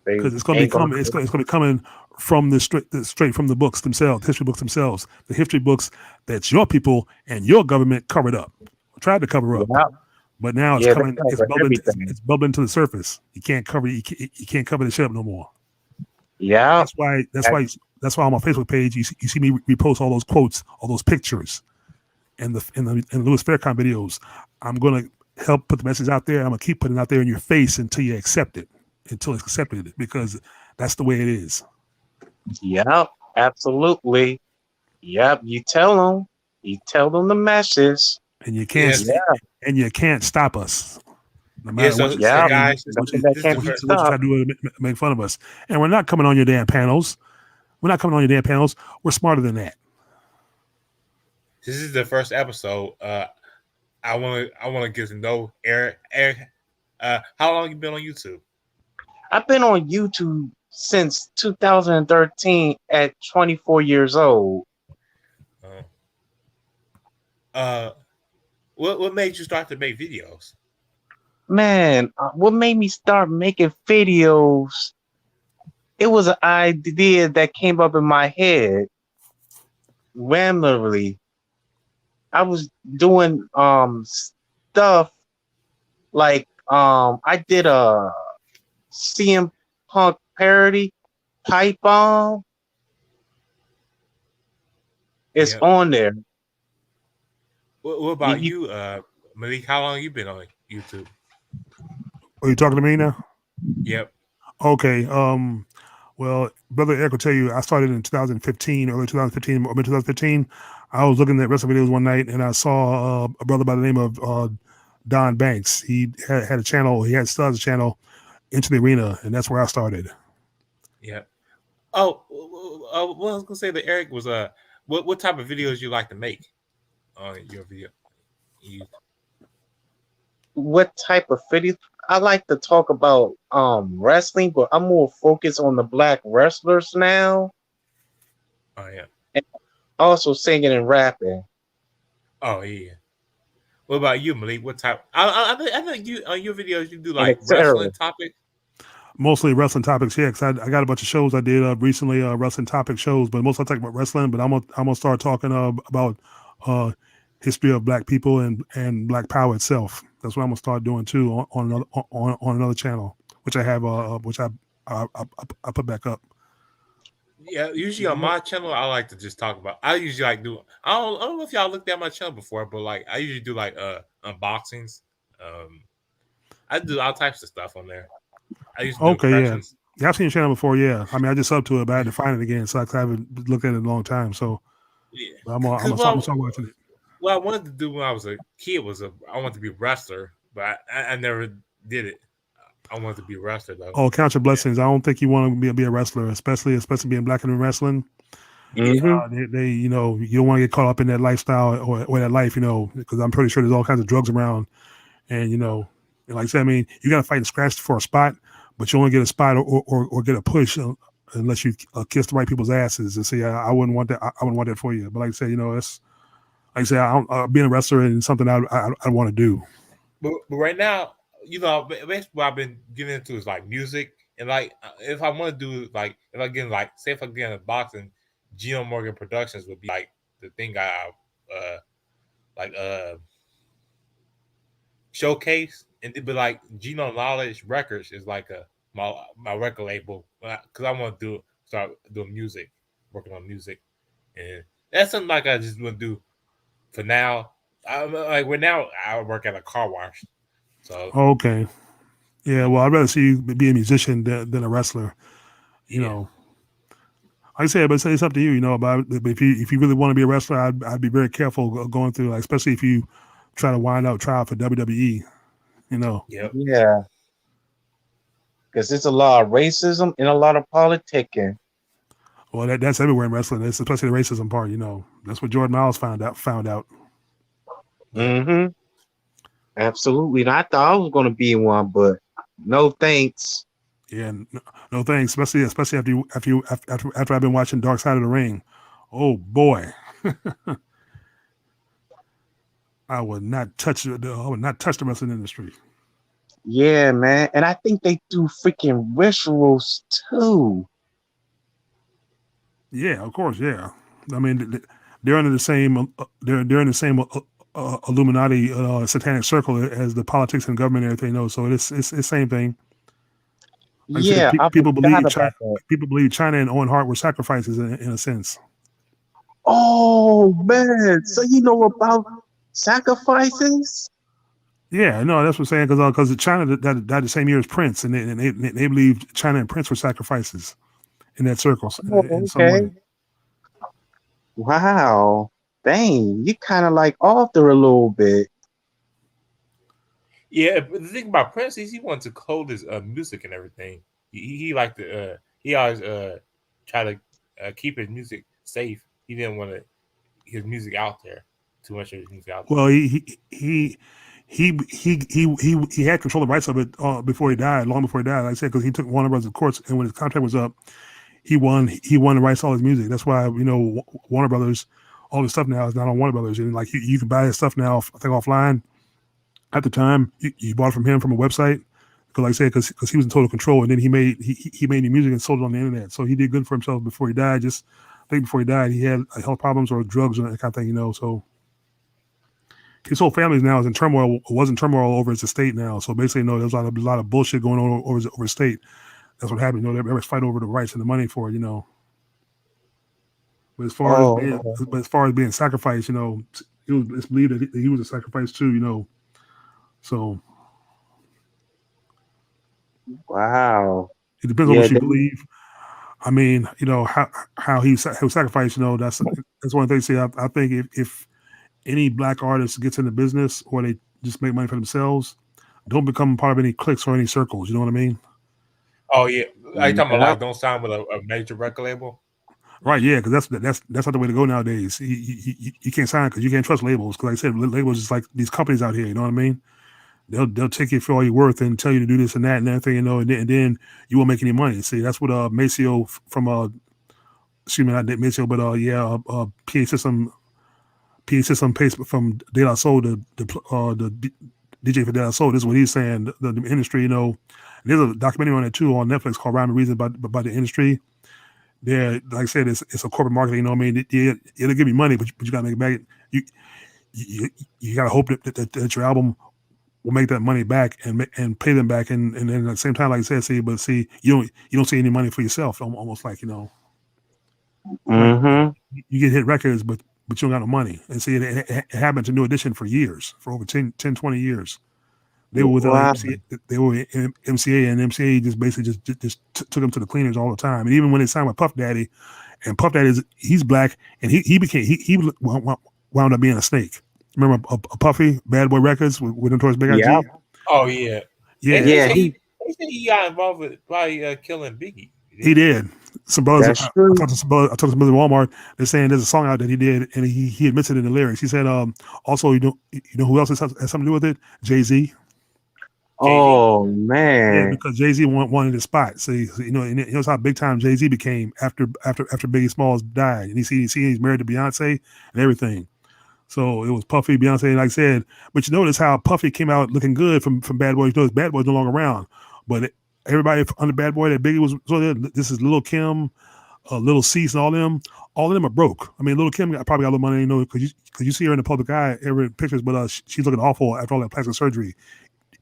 They because it's gonna be ain't gonna. coming. It's gonna be coming from straight from the books themselves, history books themselves, the history books that your people and your government covered up, tried to cover up. Yeah. But now it's Yeah. They coming. cover everything. It's bubbling to the surface. You can't cover. You can't cover the shit up no more. Yeah. That's why. On my Facebook page, you see me repost all those quotes, all those pictures, and the Louis Farrakhan videos. I'm gonna help put the message out there. I'm gonna keep putting it out there in your face until you accept it, until it's accepted, because that's the way it is. Yep. Absolutely. Yep. You tell them. You tell them the message. And you can't. Yes. Yeah. And you can't stop us, no Yeah. matter So, what you so Yeah. say, guys, Something that this is can't the be first. what you try stopped. to do to make fun of us. And we're not coming on your damn panels. We're not coming on your damn panels. We're smarter than that. This is the first episode. I want to get to know Eric. Eric, how long you been on YouTube? I've been on YouTube since 2013 at 24 years old. Uh, uh, what made you start to make videos? Man, what made me start making videos? It was an idea that came up in my head randomly. I was doing stuff like I did a CM Punk parody, Pipe Bomb. It's Yeah. on there. What about You- you, Malik? How long you been on YouTube? Are you talking to me now? Yep. Okay. Well, Brother Eric will tell you, I started in 2015, early 2015, or mid 2015. I was looking at wrestling videos one night, and I saw a brother by the name of Don Banks. He had a channel. He started a channel, Into the Arena, and that's where I started. Yep. Oh, what I was gonna say that Eric was what type of videos you like to make on your video? You, what type of video? I like to talk about wrestling, but I'm more focused on the black wrestlers now. oh yeah. And also singing and rapping. Oh yeah. What about you, Malik? What type? I think you on your videos you do And like etc. wrestling topics. Mostly wrestling topics, yeah. Because I got a bunch of shows I did recently, wrestling topic shows, but mostly I talk about wrestling. But I'm gonna start talking about history of Black people and Black Power itself. That's what I'm gonna start doing too on another channel, which I have which I put back up. Yeah, usually on my channel, I like to just talk about. I usually like do. I don't know if y'all looked at my channel before, but like I usually do like unboxings. I do all types of stuff on there. I used to do Okay, yeah. impressions. Yeah, I've seen your channel before. Yeah, I mean, I just subbed to it, but I had to find it again, so I haven't looked at it in a long time. So Yeah, I'm gonna start watching it. what I wanted to do when I was a kid was I wanted to be a wrestler, but I never did it. I wanted to be a wrestler though. Oh, count your blessings. I don't think you want to be a wrestler, especially being Black and in wrestling. Mm-hmm. They you don't want to get caught up in that lifestyle or that life, because I'm pretty sure there's all kinds of drugs around, and like I said, I mean, you got to fight and scratch for a spot, but you only get a spot or get a push unless you kiss the right people's asses. And see, I wouldn't want that. I wouldn't want that for you. But like I said, it's like I said, being a wrestler is something I want to do. But right now, basically what I've been getting into is like music, and like if I want to do like if I get like say if I get in boxing, Gino Morgan Productions would be like the thing I like showcase, and it'd be like Gino Knowledge Records is like my record label because I want to start doing music, working on music, and that's something like I just want to do for now. Like right now, I work at a car wash, so Okay. Yeah. Well, I'd rather see you be a musician than a wrestler. You yeah, know, like I said, but it's up to you. You know, but if you really want to be a wrestler, I'd be very careful going through, like, especially if you try out for WWE. You know. yep, Yeah, because there's a lot of racism and a lot of politicking. Well, that's everywhere in wrestling. It's especially the racism part. You know, that's what Jordan Miles found out. yeah. Mm-hmm. Absolutely. And I thought I was going to be in one, but no thanks. Yeah, no thanks. Especially after I've been watching Dark Side of the Ring. Oh boy, I would not touch the wrestling industry. Yeah, man. And I think they do freaking rituals too. Yeah, of course. Yeah, I mean they're under the same they're in the same Illuminati satanic circle as the politics and government and everything else. So it's the same thing. Like I said, Yeah, I forgot about that. people believe China and Owen Hart were sacrifices in a sense. Oh, man. So you know about sacrifices? Yeah, no, that's what I'm saying, because China died the same year as Prince, and they believed China and Prince were sacrifices in that circle in Oh, some way. okay. Wow. Dang, you kind of like off there a little bit. Yeah, but the thing about Prince is he wanted to hold his music and everything. He liked to he always try to keep his music safe. He didn't want his music out there, too much of his music out there. Well, he had control of the rights of it before he died, long before he died. Like I said, because he took Warner Brothers to courts, and when his contract was up, he won the rights to all his music. That's why Warner Brothers, all his stuff now is not on Warner Brothers, and like you can buy his stuff now, I think offline. At the time, you bought it from him from a website, because like I said, because he was in total control, and then he made the music and sold it on the internet. So he did good for himself before he died. Just I think before he died, he had health problems or drugs or that kind of thing, So his whole family now is in turmoil. Was in turmoil over his estate now. So basically, there's a lot of bullshit going on over his estate. That's what happened. There was fight over the rights and the money for it. But as far as being sacrificed, it's believed that he was a sacrifice too. So Wow. it depends on Yeah, what you believe. I mean, how he was sacrificed. That's one thing. See, I think if any black artist gets in the business or they just make money for themselves, don't become part of any cliques or any circles. You know what I mean? Oh yeah, are you talking about yeah. like don't sign with a major record label? Right, yeah, because that's not the way to go nowadays. You can't sign because you can't trust labels. Because like I said, labels is like these companies out here. You know what I mean? They'll take you for all you're worth and tell you to do this and that and everything. And then you won't make any money. See, that's what Maceo from excuse me, not Maceo, but PA system pays from De La Soul, the DJ for De La Soul. This is what he's saying. The industry, there's a documentary on it too on Netflix called "Rhyme and Reason" about the industry. There, like I said, it's a corporate marketing. You know what I mean? It'll give you money, but you gotta make it back. You gotta hope that your album will make that money back and pay them back, and then at the same time, like I said, you don't see any money for yourself. Almost like Mm-hmm. you get hit records, but you don't got no money. And see, it happened to New Edition for years, for over 10, 20 years. They were with Wow. they were in MCA, and MCA just basically just took them to the cleaners all the time. And even when they signed with Puff Daddy, and Puff Daddy he's black, and he wound up being a snake. Remember a Puffy Bad Boy Records with Notorious Big Yeah. IG? Oh yeah, Yeah, They said he got involved with probably killing Biggie. he did. Some brothers. That's true. I talked to some brothers at Walmart. They're saying there's a song out that he did, and he admits it in the lyrics. He said, also, you know who else has something to do with it? Jay-Z. Oh Yeah, man. because Jay-Z wanted his spot. So and he knows how big time Jay-Z became after Biggie Smalls died, and he's married to Beyonce and everything. So it was Puffy, Beyonce, like I said. But you notice how Puffy came out looking good from Bad Boy. You notice Bad Boy's no longer around, but everybody under Bad Boy that Biggie was. So this is Lil Kim, Lil Cease, and all of them are broke. I mean, Lil Kim probably got a little money, because you see her in the public eye every pictures, but she's looking awful after all that plastic surgery.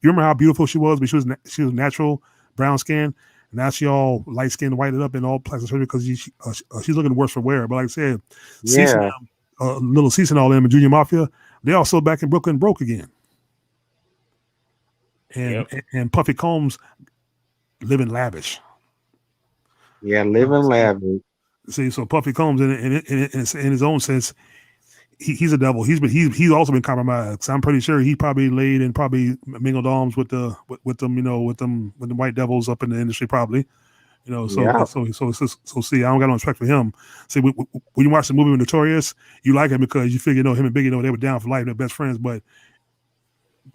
You remember how beautiful she was, but she was natural, brown skin. Now she all light skinned, whited up, and all plastic surgery because she's looking worse for wear. But like I said, Cease and Yeah. little Cease and all them and Junior Mafia, they also back in Brooklyn broke again. And Yep. and Puffy Combs living lavish. Yeah. Living lavish. See, so Puffy Combs in his own sense, he's a devil. He's also been compromised. So I'm pretty sure he probably laid and probably mingled arms with them, with the white devils up in the industry, probably. Yeah. So see, I don't got no respect for him. See, when you watch the movie Notorious, you like him because you figure, him and Biggie, they were down for life, they're best friends. But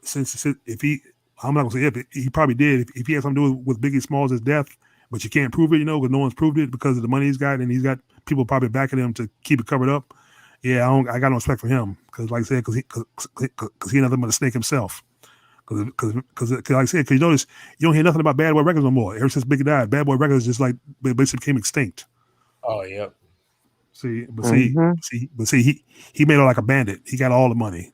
since if he, I'm not gonna say if he probably did, if he had something to do with Biggie Smalls' death, but you can't prove it, because no one's proved it because of the money he's got, and he's got people probably backing him to keep it covered up. Yeah, I got no respect for him because, like I said, because he nothing but a snake himself. Because like I said, because you notice you don't hear nothing about Bad Boy Records no more. Ever since Biggie died, Bad Boy Records just like basically became extinct. Oh, yep. See, but Mhm. he made it like a bandit. He got all the money,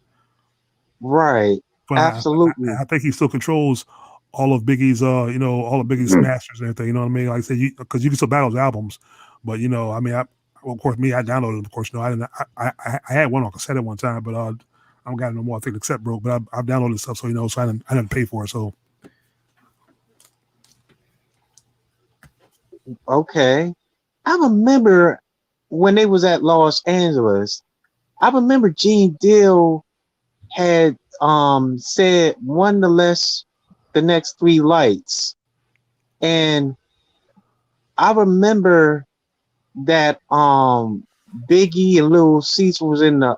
Right. but Absolutely. I think he still controls all of Biggie's, all of Biggie's masters and everything. You know what I mean? Like I said, because you can still battle his albums, but I mean, of course, I downloaded them. Of course, I didn't. I had one on cassette at one time, but I don't got it no more. I think the cassette broke, but I've downloaded stuff, so so I didn't pay for it. So Okay. I remember when they was at Los Angeles. I remember Gene Deal had said one to less the next three lights. And I remember that Biggie and Lil Cease was in the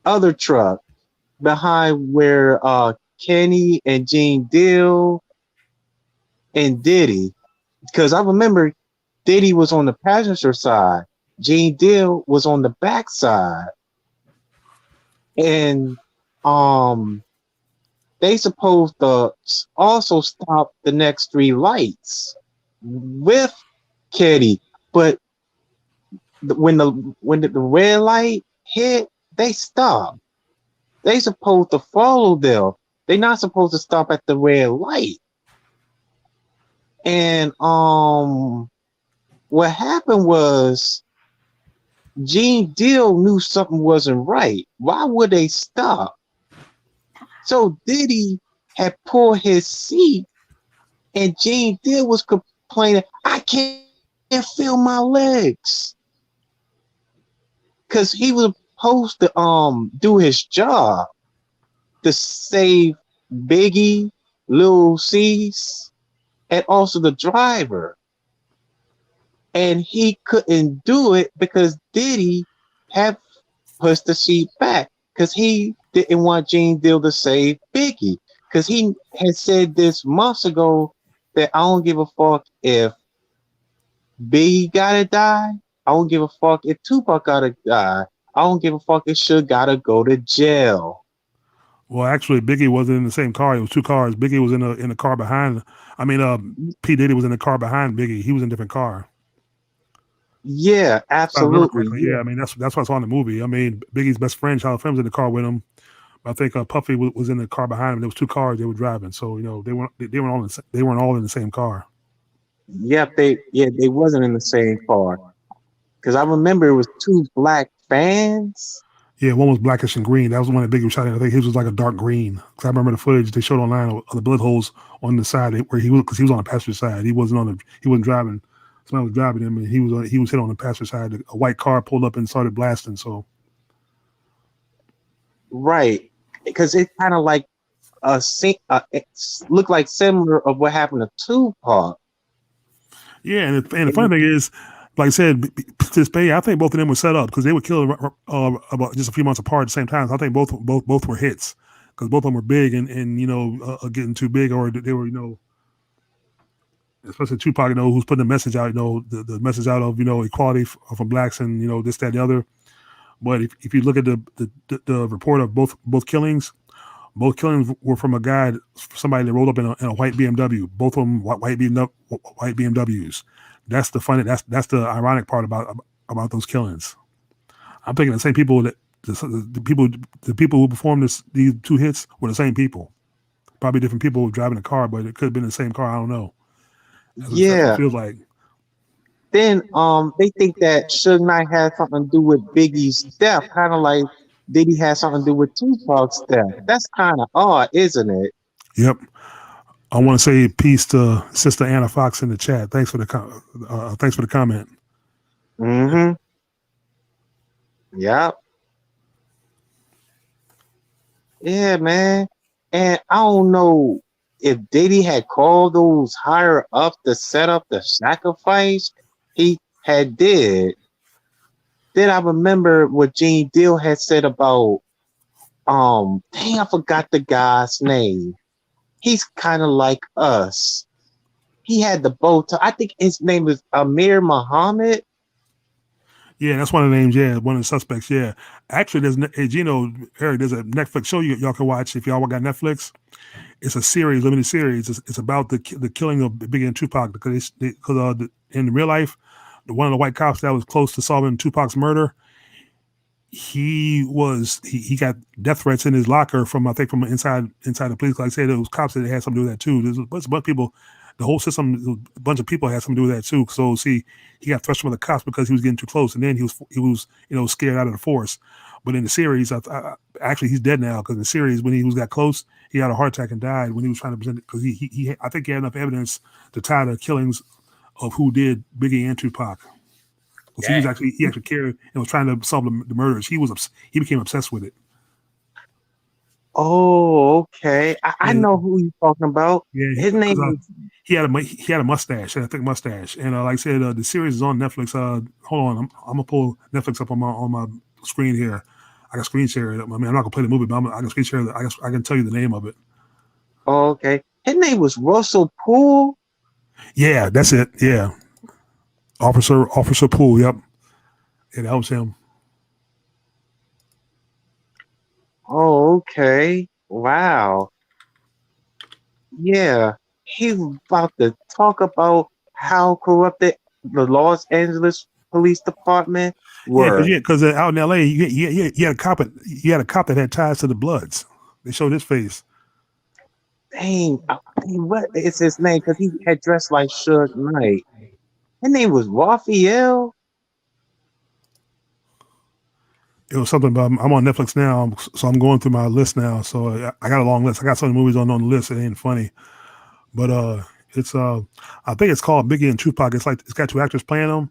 other truck behind where Kenny and Gene Deal and Diddy. Because I remember Diddy was on the passenger side. Gene Deal was on the back side. And they supposed to also stop the next three lights with Kitty, but when the red light hit, they stopped. They supposed to follow them. They not supposed to stop at the red light. And what happened was Gene Deal knew something wasn't right. Why would they stop? So Diddy had pulled his seat, and Gene Deal was complaining, "I can't feel my legs," because he was supposed to do his job to save Biggie, Lil Cease, and also the driver. And he couldn't do it because Diddy had pushed the seat back because he didn't want Gene Deal to save Biggie. Because he had said this months ago that I don't give a fuck if Biggie gotta die. I don't give a fuck if Tupac gotta die. I don't give a fuck if Suge gotta go to jail. well, actually, Biggie wasn't in the same car. It was two cars. Biggie was in the car behind. I mean, P Diddy was in the car behind Biggie. He was in a different car. Yeah, If I remember absolutely. correctly, Yeah. yeah. I mean, that's what's on the movie. I mean, Biggie's best friend, Charlie Flynn, was in the car with him. I think Puffy was in the car behind him. There was two cars they were driving, so they weren't all in the same car. Yep, they wasn't in the same car. Because I remember it was two black fans. Yeah, one was blackish and green. That was the one that Biggie was shot in. I think his was like a dark green. Because I remember the footage they showed online of the bullet holes on the side where he was, because he was on the passenger side. He wasn't driving. Somebody was driving him, and he was hit on the passenger side. A white car pulled up and started blasting. So Right. Because it kind of like it looked like similar of what happened to Tupac. yeah, and the funny thing is, like I said, to this day, I think both of them were set up because they were killed about just a few months apart at the same time. So I think both were hits because both of them were big and getting too big, or they were especially Tupac, who's putting the message out, the message out of equality from blacks and this, that, and the other. But if you look at the report of both killings were from a guy, somebody that rolled up in a white BMW. Both of them white BMWs. That's the funny. That's the ironic part about those killings. I'm thinking the same people that the people who performed these two hits were the same people. Probably different people driving the car, but it could have been the same car. I don't know. That's what it Yeah. feels like. Then they think that Suge Knight had something to do with Biggie's death, kind of like Diddy had something to do with Tupac's death. That's kind of odd, isn't it? Yep. I want to say peace to Sister Anna Fox in the chat. Thanks for the thanks for the comment. Mm-hmm. Yep. Yeah, man. And I don't know if Diddy had called those higher up to set up the sacrifice. He had did. Then I remember what Gene Deal had said about dang, I forgot the guy's name. He's kind of like us. He had the bow tie. I think his name is Amir Muhammad. Yeah, that's one of the names. Yeah, one of the suspects. Yeah, actually, as you know, Eric, there's a Netflix show y'all can watch if y'all got Netflix. It's a series, limited series. It's about the killing of Biggie and Tupac because in real life, one of the white cops that was close to solving Tupac's murder, he got death threats in his locker from I think from inside the police. Like I said, those cops that had something to do with that too. There's a bunch of people. The whole system, a bunch of people had something to do with that too. So see, he got threats from the cops because he was getting too close, and then he was scared out of the force. But in the series, actually he's dead now because in the series when he was that close, he had a heart attack and died when he was trying to present it because he I think he had enough evidence to tie the killings of who did Biggie and Tupac. Because he actually cared and was trying to solve the murders. He became obsessed with it. Oh, okay. I Yeah, know who you're talking about. yeah. His name is He had a mustache, a thick mustache, and like I said, the series is on Netflix. Hold on, I'm gonna pull Netflix up on my screen here. I can screen share it. I mean, I'm not gonna play the movie, but I can screen share it. I can tell you the name of it. okay. His name was Russell Poole. Yeah, that's it. Yeah, Officer Poole. Yep, yeah, that was him. Oh, okay. Wow. Yeah. He was about to talk about how corrupted the Los Angeles Police Department were. Because out in L.A., you had a cop that had ties to the Bloods. They showed his face. Dang, what is his name? Because he had dressed like Suge Knight. His name was Raphael. It was something, but I'm on Netflix now, so I'm going through my list now. So I got a long list. I got some movies on the list. It ain't funny, but it's I think it's called Biggie and Tupac. It's like it's got two actors playing them,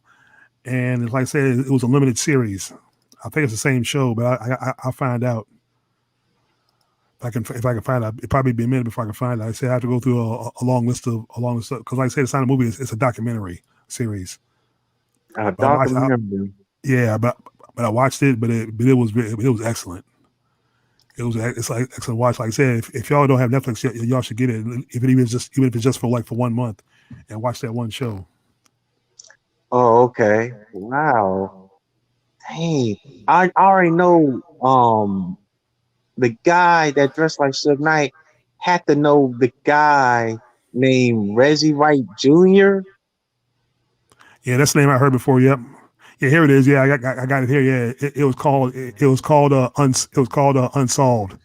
and it's like I said, it was a limited series. I think it's the same show, but I'll find out. If I can find out, it'll probably be a minute before I can find out. I said I have to go through a long list because like I said, it's not a movie. It's a documentary series. A But documentary. yeah, but I watched it, but it was excellent. It's like excellent watch. Like I said, if y'all don't have Netflix, y'all should get it. Even if it's just for 1 month, and watch that one show. Oh, okay. Wow. Dang. I already know the guy that dressed like Suge Knight had to know the guy named Reggie Wright Jr. Yeah, that's the name I heard before. Yep. Yeah, here it is. Yeah, I got it here. Yeah, it was called Unsolved.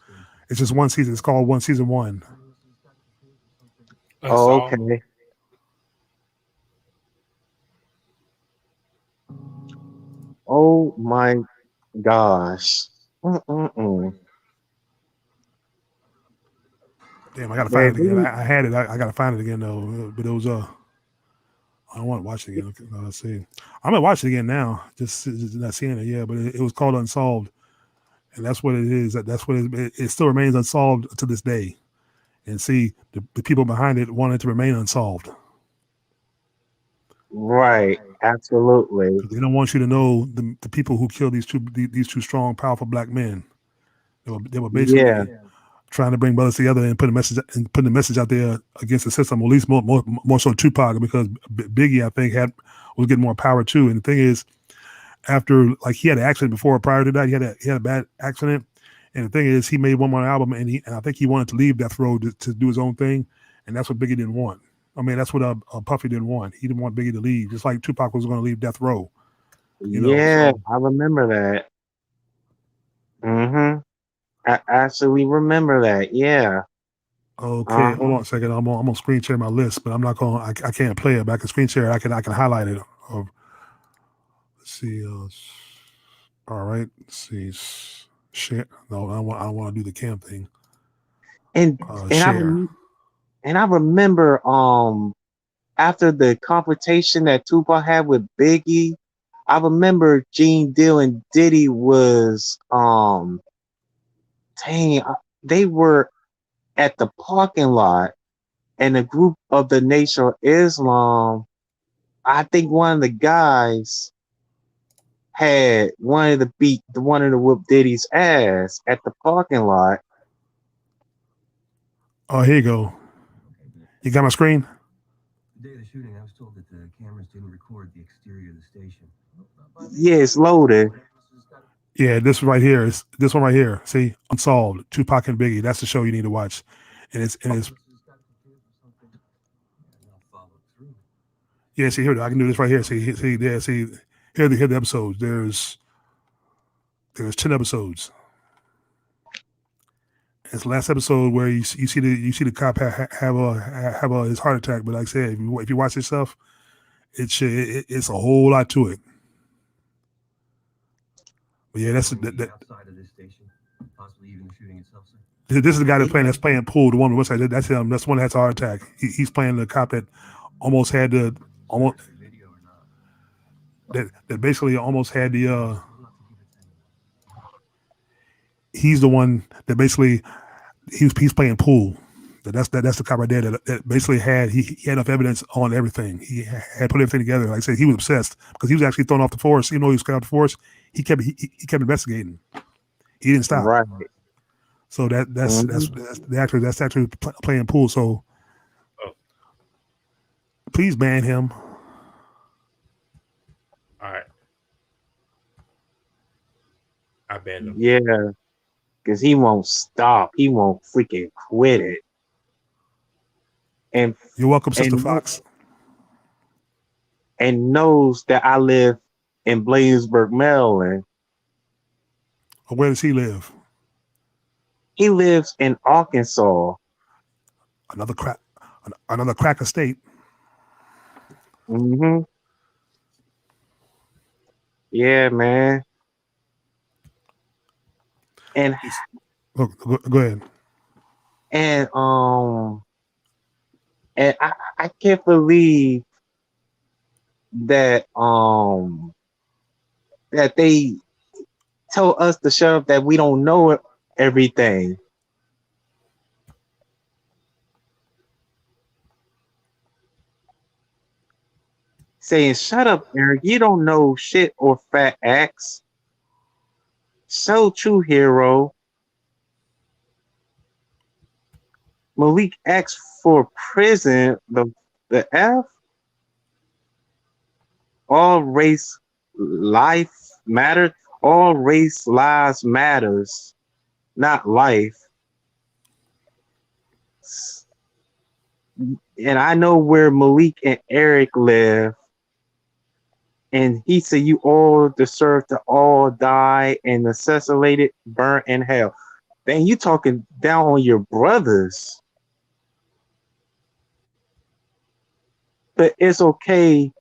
It's just one season. It's called season one. Oh, Unsolved. okay. Oh my gosh. Mm-mm-mm. Damn, I gotta Yeah, find it again. I had it. I gotta find it again though. But it was I don't want to watch it again. Let's see. I'm gonna watch it again now. Just not seeing it. Yeah, but it was called Unsolved, and that's what it is. That's what it still remains unsolved to this day. And see, the people behind it wanted to remain unsolved right. Absolutely. because they don't want you to know the people who killed these two strong, powerful black men. They were Yeah. basically trying to bring brothers together and putting the message out there against the system. Or at least more so Tupac, because Biggie I think was getting more power too. And the thing is, after like he had an accident before, prior to that, he had a bad accident. And the thing is, he made one more album, and I think he wanted to leave Death Row to do his own thing, and that's what Biggie didn't want. I mean, that's what Puffy didn't want. He didn't want Biggie to leave, just like Tupac was going to leave Death Row. Yeah, So I remember that. Mm-hmm. I absolutely remember that. Yeah. Okay, Uh hold on a second. I'm gonna screen share my list, but I'm not gonna. I can't play it. But I can screen share. I can highlight it. Let's see. All right. Let's see. Share. No, I want to do the cam thing. and and I Share. rem- and I remember after the confrontation that Tupac had with Biggie, I remember Gene Deal and Diddy was dang, they were at the parking lot, and a group of the Nation of Islam. I think one of the guys had wanted to whoop Diddy's ass at the parking lot. Oh, here you go. You got my screen? The day of the shooting, I was told that the cameras didn't record the exterior of the station. Yeah, it's loaded. Yeah, this right here is this one right here. See, Unsolved, Tupac and Biggie. That's the show you need to watch, and it's yeah. See here, I can do this right here. See there. See here the episodes. There's 10 episodes. It's the last episode where you see the cop have his heart attack. But like I said, if you watch this stuff, it's a whole lot to it. But yeah, that's that. Outside of this station, possibly even the shooting itself, sir. This is the guy that's playing pool. The one what's that? That's him. That's the one that has a heart attack. He's playing the cop that almost had the that basically almost had the. He's the one that basically he's playing pool. That's the cop right there that basically had he had enough evidence on everything. He had put everything together. Like I said, he was obsessed because he was actually thrown off the force. He was thrown off the force. He kept investigating. He didn't stop. Right. So that's the actor that's actually playing pool. So please ban him. All right. I banned him. Yeah, because he won't stop. He won't freaking quit it. And You're welcome, Sister Fox. And knows that I live in Bladensburg, Maryland. Where does he live? He lives in Arkansas. Another cracker state. Mm-hmm. Yeah, man. And go ahead. And I can't believe that that they told us the sheriff that we don't know everything. Saying, "Shut up, Eric. You don't know shit or fat X." So true, hero. Malik asked for prison. The F. All race life matters. All race lives matters, not life. And I know where Malik and Eric live. And he said, "You all deserve to all die and assassinated, burnt in hell." Then you talking down on your brothers. But it's okay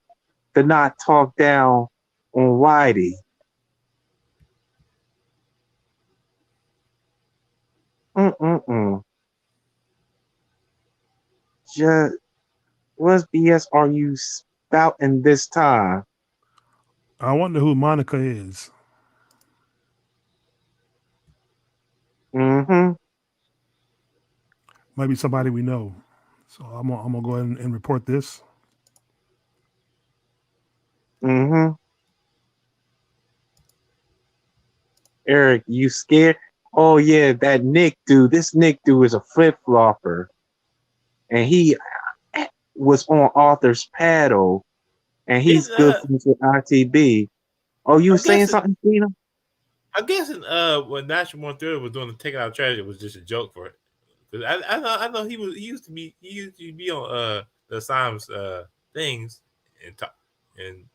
to not talk down on Whitey. Just what BS are you spouting this time? I wonder who Monica is. Mm-hmm. Might be somebody we know. So I'm gonna go ahead and report this. Mm-hmm. Eric, you scared? Oh yeah, that Nick dude. This Nick dude is a flip flopper, and he was on Arthur's paddle, and he's good friends with ITB. Oh, you were saying something, Tina? I'm guessing when National One Thriller was doing the taking out trash, it was just a joke for it. Because I know he used to be on the Psalms things and talk and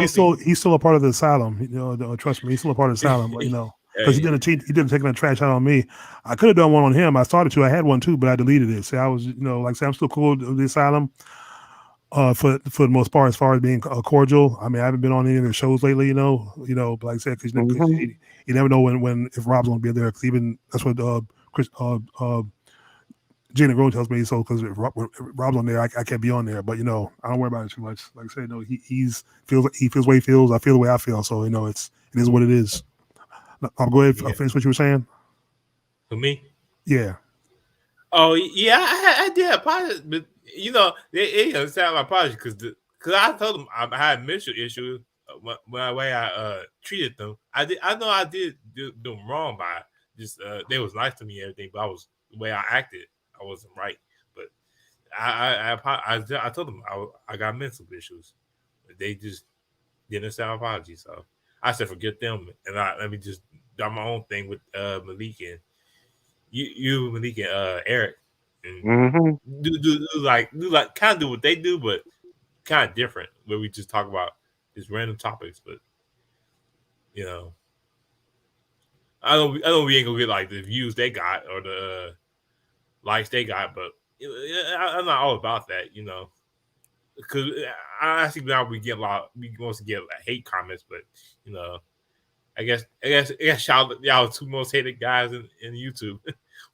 he's still a part of the asylum. You know, trust me, he's still a part of the asylum. But, you know, because he didn't take the trash out on me. I could have done one on him. I started to. I had one too, but I deleted it. See, I was, like I said, I'm still cool with the asylum. For the most part, as far as being cordial. I mean, I haven't been on any of their shows lately. But like I said, because you never know when if Rob's gonna be there. Because even that's what Chris Gina Grown tells me. So because if Rob's on there, I can't be on there. But I don't worry about it too much. Like I said, he feels the way he feels. I feel the way I feel. So it is what it is. I'll go ahead and finish what you were saying. For me? Yeah. Oh yeah, I did apologize, but it sound like apology because I told them I had mental issues when the way I treated them. I know I did do them wrong by just they was nice to me and everything, but the way I acted, I wasn't right. But I told them I got mental issues. They just didn't sound apology, so I said forget them and let me just do my own thing with Malik and you Malik and Eric. And do like kind of do what they do, but kind of different. Where we just talk about just random topics, but I know we ain't gonna get like the views they got or the likes they got, but I'm not all about that, because I see now we mostly get like, hate comments, but I guess y'all two most hated guys in YouTube.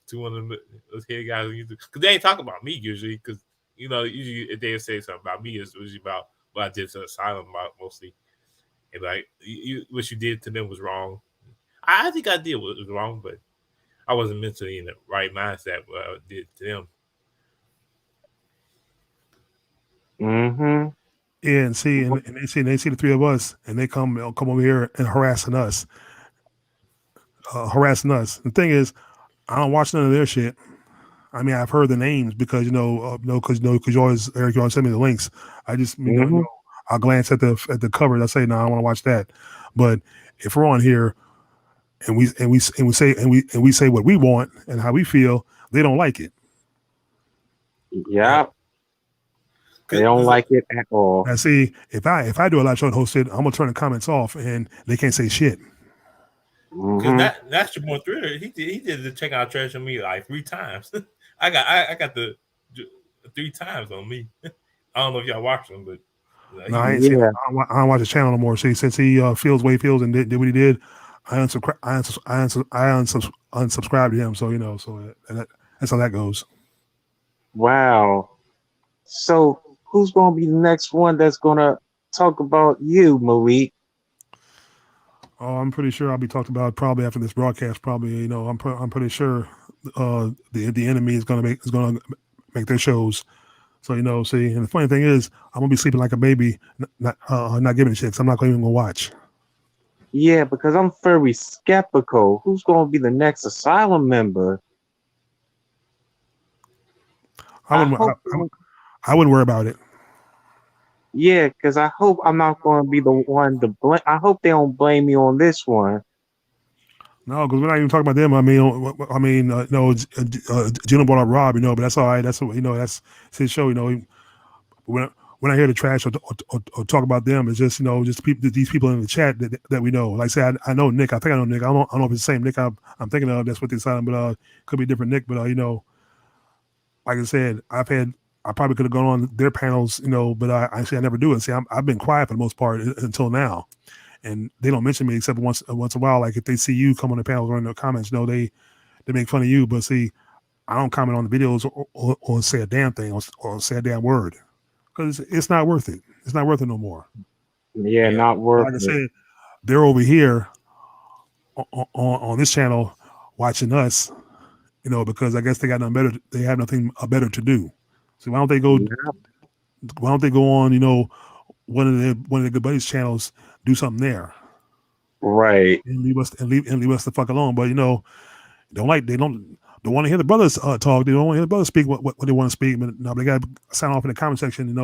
To one of those hated guys on YouTube because they ain't talking about me usually because usually if they say something about me it's usually about what I did to Asylum mostly and like what you did to them was wrong. I think I did what was wrong, but I wasn't mentally in the right mindset what I did to them. Yeah, and they see the three of us, and they come over here and harassing us. The thing is, I don't watch none of their shit. I mean, I've heard the names because because you always send me the links. I just I'll glance at the cover. I say, no, I don't want to watch that. But if we're on here and we say what we want and how we feel, they don't like it. Yeah. They don't like it at all. Now, see, if I do a live show and host it, I'm gonna turn the comments off and they can't say shit. Because that's your boy Thriller. He did the check out trash on me like 3 times. I got the 3 times on me. I don't know if y'all watched him, but no, I ain't seen it. I don't watch the channel no more. See, since he feels the way he feels and did what he did, I unsubscribed to him. So so that's how that goes. Wow. So who's gonna be the next one that's gonna talk about you, Malik? Oh, I'm pretty sure I'll be talked about probably after this broadcast. Probably, I'm pretty sure the enemy is gonna make their shows. So see, and the funny thing is, I'm gonna be sleeping like a baby, not giving a shit. 'Cause I'm not even gonna watch. Yeah, because I'm very skeptical. Who's gonna be the next Asylum member? I wouldn't worry about it. Yeah, because I hope I'm not going to be the one to blame. I hope they don't blame me on this one. No, because we're not even talking about them. Gino brought up Rob, but that's all right. That's that's his show. When I hear the trash or talk about them, it's just these people in the chat that we know. Like I said, I know Nick. I think I know Nick. I don't know if it's the same Nick I'm thinking of. That's what they signed, but could be a different Nick. But like I said, I probably could have gone on their panels, but I never do it. See, I've been quiet for the most part until now, and they don't mention me except once in a while. Like if they see you come on the panels or in the comments, they make fun of you. But see, I don't comment on the videos or say a damn thing or say a damn word because it's not worth it. It's not worth it no more. Yeah, not worth it. Like I said, they're over here on this channel watching us, because I guess they got nothing better. They have nothing better to do. So why don't they go? Yeah. Why don't they go on? One of the good buddies channels, do something there, right? And leave us the fuck alone. But they don't want to hear the brothers talk. They don't want to hear the brothers speak what they want to speak. But no, they got to sound off in the comment section.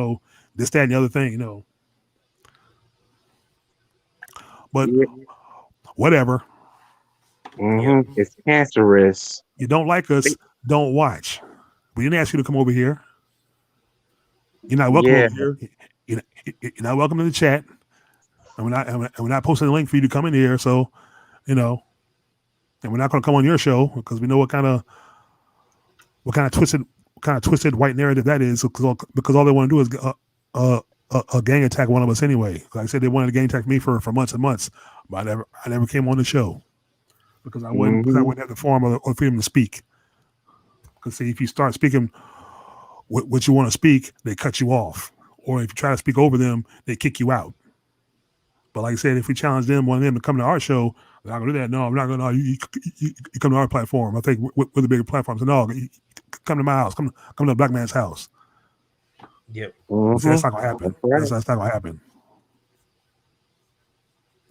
This, that, and the other thing. But whatever. It's cancerous. You don't like us, don't watch. We didn't ask you to come over here. You're not welcome over here. You're not welcome in the chat. And we're not posting a link for you to come in here. So, and we're not going to come on your show because we know what kind of twisted white narrative that is. Because all they want to do is a gang attack one of us anyway. Like I said, they wanted to gang attack me for months and months, but I never came on the show because I wouldn't have the forum or freedom to speak. Because see, if you start speaking what you want to speak, they cut you off, or if you try to speak over them, they kick you out. But like I said, if we challenge them, one of them to come to our show, I'm not gonna do that. No, I'm not gonna. No, you come to our platform. I think we're the bigger platforms. No, you come to my house. Come to a black man's house. Yep. So that's not gonna happen. That's not gonna happen.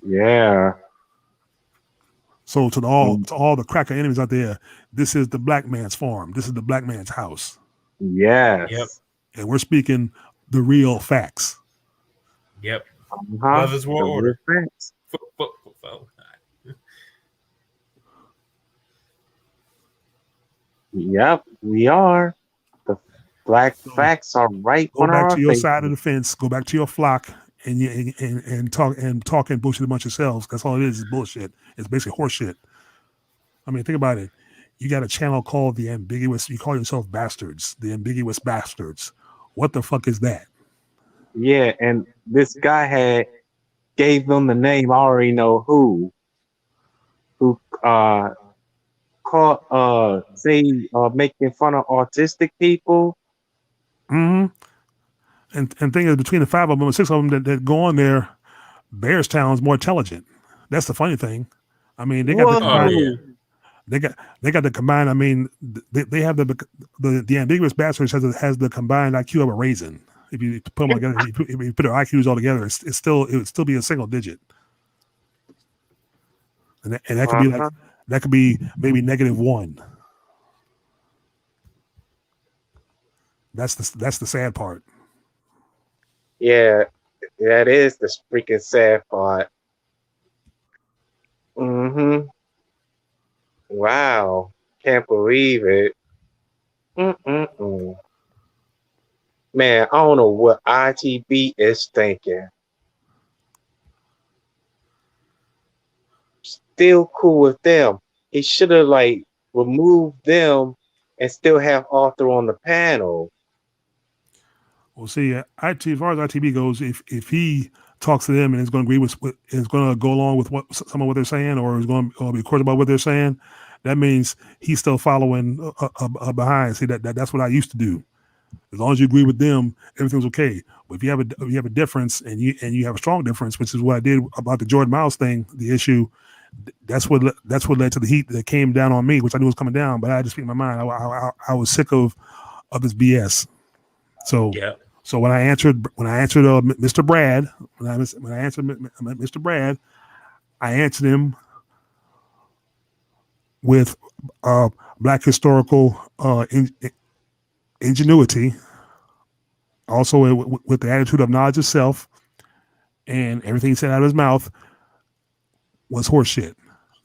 Yeah. So to all the cracker enemies out there, this is the black man's farm. This is the black man's house. Yes. Yep. And we're speaking the real facts. Yep. Brothers War Order. Facts. Yep, we are. The black facts are right Go on back our to your face. side of the fence. Go back to your flock and talk and bullshit amongst yourselves. That's all it is bullshit. It's basically horse shit. I mean, think about it. You got a channel called The Ambiguous. You call yourself Bastards. The Ambiguous Bastards. What the fuck is that? Yeah, and this guy gave them the name. I already know who called making fun of autistic people. Mm-hmm. And thing is, between the 5 of them or 6 of them that go on there, Bearstown's more intelligent. That's the funny thing. I mean, they got the combined. They got the combined. I mean, they have the Ambiguous Bastards has the combined IQ of a raisin. If you put them together, if you put their IQs all together, it would still be a single digit. And that could be that could be maybe -1. That's the sad part. Yeah, that is the freaking sad part. Mm-hmm. Wow. Can't believe it. Mm-mm-mm. Man, I don't know what ITB is thinking. Still cool with them. He should have removed them and still have Arthur on the panel. Well, see, as far as ITB goes, if he talks to them and is going to agree with, is going to go along with some of what they're saying, or is going to be course about what they're saying, that means he's still following behind. See, that's what I used to do. As long as you agree with them, everything's okay. But if you have a difference and you have a strong difference, which is what I did about the Jordan Miles thing, the issue, that's what led to the heat that came down on me, which I knew was coming down. But I had to speak my mind. I was sick of this BS. So yeah. So when I answered Mr. Brad, when I answered Mr. Brad, I answered him with black historical ingenuity, also with the attitude of knowledge itself, and everything he said out of his mouth was horseshit.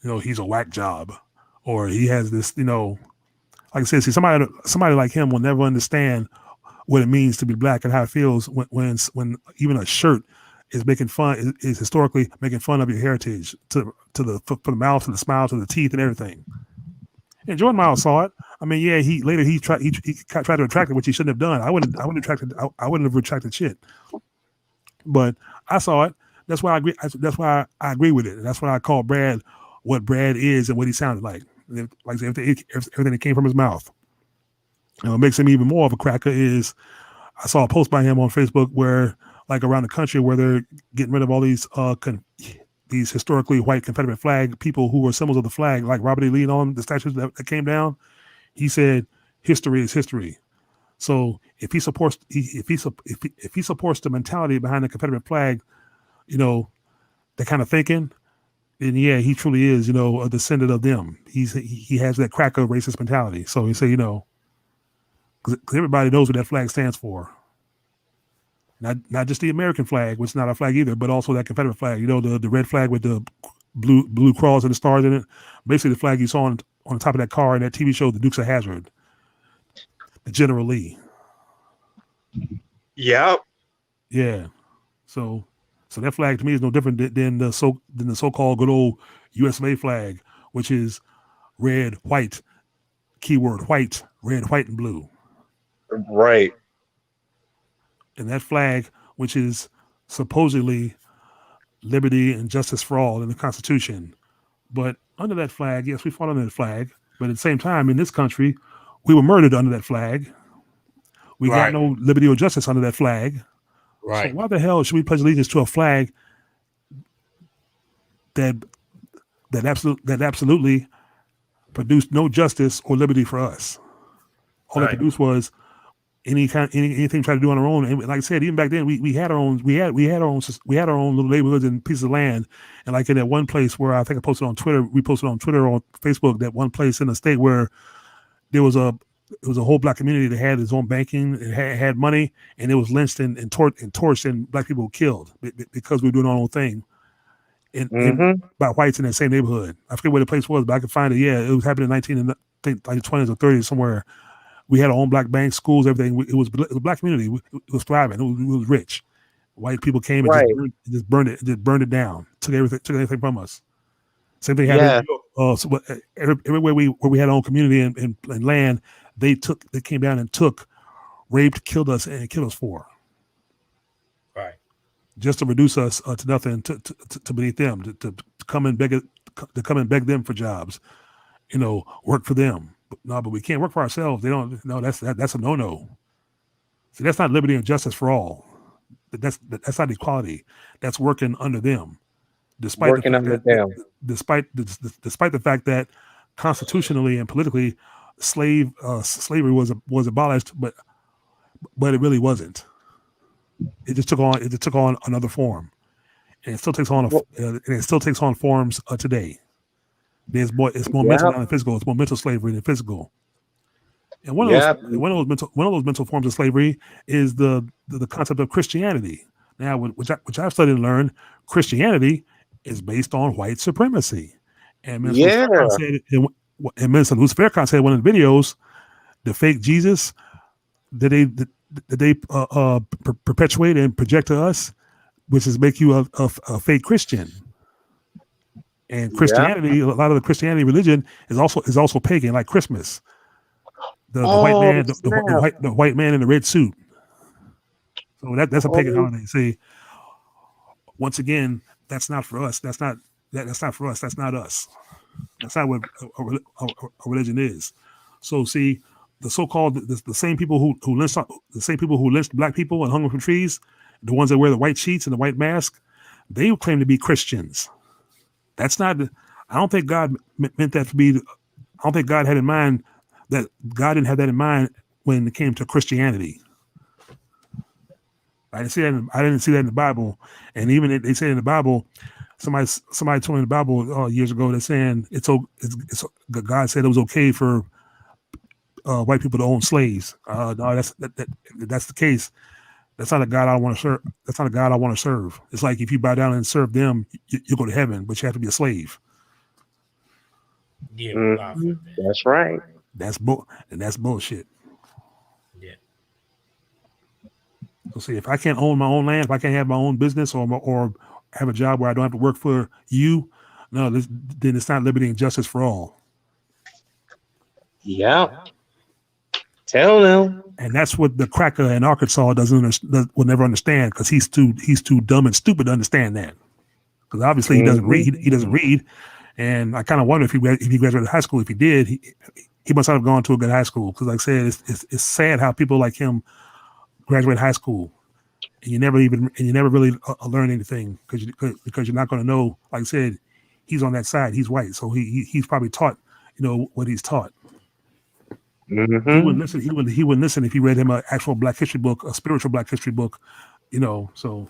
You know, he's a whack job, or he has this. You know, like I said, see, somebody like him will never understand what it means to be black and how it feels when even a shirt is making fun is historically making fun of your heritage from the mouth to the smile to the teeth and everything. And Jordan Miles saw it. I mean, yeah, he tried to retract it, which he shouldn't have done. I wouldn't have retracted shit. But I saw it. That's why I agree. That's why I agree with it. And that's why I call Brad what Brad is and what he sounded like. Like I said, everything that came from his mouth. And what makes him even more of a cracker is I saw a post by him on Facebook where, like around the country, where they're getting rid of all these historically white Confederate flag people who were symbols of the flag, like Robert E. Lee and all the statues that came down. He said, "History is history." So if he supports the mentality behind the Confederate flag, you know, that kind of thinking, then yeah, he truly is, you know, a descendant of them. He has that cracker racist mentality. So he say, you know. Because everybody knows what that flag stands for. Not just the American flag, which is not our flag either, but also that Confederate flag. You know, the red flag with the blue cross and the stars in it. Basically, the flag you saw on the top of that car in that TV show, The Dukes of Hazzard. The General Lee. Yep. Yeah. So that flag to me is no different than the so-called good old US of A flag, which is red, white, keyword white, red, white, and blue. Right. And that flag, which is supposedly liberty and justice for all in the Constitution. But under that flag, yes, we fought under that flag. But at the same time, in this country, we were murdered under that flag. We got Right. no liberty or justice under that flag. So Right. why the hell should we pledge allegiance to a flag that absolutely produced no justice or liberty for us? All it Right. produced was anything tried to do on our own. And like I said, even back then, we had our own little neighborhoods and pieces of land. And like in that one place where I think I posted on Twitter, we posted on Twitter or on Facebook, that one place in the state where it was a whole black community that had its own banking, it had money, and it was lynched and torched, and black people were killed because we were doing our own thing. By whites in that same neighborhood. I forget where the place was, but I could find it. Yeah, it was happening in 20s or 30s somewhere. We had our own black banks, schools, everything. It was a black community. It was thriving. It was rich. White people came and just burned it down. Took everything from us. Same thing happened. So everywhere we had our own community and land, they came down and took, raped, killed us, and killed us for. Right. Just to reduce us to nothing, to beneath them, to come and beg them for jobs, work for them. But we can't work for ourselves. They don't. No, that's a no. See, that's not liberty and justice for all. That's not equality. That's working under them. Despite the fact that constitutionally and politically, slavery was abolished, but it really wasn't. It just took on another form, and it still takes on forms today. It's more mental than physical. It's more mental slavery than physical. And one of those mental forms of slavery is the concept of Christianity. Now, which I've studied and learned, Christianity is based on white supremacy. And Minister Louis Farrakhan said in one of the videos, the fake Jesus that they perpetuate and project to us, which is make you a fake Christian. And Christianity, a lot of the Christianity religion is also pagan, like Christmas. The white man in the red suit. So that's a pagan holiday. See, once again, that's not for us. That's not for us. That's not us. That's not what a religion is. So see, the so-called the same people who lynched black people and hung them from trees, the ones that wear the white sheets and the white mask, they claim to be Christians. That's not. I don't think God meant that to be. I don't think God had in mind that. God didn't have that in mind when it came to Christianity. I didn't see that in the Bible, and even they say in the Bible, somebody told me in the Bible years ago, they're saying it's God said it was okay for white people to own slaves. No, that's the case. That's not a God I want to serve. That's not a God I want to serve. It's like if you bow down and serve them, you go to heaven, but you have to be a slave. Yeah, that's right. That's bullshit. Yeah. So see, if I can't own my own land, if I can't have my own business or have a job where I don't have to work for you, no, then it's not liberty and justice for all. Yeah. Tell them. And that's what the cracker in Arkansas will never understand, because he's too dumb and stupid to understand that. Because obviously he doesn't read. He doesn't read, and I kind of wonder if he graduated high school. If he did, he must not have gone to a good high school. Because like I said, it's sad how people like him graduate high school and you never really learn anything because you're not going to know. Like I said, he's on that side. He's white, so he's probably taught what he's taught. Mm-hmm. He wouldn't listen. He wouldn't listen if he read him an actual Black history book, a spiritual Black history book. So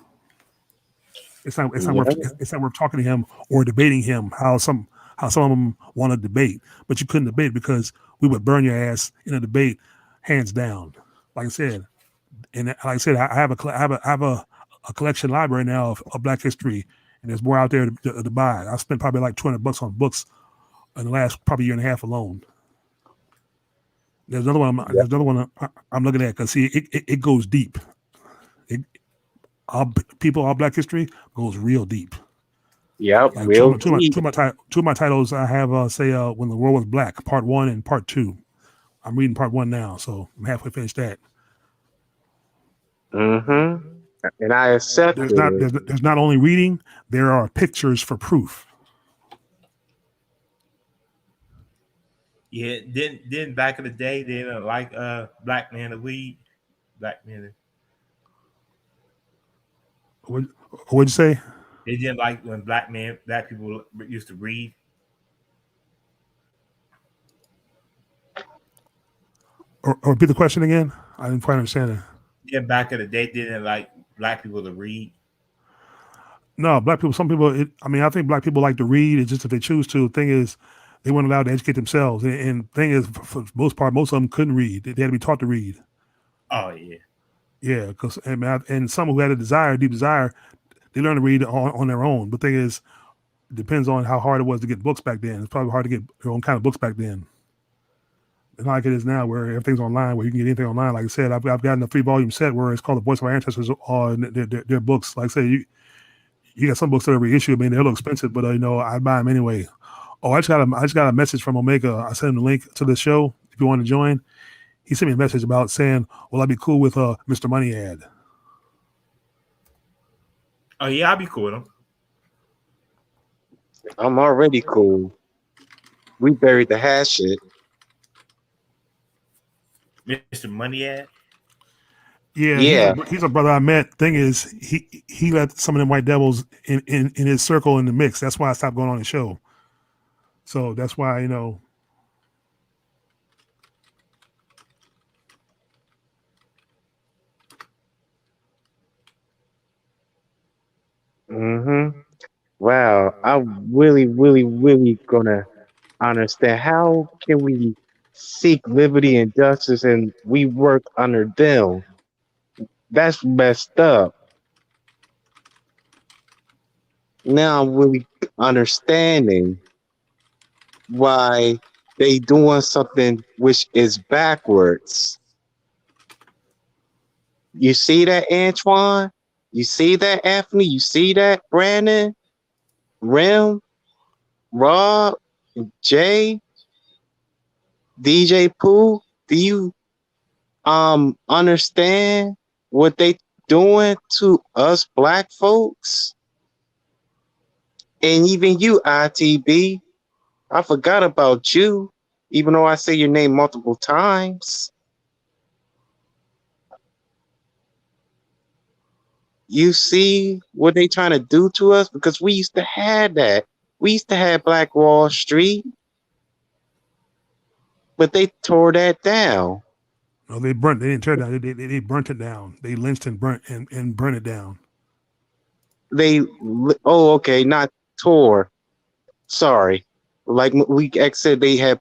it's not worth talking to him or debating him. How some of them want to debate, but you couldn't debate because we would burn your ass in a debate, hands down. Like I said, I have a collection library now of Black history, and there's more out there to buy. I spent probably like $200 on books in the last probably year and a half alone. There's another one I'm looking at because see it goes deep. All Black history goes real deep. Yep, Like we'll read. two of my titles I have say When the World Was Black, Part 1 and Part 2. I'm reading Part 1 now, so I'm halfway finished that. Mm-hmm. And I accepted it. There's not only reading, there are pictures for proof. Yeah, then back in the day, they didn't like black man to lead. Black men, What what'd you say? they didn't like when black people used to read. Or repeat the question again. I didn't quite understand it. Then back in the day, they didn't like black people to read. No, black people. Some people. I think black people like to read. It's just if they choose to. The thing is, they weren't allowed to educate themselves. And thing is, for the most part, most of them couldn't read. They had to be taught to read. Oh yeah. Yeah, because and some who had a desire, deep desire, they learned to read on their own. But thing is, it depends on how hard it was to get books back then. It's probably hard to get your own kind of books back then. It's not like it is now, where everything's online, where you can get anything online. Like I said, I've gotten a 3-volume set where it's called The Voice of Our Ancestors. Their books. Like I say, you got some books that are reissued. I mean, they're a little expensive, but I buy them anyway. Oh, I just got a message from Omega. I sent him the link to the show if you want to join. He sent me a message about saying, "Will I be cool with Mr. Money Ad?" Oh yeah, I'll be cool with them. I'm already cool. We buried the hash shit. Mr. Money ad. Yeah, Yeah. he's a brother I met. Thing is, he let some of them white devils in his circle in the mix. That's why I stopped going on his show. So that's why Mm-hmm. Wow. I'm really, really, really gonna understand how can we seek liberty and justice and we work under them. That's messed up. Now I'm really understanding why they doing something which is backwards. You see that, Antoine? You see that, Anthony? You see that, Brandon? Rim? Rob? Jay? DJ Pooh? Do you understand what they doing to us black folks? And even you, ITB. I forgot about you, even though I say your name multiple times. You see what they trying to do to us? Because we used to have that. We used to have Black Wall Street, but they tore that down. no, they burnt. They didn't tear it down. They burnt it down. They lynched and burnt it down. Oh, okay, not tore. Sorry. Like we said, they had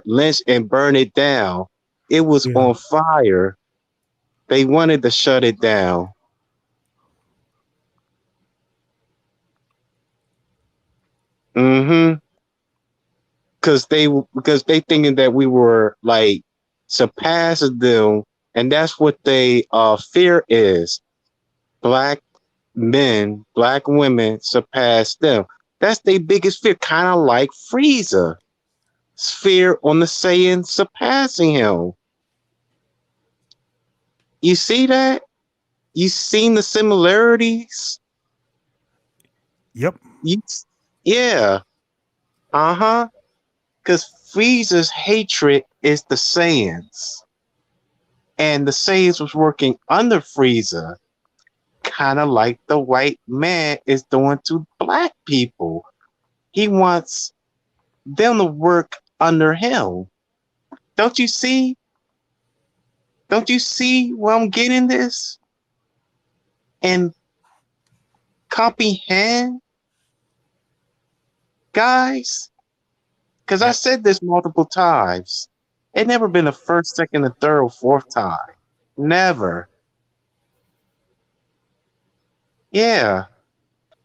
lynched and burned it down. It was Yeah. on fire. They wanted to shut it down. Mm-hmm. Because they thinking that we were like surpassing them, and that's what they fear is. Black men, black women surpass them. That's their biggest fear, kind of like Frieza. Fear on the Saiyan surpassing him. You see that? You seen the similarities? Yep. Yeah. Uh-huh. Because Frieza's hatred is the Saiyans. And the Saiyans was working under Frieza, kind of like the white man is doing to black people. He wants them to work under him. Don't you see? Don't you see where I'm getting this? And comprehend, guys? Because I Yep. said this multiple times. It never been a first, second, and third or fourth time. Never. Yeah.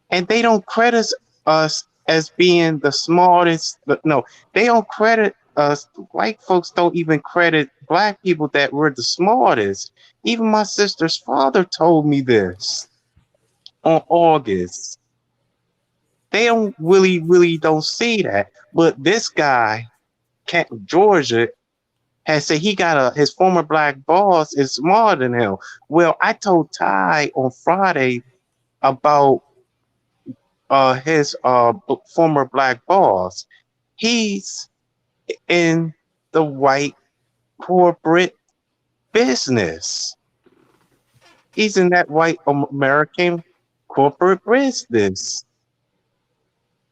And they don't credit us as being the smartest. No, they don't credit us. White folks don't even credit black people that we're the smartest. Even my sister's father told me this on August. They don't really don't see that. But this guy, Georgia, has said he got his former black boss is smarter than him. Well, I told Ty on Friday about his former black boss. He's in the white corporate business. He's in that white American corporate business.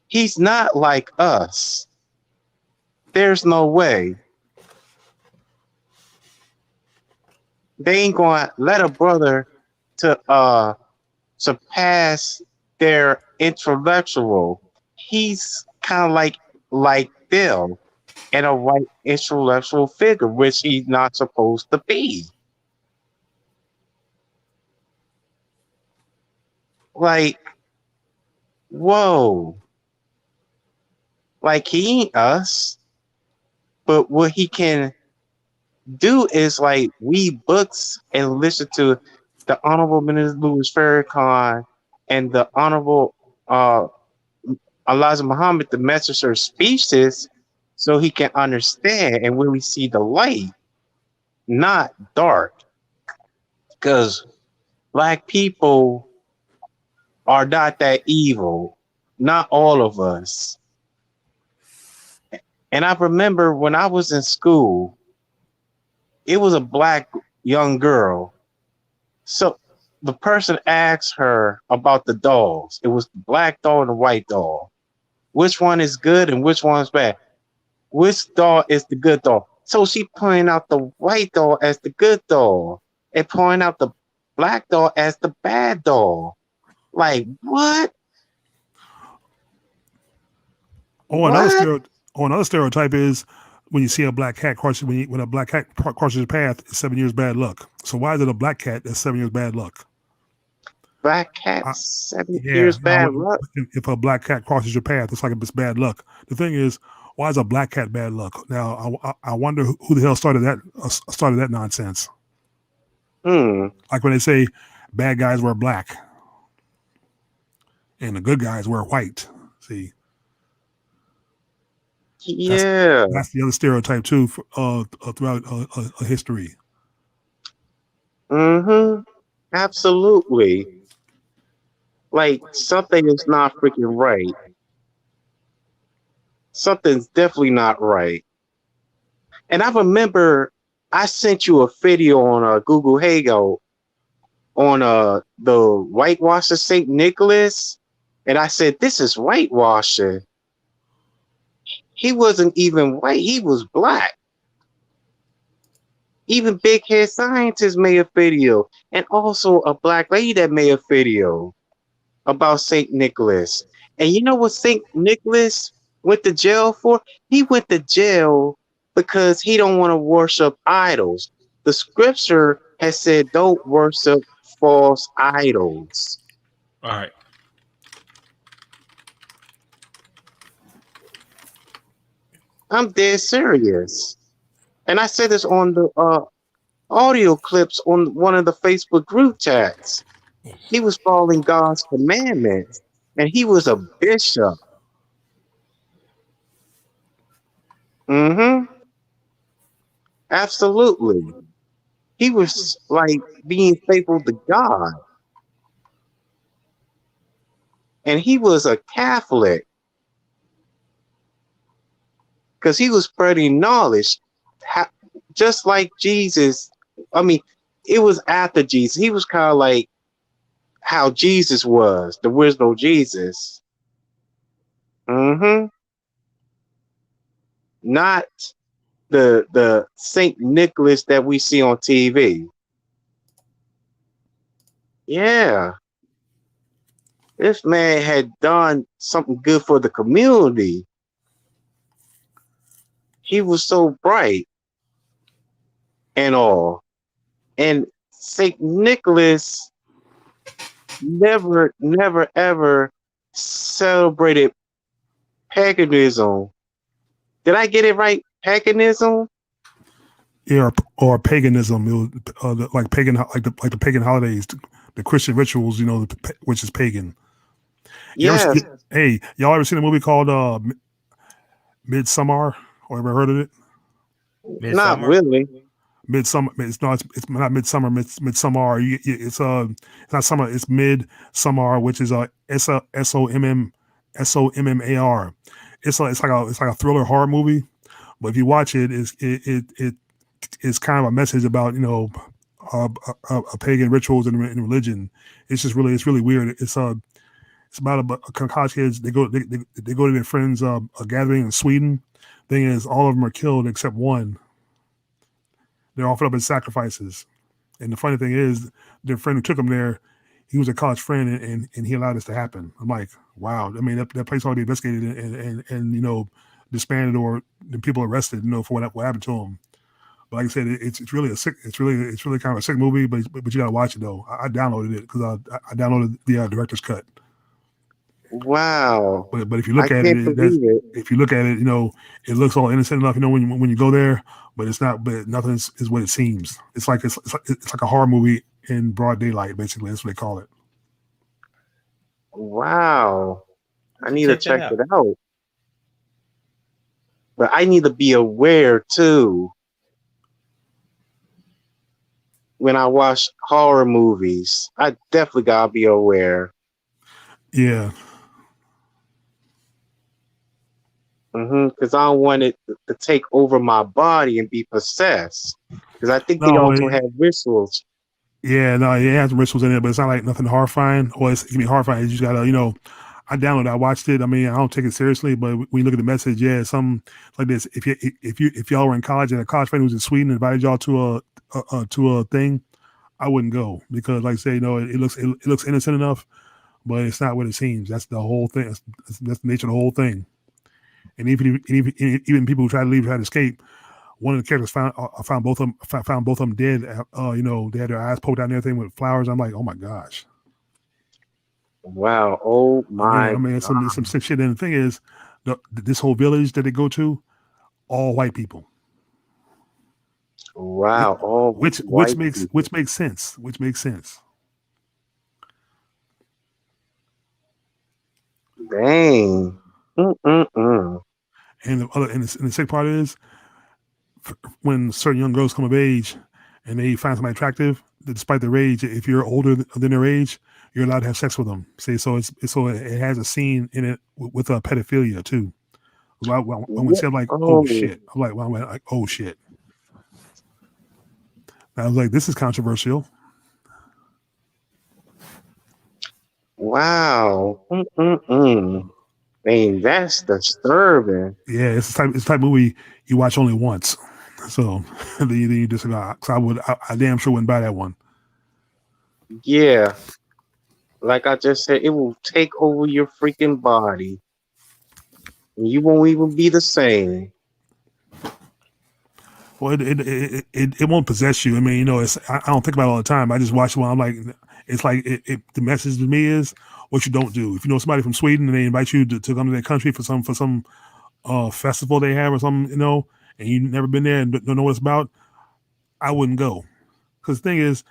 He's not like us. There's no way. They ain't gonna let a brother to surpass their intellectual. He's kind of like Bill and a white intellectual figure, which he's not supposed to be. Like, whoa. Like he ain't us, but what he can do is like read books and listen to the Honorable Minister Louis Farrakhan and the Honorable uh, Elijah Muhammad, the messenger speeches, so he can understand and really see the light, not dark. Because black people are not that evil, not all of us. And I remember when I was in school, it was a black young girl. So the person asked her about the dolls. It was the black doll and the white doll. Which one is good and which one's bad? Which doll is the good doll? So she pointed out the white doll as the good doll and pointing out the black doll as the bad doll. Like, what? Another stereotype is when you see a black cat when a black cat crosses your path, it's 7 years bad luck. So why is it a black cat that's 7 years bad luck? Black cat, 7 years bad luck. If a black cat crosses your path, it's like it's bad luck. The thing is, why is a black cat bad luck? Now, I wonder who the hell started that nonsense. Like when they say bad guys wear black and the good guys wear white. See. Yeah, that's the other stereotype too throughout history. Absolutely. Like something is not freaking right. Something's definitely not right. And I remember I sent you a video on Google Hangout on the whitewash of St. Nicholas, and I said this is whitewashing. He wasn't even white, he was black. Even Big Head Scientist made a video, and also a black lady that made a video about St. Nicholas. And you know what St. Nicholas went to jail for? He went to jail because he don't want to worship idols. The scripture has said don't worship false idols. All right. I'm dead serious. And I said this on the audio clips on one of the Facebook group chats. He was following God's commandments, and he was a bishop. Absolutely. He was like being faithful to God. And he was a Catholic because he was spreading knowledge, just like Jesus. I mean, it was after Jesus. He was kind of like how Jesus was, the wisdom Jesus. Not the Saint Nicholas that we see on TV. Yeah. This man had done something good for the community. He was so bright and all. And Saint Nicholas never, ever celebrated paganism. Did I get it right? Paganism? Yeah, or paganism. It was, like pagan, like the pagan holidays, the Christian rituals. Which is pagan. You ever, Yes, hey, y'all ever seen a movie called Midsummer? Or ever heard of it? not Midsummer. really. Midsummer. It's not Midsummer. Midsummer. It's not summer. It's Midsummer, which is SOMMAR. It's like a thriller horror movie. But if you watch it, it's kind of a message about pagan rituals and religion. It's really weird. It's about a college kids. They go to their friends' a gathering in Sweden. Thing is, all of them are killed except one. They're offered up as sacrifices. And the funny thing is, their friend who took them there, he was a college friend, and he allowed this to happen. I'm like, wow. I mean, that place ought to be investigated and disbanded, or the people arrested, for what happened to them. But like I said, it's really kind of a sick movie. But you got to watch it though. I downloaded it because I downloaded the director's cut. Wow. But if you I look at can't it, believe it. if you look at it, it looks all innocent enough, when you go there, but it's not. But nothing is what it seems. It's like a horror movie in broad daylight. Basically, that's what they call it. Wow. I You need to check check that it out. out. But I need to be aware too when I watch horror movies. I definitely gotta be aware. Yeah. Because I don't want it to take over my body and be possessed. Because I think they No. also have rituals. Yeah. No. It has rituals in it, but it's not like nothing horrifying. Or it can be horrifying. You just gotta, I downloaded. I watched it. I mean, I don't take it seriously, but when you look at the message, yeah, some like this. If y'all were in college and a college friend who's in Sweden invited y'all to a thing, I wouldn't go because, like I say, it looks innocent enough, but it's not what it seems. That's the whole thing. That's the nature of the whole thing. And even people who try to leave, try to escape. One of the characters found both of them dead. They had their eyes poked out and everything with flowers. I'm like, oh my gosh. Wow. Oh I my mean, God. some sick shit. And the thing is, this whole village that they go to, all white people. Wow. Oh, white people. Which makes sense. Which makes sense. Dang. Mm-mm-mm. And the sick part is, when certain young girls come of age and they find somebody attractive, despite their age, if you're older than their age, you're allowed to have sex with them. See, so it has a scene in it with pedophilia too. When said like, oh Oh, shit, I'm like, oh shit. I was like, this is controversial. wow. Mm-mm-mm. Dang, that's disturbing. Yeah, it's the type of movie you watch only once. So then you disagree. So I damn sure wouldn't buy that one. Yeah. Like I just said, it will take over your freaking body. And you won't even be the same. Well, it won't possess you. I mean, I don't think about it all the time. I just watch it when I'm like, it's like the message to me is what you don't do. If you know somebody from Sweden and they invite you to come to their country for some festival they have or something, and you've never been there and don't know what it's about, I wouldn't go. Because the thing is,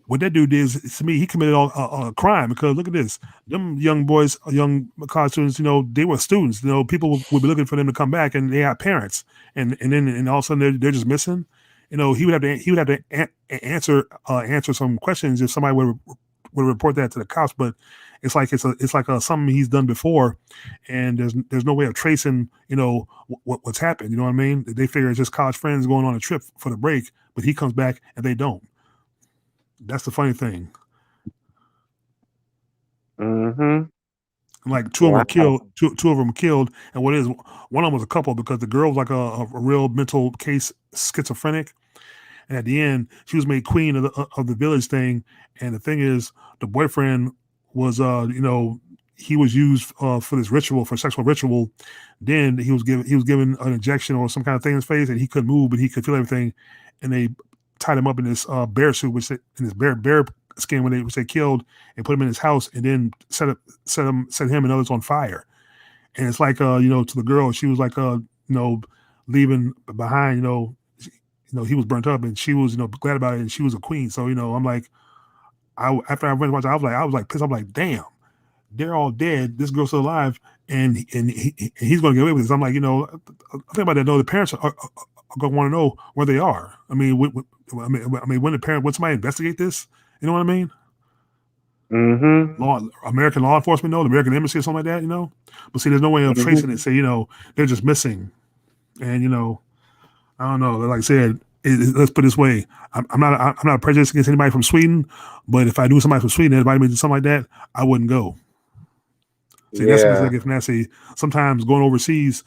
what that dude did is, to me, he committed a crime. Because look at this, them young boys, young college students, they were students. People would be looking for them to come back, and they had parents, and all of a sudden they're just missing. He would have to answer some questions if somebody would report that to the cops. But it's like something he's done before, and there's no way of tracing what's happened. You know what I mean? They figure it's just college friends going on a trip for the break, but he comes back and they don't. That's the funny thing. Mm-hmm. Like two of them Wow. were killed. Two of them killed, and one of them was a couple because the girl was like a real mental case schizophrenic, and at the end she was made queen of the village thing. And the thing is, the boyfriend was he was used for this ritual, for sexual ritual. Then he was given an injection or some kind of thing in his face, and he couldn't move, but he could feel everything. And they tied him up in this bear suit, in this bear skin which they killed, and put him in his house, and then set him and others on fire. And it's like to the girl, she was like leaving behind, he was burnt up, and she was glad about it, and she was a queen. So I'm like, after I went to watch, I was like pissed. I'm like, damn, they're all dead. This girl's still alive, and he's going to get away with this. I'm like, I think about that. No, the parents are going to want to know where they are. I mean, when somebody investigate this, you know what I mean? Mm-hmm. American law enforcement, the American embassy or something like that, But see, there's no way of tracing it. Say, they're just missing, and I don't know. Like I said, let's put it this way: I'm not prejudiced against anybody from Sweden, but if I knew somebody from Sweden, anybody did something like that, I wouldn't go. See, that's what I get from that. See, sometimes going overseas,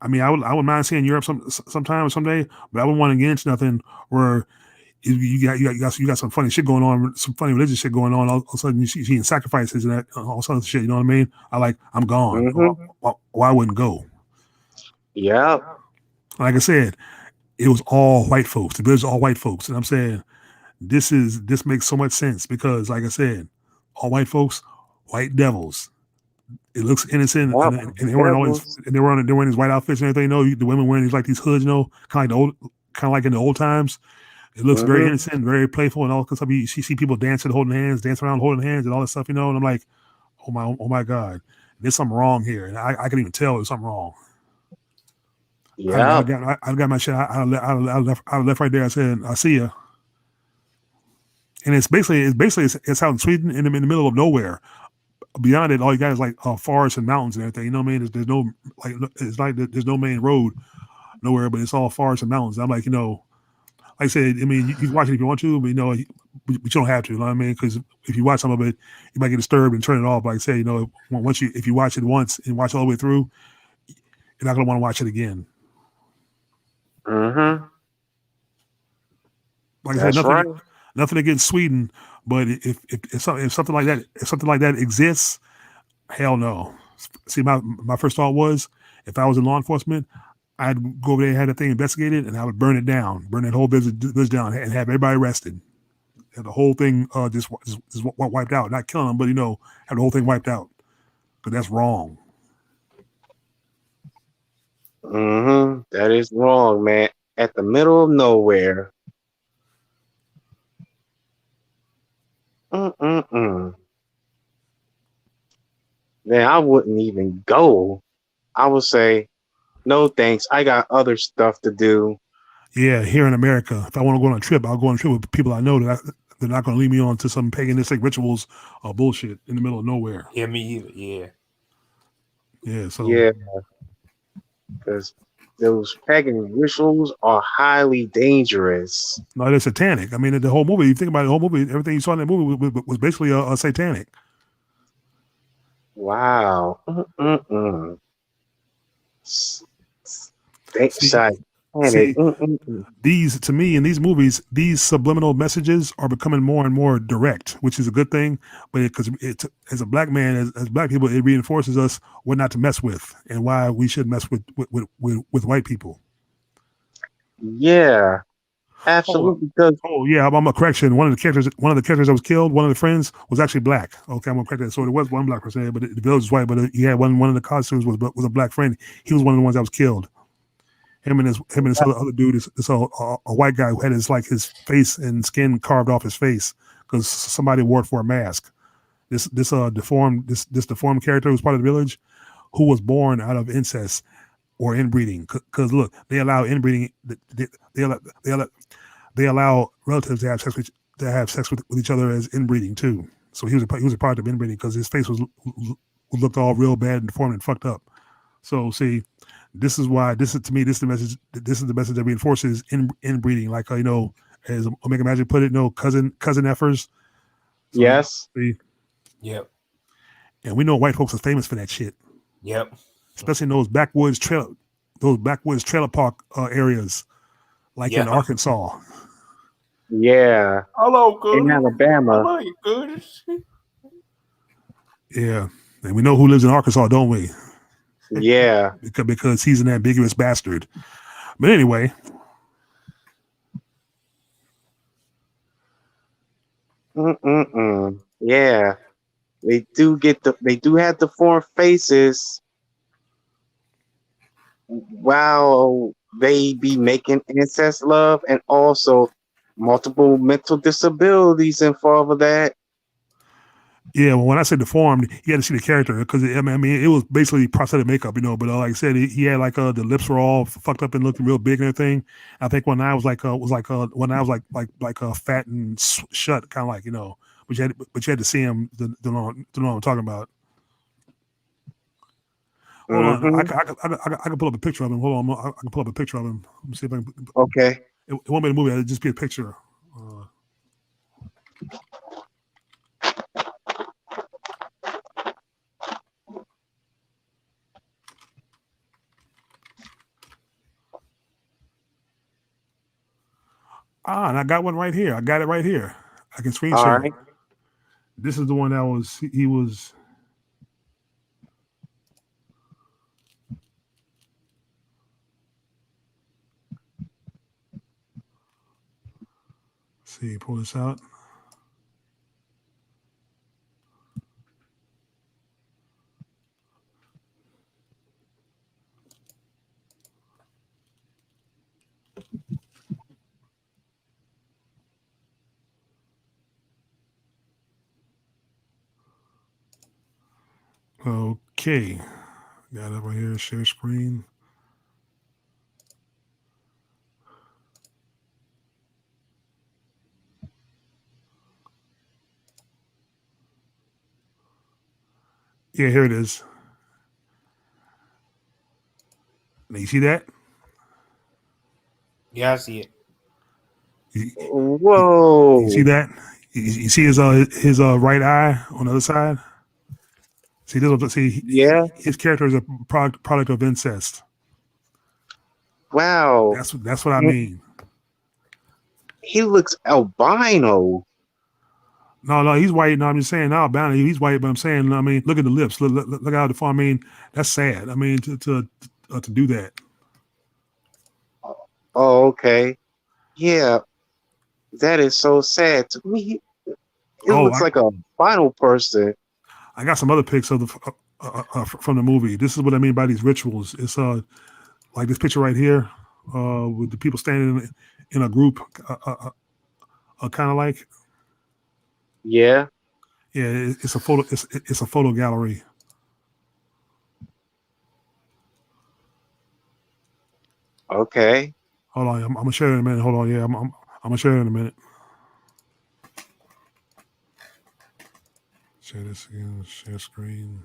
I mean, I would mind seeing Europe sometime or someday, but I wouldn't want to get into nothing where you got some funny shit going on, some funny religious shit going on. All of a sudden, you see sacrifices and that, all sorts of shit. You know what I mean? I'm gone. Why I wouldn't go? Yeah. Like I said, it was all white folks. The village was all white folks, and I'm saying this makes so much sense because, like I said, all white folks, white devils. It looks innocent, and they wearing all these, and they're wearing these white outfits and everything. The women wearing these hoods, kind of like in the old times. It looks very innocent, very playful, and all that stuff. You see people dancing, holding hands, dancing around, holding hands, and all that stuff. And I'm like, oh my God, there's something wrong here, and I can even tell there's something wrong. Yeah, I got my shit. I left right there. I said, I see ya. And it's out in Sweden, in the middle of nowhere. Beyond it, all you got is like forests and mountains and everything. You know what I mean? There's no there's no main road nowhere, but it's all forests and mountains. I'm like, like I said, I mean, you can watch it if you want to, but but you don't have to. You know what I mean? Because if you watch some of it, you might get disturbed and turn it off. Like I say, if you watch it once and watch all the way through, you're not gonna want to watch it again. Like I said, nothing against Sweden, but if something like that exists, hell no. See, my first thought was, if I was in law enforcement, I'd go over there and have that thing investigated, and I would burn it down, burn that whole village down, and have everybody arrested, and the whole thing just wiped out. Not killing them, but have the whole thing wiped out, because that's wrong. That is wrong, man. At the middle of nowhere. Man, I wouldn't even go. I would say, no thanks. I got other stuff to do. Yeah, here in America, if I want to go on a trip, I'll go on a trip with people I know that they're not going to lead me on to some paganistic rituals or bullshit in the middle of nowhere. Yeah, me either. Yeah. Yeah. So. Yeah, because those pagan rituals are highly dangerous. No, they're satanic. I mean, the whole movie. You think about it, the whole movie. Everything you saw in that movie was basically a satanic. Wow. These, to me, in these movies, these subliminal messages are becoming more and more direct, which is a good thing. But because as a black man, as black people, it reinforces us what not to mess with and why we should mess with white people. Yeah, absolutely. I'm a correction. One of the characters that was killed, one of the friends, was actually black. Okay, I'm gonna correct that. So there was one black person, but the village was white. But he had one of the costumes was a black friend. He was one of the ones that was killed. Him and this other dude is a white guy who had his face and skin carved off his face because somebody wore it for a mask. This deformed character who's part of the village, who was born out of incest or inbreeding. Because look, they allow inbreeding. They allow relatives to have sex with each other as inbreeding too. So he was a part of inbreeding because his face looked all real bad and deformed and fucked up. So see. This is the message. This is the message that reinforces inbreeding, like as Omega Magic put it, cousin effers. So, yes. Yep. And we know white folks are famous for that shit. Yep. Especially in those backwoods trailer park areas, like in Arkansas. Yeah. Hello, good. In Alabama. Hello, you good. Yeah, and we know who lives in Arkansas, don't we? Yeah, because he's an ambiguous bastard. But anyway, yeah, they do have the foreign faces. While they be making incest love and also multiple mental disabilities involved with that. Yeah, well, when I said deformed, you had to see the character because I mean, it was basically prosthetic makeup, But like I said, he had like the lips were all fucked up and looking real big and everything. I think one eye one eye was fat and shut, kind of like but you had to see him to know what I'm talking about. Hold on, Mm-hmm. I can pull up a picture of him. Hold on, I can pull up a picture of him. Let me see if I can. Okay. It won't be a movie. It'll just be a picture. And I got one right here. I got it right here. I can screen All share it. right. This is the one that he was. Let's see, pull this out. Okay, got it right here. Share screen. Yeah, here it is. Now, you see that? Yeah, I see it. You see Whoa. that? You see his right eye on the other side. Yeah. His character is a product of incest. Wow. That's what I mean. He looks albino. No, he's white. No, I'm just saying, no, bound he's white, but I'm saying, I mean, look at the lips. Look how deformed. I mean, that's sad. I mean, to do that. Oh, okay. Yeah, that is so sad. To me, it Oh, looks like a final person. I got some other pics of the from the movie. This is what I mean by these rituals. It's like this picture right here, with the people standing in a group, kind of like Yeah. it's a photo. It's a photo gallery. Okay. Hold on, I'm gonna share it in a minute. Hold on, yeah, I'm gonna share it in a minute. Share this again. Share screen.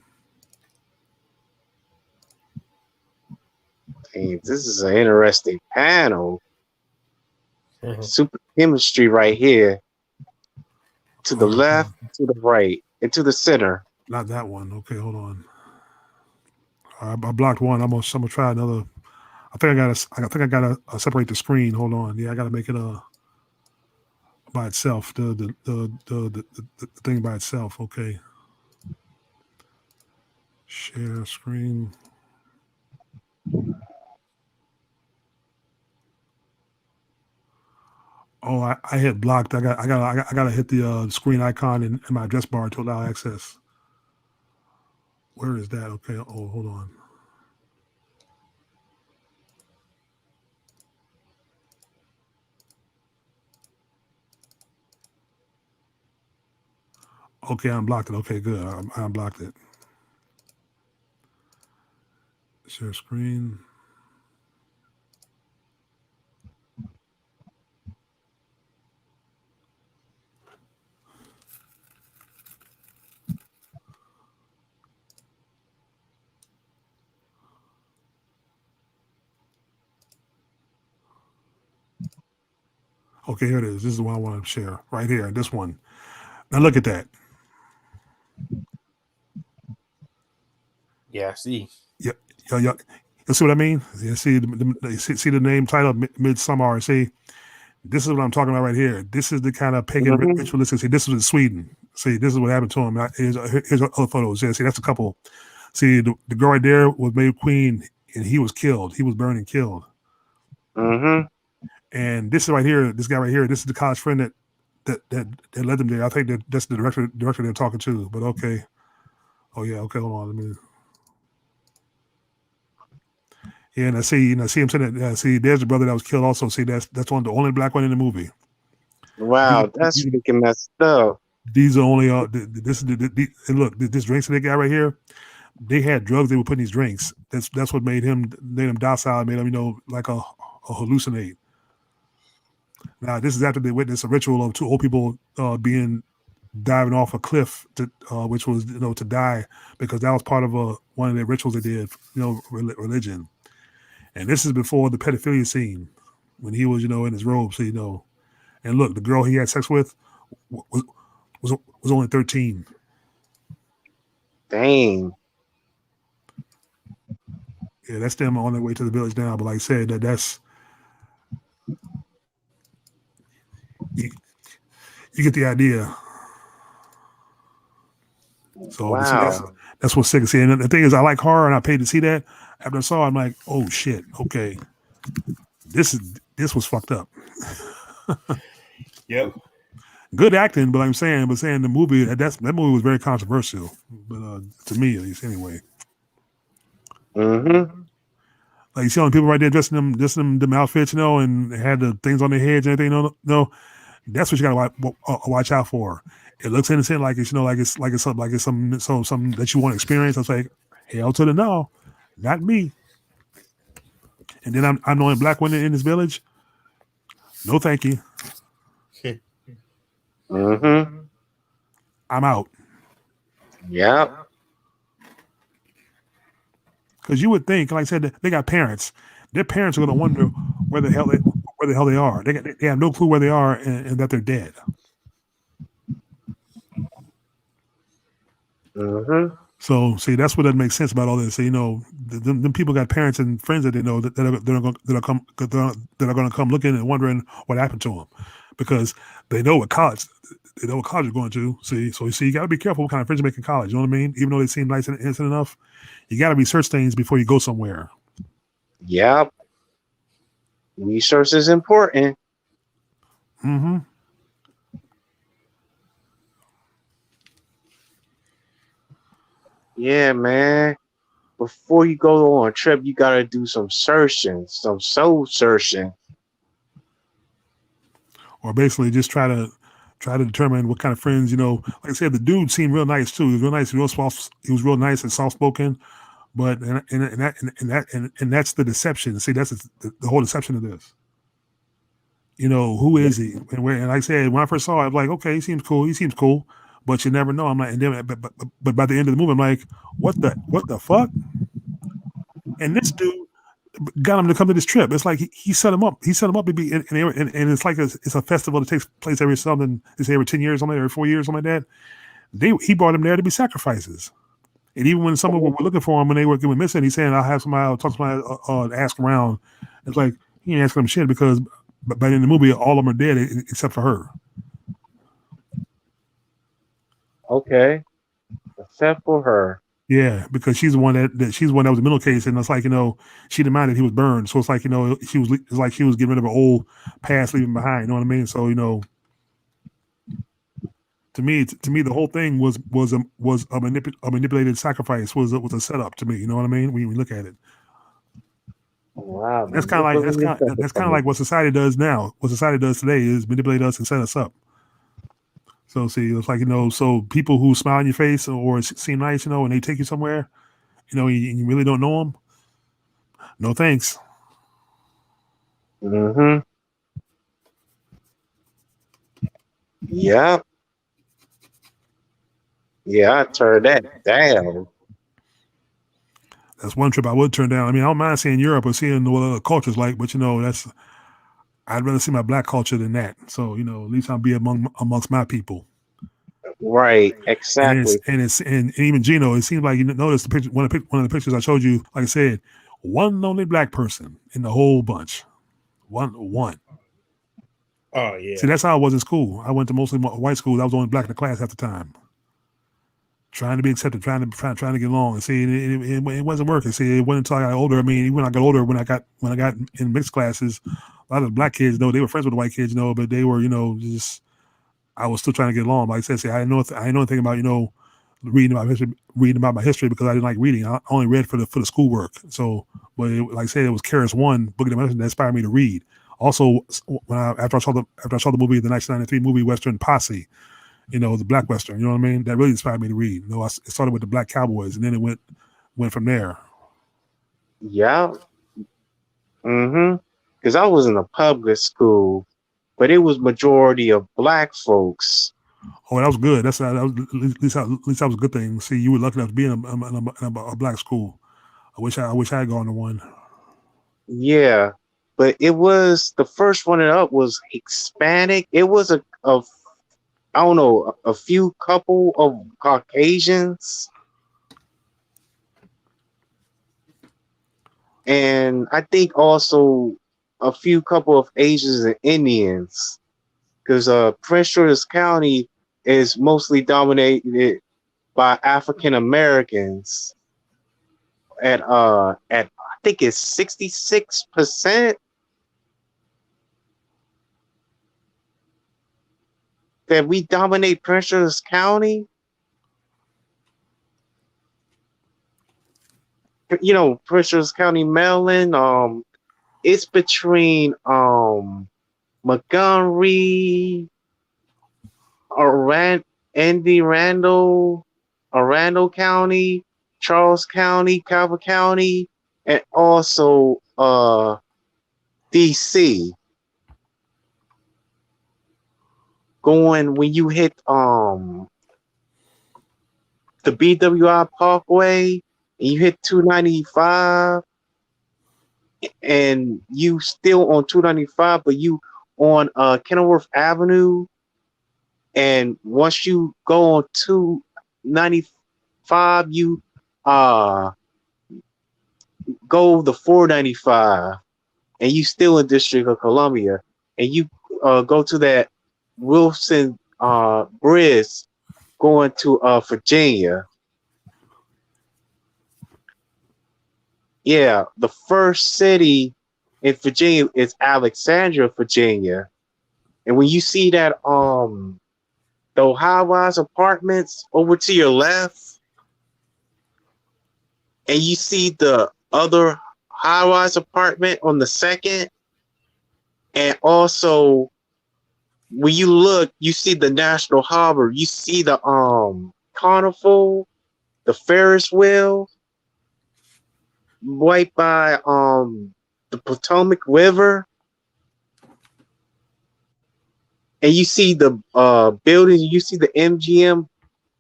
Dang, this is an interesting panel. Super chemistry right here. To the left, to the right, and to the center. Not that one. Okay, hold on. I blocked one. I'm gonna try another. I think I gotta separate the screen. Hold on. Yeah, I gotta make it by itself. The thing by itself. Okay. Share screen. Oh, I hit blocked. I gotta hit the screen icon in my address bar to allow access. Where is that? Okay. Oh, hold on. Okay, I unblocked it. Okay, good. I unblocked it. Share screen. Okay, here it is. This is the one I want to share right here. This one. Now look at that. Yeah, I see. Yeah, yeah. You see what I mean? You see the name title Midsummer. See, this is what I'm talking about right here. This is the kind of pagan Mhm. ritualistic. See, this was in Sweden. See, this is what happened to him. Here's other photos. Yeah, see, that's a couple. See, the girl right there was made queen, and he was killed. He was burned and killed. Mhm. And this is right here. This guy right here. This is the college friend that led them there. I think that's the director they're talking to. But okay. Oh yeah. Okay. Hold on. Let me. Yeah, and I see, see him saying that. See, there's the brother that was killed. Also, see, that's one, the only black one in the movie. Wow, that's freaking messed up. These are only this is and look, this drinks that they got right here. They had drugs they would put in these drinks. That's what made him docile, made him like a hallucinate. Now this is after they witnessed a ritual of two old people being diving off a cliff, which was to die because that was part of one of their rituals they did, religion. And this is before the pedophilia scene when he was in his robe, so And look, the girl he had sex with was only 13. Dang. Yeah, that's them on their way to the village now. But like I said, that's you get the idea. So Wow. that's what's sick to see. And the thing is, I like horror, and I paid to see that. After I saw it, I'm like, oh shit, okay, this was fucked up. Yep. Good acting, but I'm saying the movie that movie was very controversial. But to me, at least, anyway. Mm-hmm. Like you see all the people right there dressing them outfits, and had the things on their heads and everything. No, that's what you gotta watch out for. It looks innocent, like it's something that you want to experience. I was like, hell to the no, not me. And then I'm knowing black women in this village. No, thank you. Mm-hmm. I'm out. Yep. Because you would think, like I said, they got parents. Their parents are going to wonder where the hell they are. They have no clue where they are and that they're dead. Mm-hmm. So, see, that's what doesn't make sense about all this. So, them people got parents and friends that they know that are going to come looking and wondering what happened to them, because they know what college they're going to. See, so you got to be careful what kind of friends you make in college. You know what I mean? Even though they seem nice and innocent enough, you got to research things before you go somewhere. Yep. Research is important. Mm-hmm. Yeah, man. Before you go on a trip, you gotta do some searching, some soul searching. Or basically just try to determine what kind of friends, like I said, the dude seemed real nice too. He was real nice, real soft. He was real nice and soft spoken. But and that's the deception. See, that's the whole deception of this. Who is he? And like I said, when I first saw it, I'm like, okay, he seems cool. But you never know. I'm like, and then, but by the end of the movie, I'm like, what the fuck? And this dude got him to come to this trip. It's like he set him up. He set him up to be, and it's like it's a festival that takes place every 10 years, something, every 4 years, something like that. He brought him there to be sacrifices. And even when someone were looking for him, when they were going missing, he's saying, I'll have somebody, I'll talk to somebody, ask around. It's like, he ain't asking them shit because by the end of the movie, all of them are dead except for her. Okay. Except for her. Yeah, because she's the one that was in the middle case, and it's like, she demanded he was burned. So it's like, it's like she was getting rid of her old past, leaving behind. You know what I mean? So, to me, the whole thing was a manipulated sacrifice, was a setup to me. You know what I mean? When you look at it, Wow. that's kind of like what society does now. What society does today is manipulate us and set us up. So see, it's like, so people who smile in your face or seem nice, and they take you somewhere, you really don't know them. No thanks. Mm-hmm. Yeah. Yeah, I turned that down. That's one trip I would turn down. I mean, I don't mind seeing Europe or seeing what other cultures like, but I'd rather see my black culture than that. So, at least I'll be amongst my people. Right, exactly. And even Gino, it seems like you noticed the picture. One of the pictures I showed you, like I said, one lonely black person in the whole bunch. One. Oh yeah. See, that's how I was in school. I went to mostly white schools. I was the only black in the class at the time. Trying to be accepted, trying to get along. And see, it wasn't working. See, it wasn't until I got older. I mean, when I got older, when I got in mixed classes, a lot of the black kids, they were friends with the white kids, but they were, just, I was still trying to get along. Like I said, see, I didn't know anything about, reading about my history because I didn't like reading. I only read for the schoolwork. So, but like I said, it was Karis One, Book of the Dimension, that inspired me to read. Also, after I saw the movie, the 1993 movie Western Posse, the black western. You know what I mean? That really inspired me to read. It started with the Black Cowboys, and then it went from there. Yeah. Mm-hmm. Because I was in a public school, but it was majority of black folks. Oh, that was good. That was at least that was a good thing. See, you were lucky enough to be in a black school. I wish I had gone to one. Yeah. But it was the first one up was Hispanic. It was a I don't know, a few couple of Caucasians. And I think also a few couple of Asians and Indians. Because Prince George's County is mostly dominated by African Americans at I think it's 66% that we dominate Prince George's County. Prince George's County, Maryland. It's between Montgomery, Andy Randall, Randall County, Charles County, Calvert County, and also DC. Going when you hit the BWI Parkway and you hit 295 and you still on 295, but you on Kenilworth Avenue, and once you go on 295, you go the 495, and you still in District of Columbia, and you go to that Wilson Bridge going to Virginia. Yeah, the first city in Virginia is Alexandria, Virginia. And when you see that the high-rise apartments over to your left, and you see the other high-rise apartment on the second, and also when you look, you see the National Harbor, you see the carnival, the Ferris wheel, right by the Potomac River, and you see the buildings, you see the MGM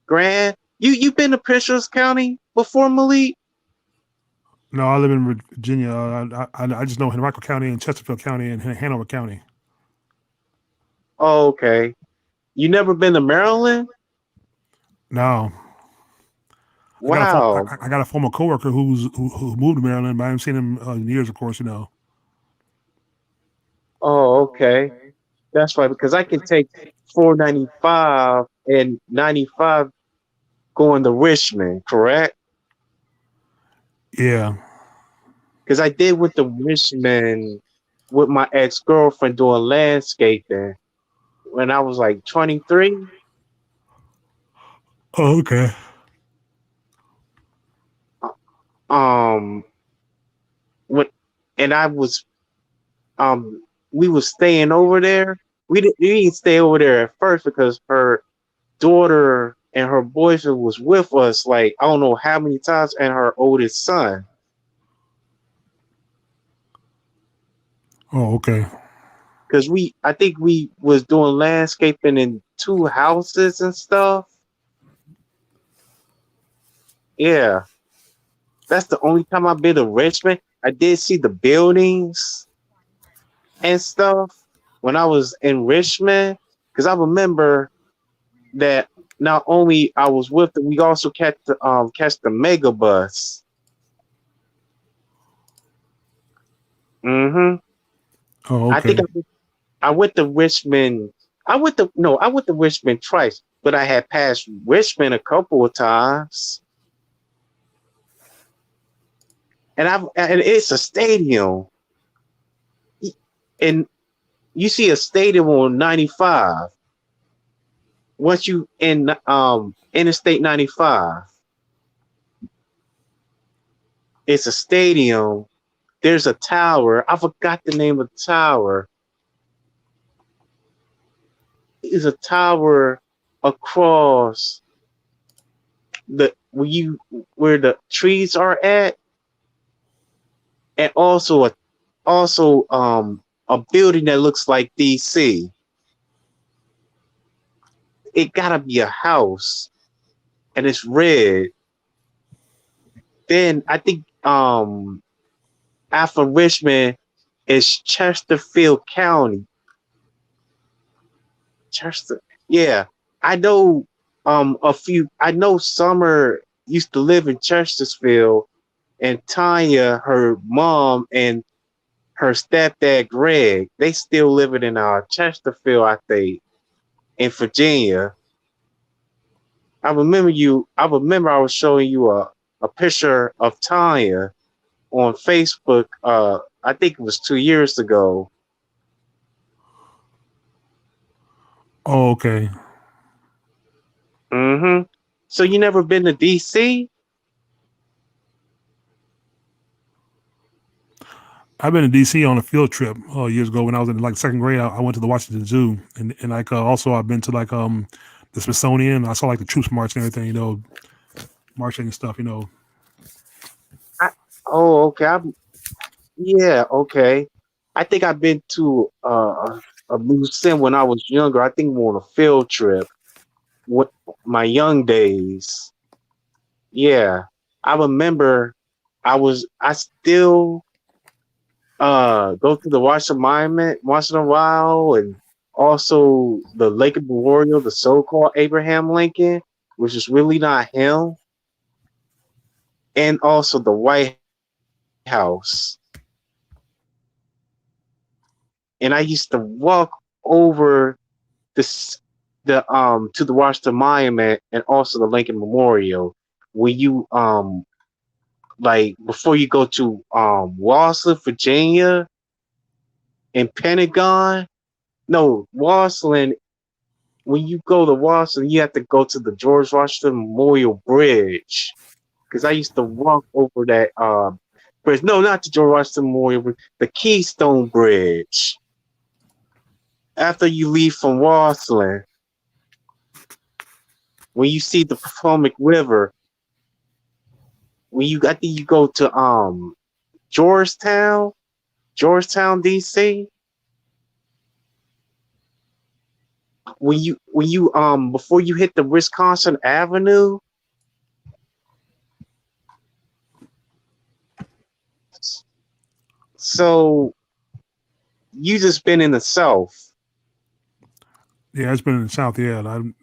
Grand. You've been to Prince George's County before, Malik? No, I live in Virginia. I just know Henrico County and Chesterfield County and Hanover County. Oh, okay. You never been to Maryland? No. Wow. I got a former coworker who moved to Maryland, but I haven't seen him in years, of course, Oh, okay. That's right, because I can take 495 and 95 going to Richmond, correct? Yeah. Because I did with the Richmond with my ex-girlfriend doing landscaping when I was like 23. Oh, okay. When and I was we was staying over there. We didn't stay over there at first because her daughter and her boyfriend was with us like I don't know how many times, and her oldest son. Oh, okay. Because I think we was doing landscaping in 2 houses and stuff. Yeah, that's the only time I've been to Richmond. I did see the buildings and stuff when I was in Richmond, because I remember that not only I was with them, we also catch the mega bus. Mm-hmm. Oh, I okay. think I went to Richmond. I went to Richmond twice, but I had passed Richmond a couple of times. And it's a stadium. And you see a stadium on 95. Once you in Interstate 95, it's a stadium. There's a tower. I forgot the name of the tower. It's a tower across the where the trees are at, and also a building that looks like DC. It gotta be a house, and it's red. Then I think after Richmond is Chesterfield County. Chester, yeah. I know I know Summer used to live in Chesterfield, and Tanya, her mom, and her stepdad Greg, they still living in Chesterfield, I think, in Virginia. I remember I was showing you a picture of Tanya on Facebook, I think it was 2 years ago. Oh, okay. Hmm. So you never been to DC? I've been in DC on a field trip years ago when I was in like second grade. I went to the Washington Zoo, and like also I've been to like the Smithsonian. I saw like the troops march and everything, marching and stuff. I, oh, okay. Yeah, okay. I think I've been to a museum when I was younger. I think we were on a field trip with my young days. Yeah, I remember. I still go to the Washington Monument once in a while, and also the Lincoln Memorial, the so-called Abraham Lincoln, which is really not him, and also the White House. And I used to walk over this the to the Washington Monument and also the Lincoln Memorial, where you like before you go to Walsall, Virginia, and Pentagon. No, Walsall. When you go to Walsall, you have to go to the George Washington Memorial Bridge, because I used to walk over that bridge. No, not the George Washington Memorial Bridge, the Keystone Bridge. After you leave from Walsall, when you see the Potomac River, I think you go to Georgetown, DC. When you before you hit the Wisconsin Avenue, so you just been in the South. Yeah, it's been in the South. Yeah, and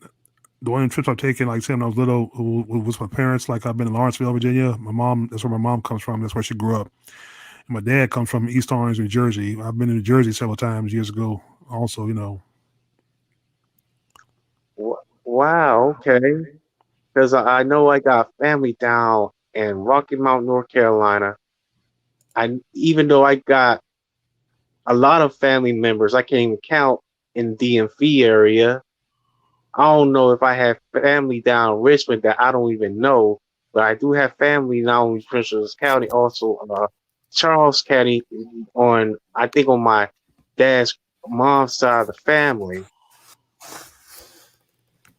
the only trips I've taken, like I said, when I was little, was my parents. Like I've been in Lawrenceville, Virginia. My mom, that's where my mom comes from. That's where she grew up. And my dad comes from East Orange, New Jersey. I've been in New Jersey several times years ago. Also. Wow, okay. Because I know I got family down in Rocky Mount, North Carolina. I even though I got a lot of family members, I can't even count in DMV area. I don't know if I have family down in Richmond that I don't even know, but I do have family not only in Prince George's County, also Charles County on I think on my dad's mom's side of the family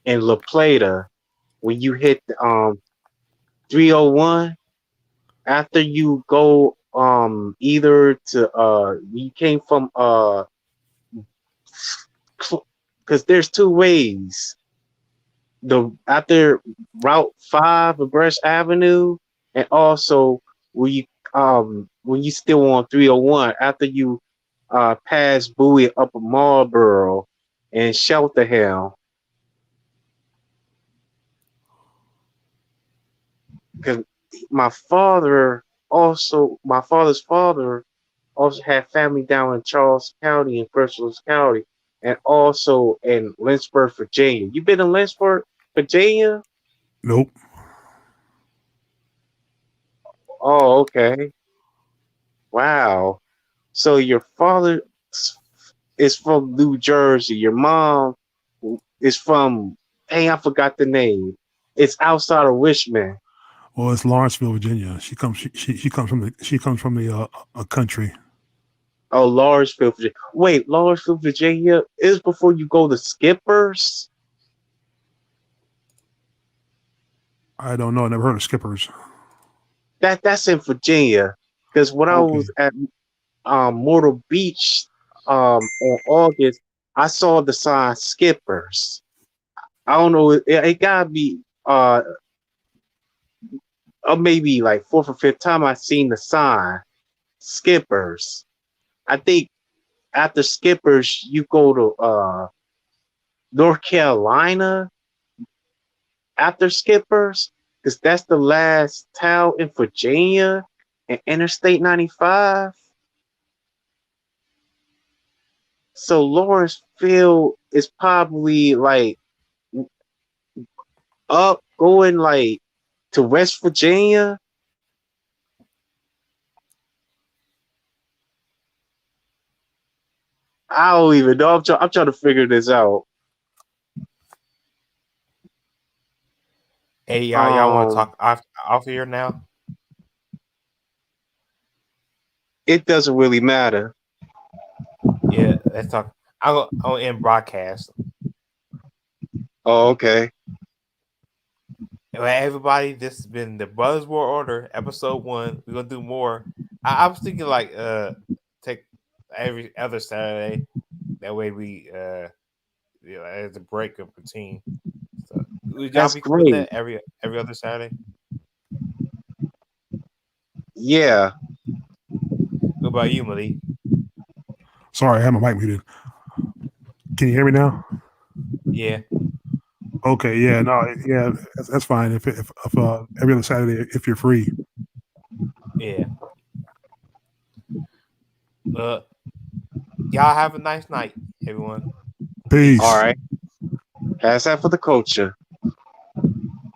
in La Plata. When you hit 301, after you go either to you came from because there's two ways. The after Route 5 of Brush Avenue, and also when you still on 301 after you pass Bowie up a Marlboro and Shelterhill. Because my father's father also had family down in Charles County and First Louis County, and also in Lynchburg, Virginia. You been in Lynchburg, Virginia? Nope. Oh, okay. Wow. So your father is from New Jersey. Your mom is from, hey, I forgot the name. It's outside of Richmond. Well, it's Lawrenceville, Virginia. She comes from the a country. Oh, Lawrenceville, Virginia. Wait, Lawrenceville, Virginia is before you go to Skippers? I don't know. I never heard of Skippers. That's in Virginia. Because when I Okay. was at Myrtle Beach on August, I saw the sign Skippers. I don't know. It gotta be maybe like fourth or fifth time I seen the sign Skippers. I think after Skippers you go to North Carolina after Skippers because that's the last town in Virginia and Interstate 95. So Lawrenceville is probably like up going like to West Virginia. I don't even know. I'm trying to figure this out. Hey, y'all want to Um, talk off here now? it doesn't really matter. Yeah, let's talk. I'll end broadcast. Oh, okay. Well, everybody, this has been the Brothers War Order, episode 1. We're gonna do more. I was thinking like take every other Saturday. That way we as a break of routine. So would y'all That's be cool with great. that every other Saturday? Yeah. What about you, Malik? Sorry, I had my mic muted. Can you hear me now? Yeah. Okay, yeah, no, yeah, that's fine. If every other Saturday, if you're free. Yeah. Y'all have a nice night, everyone. Peace. All right. Pass that for the culture.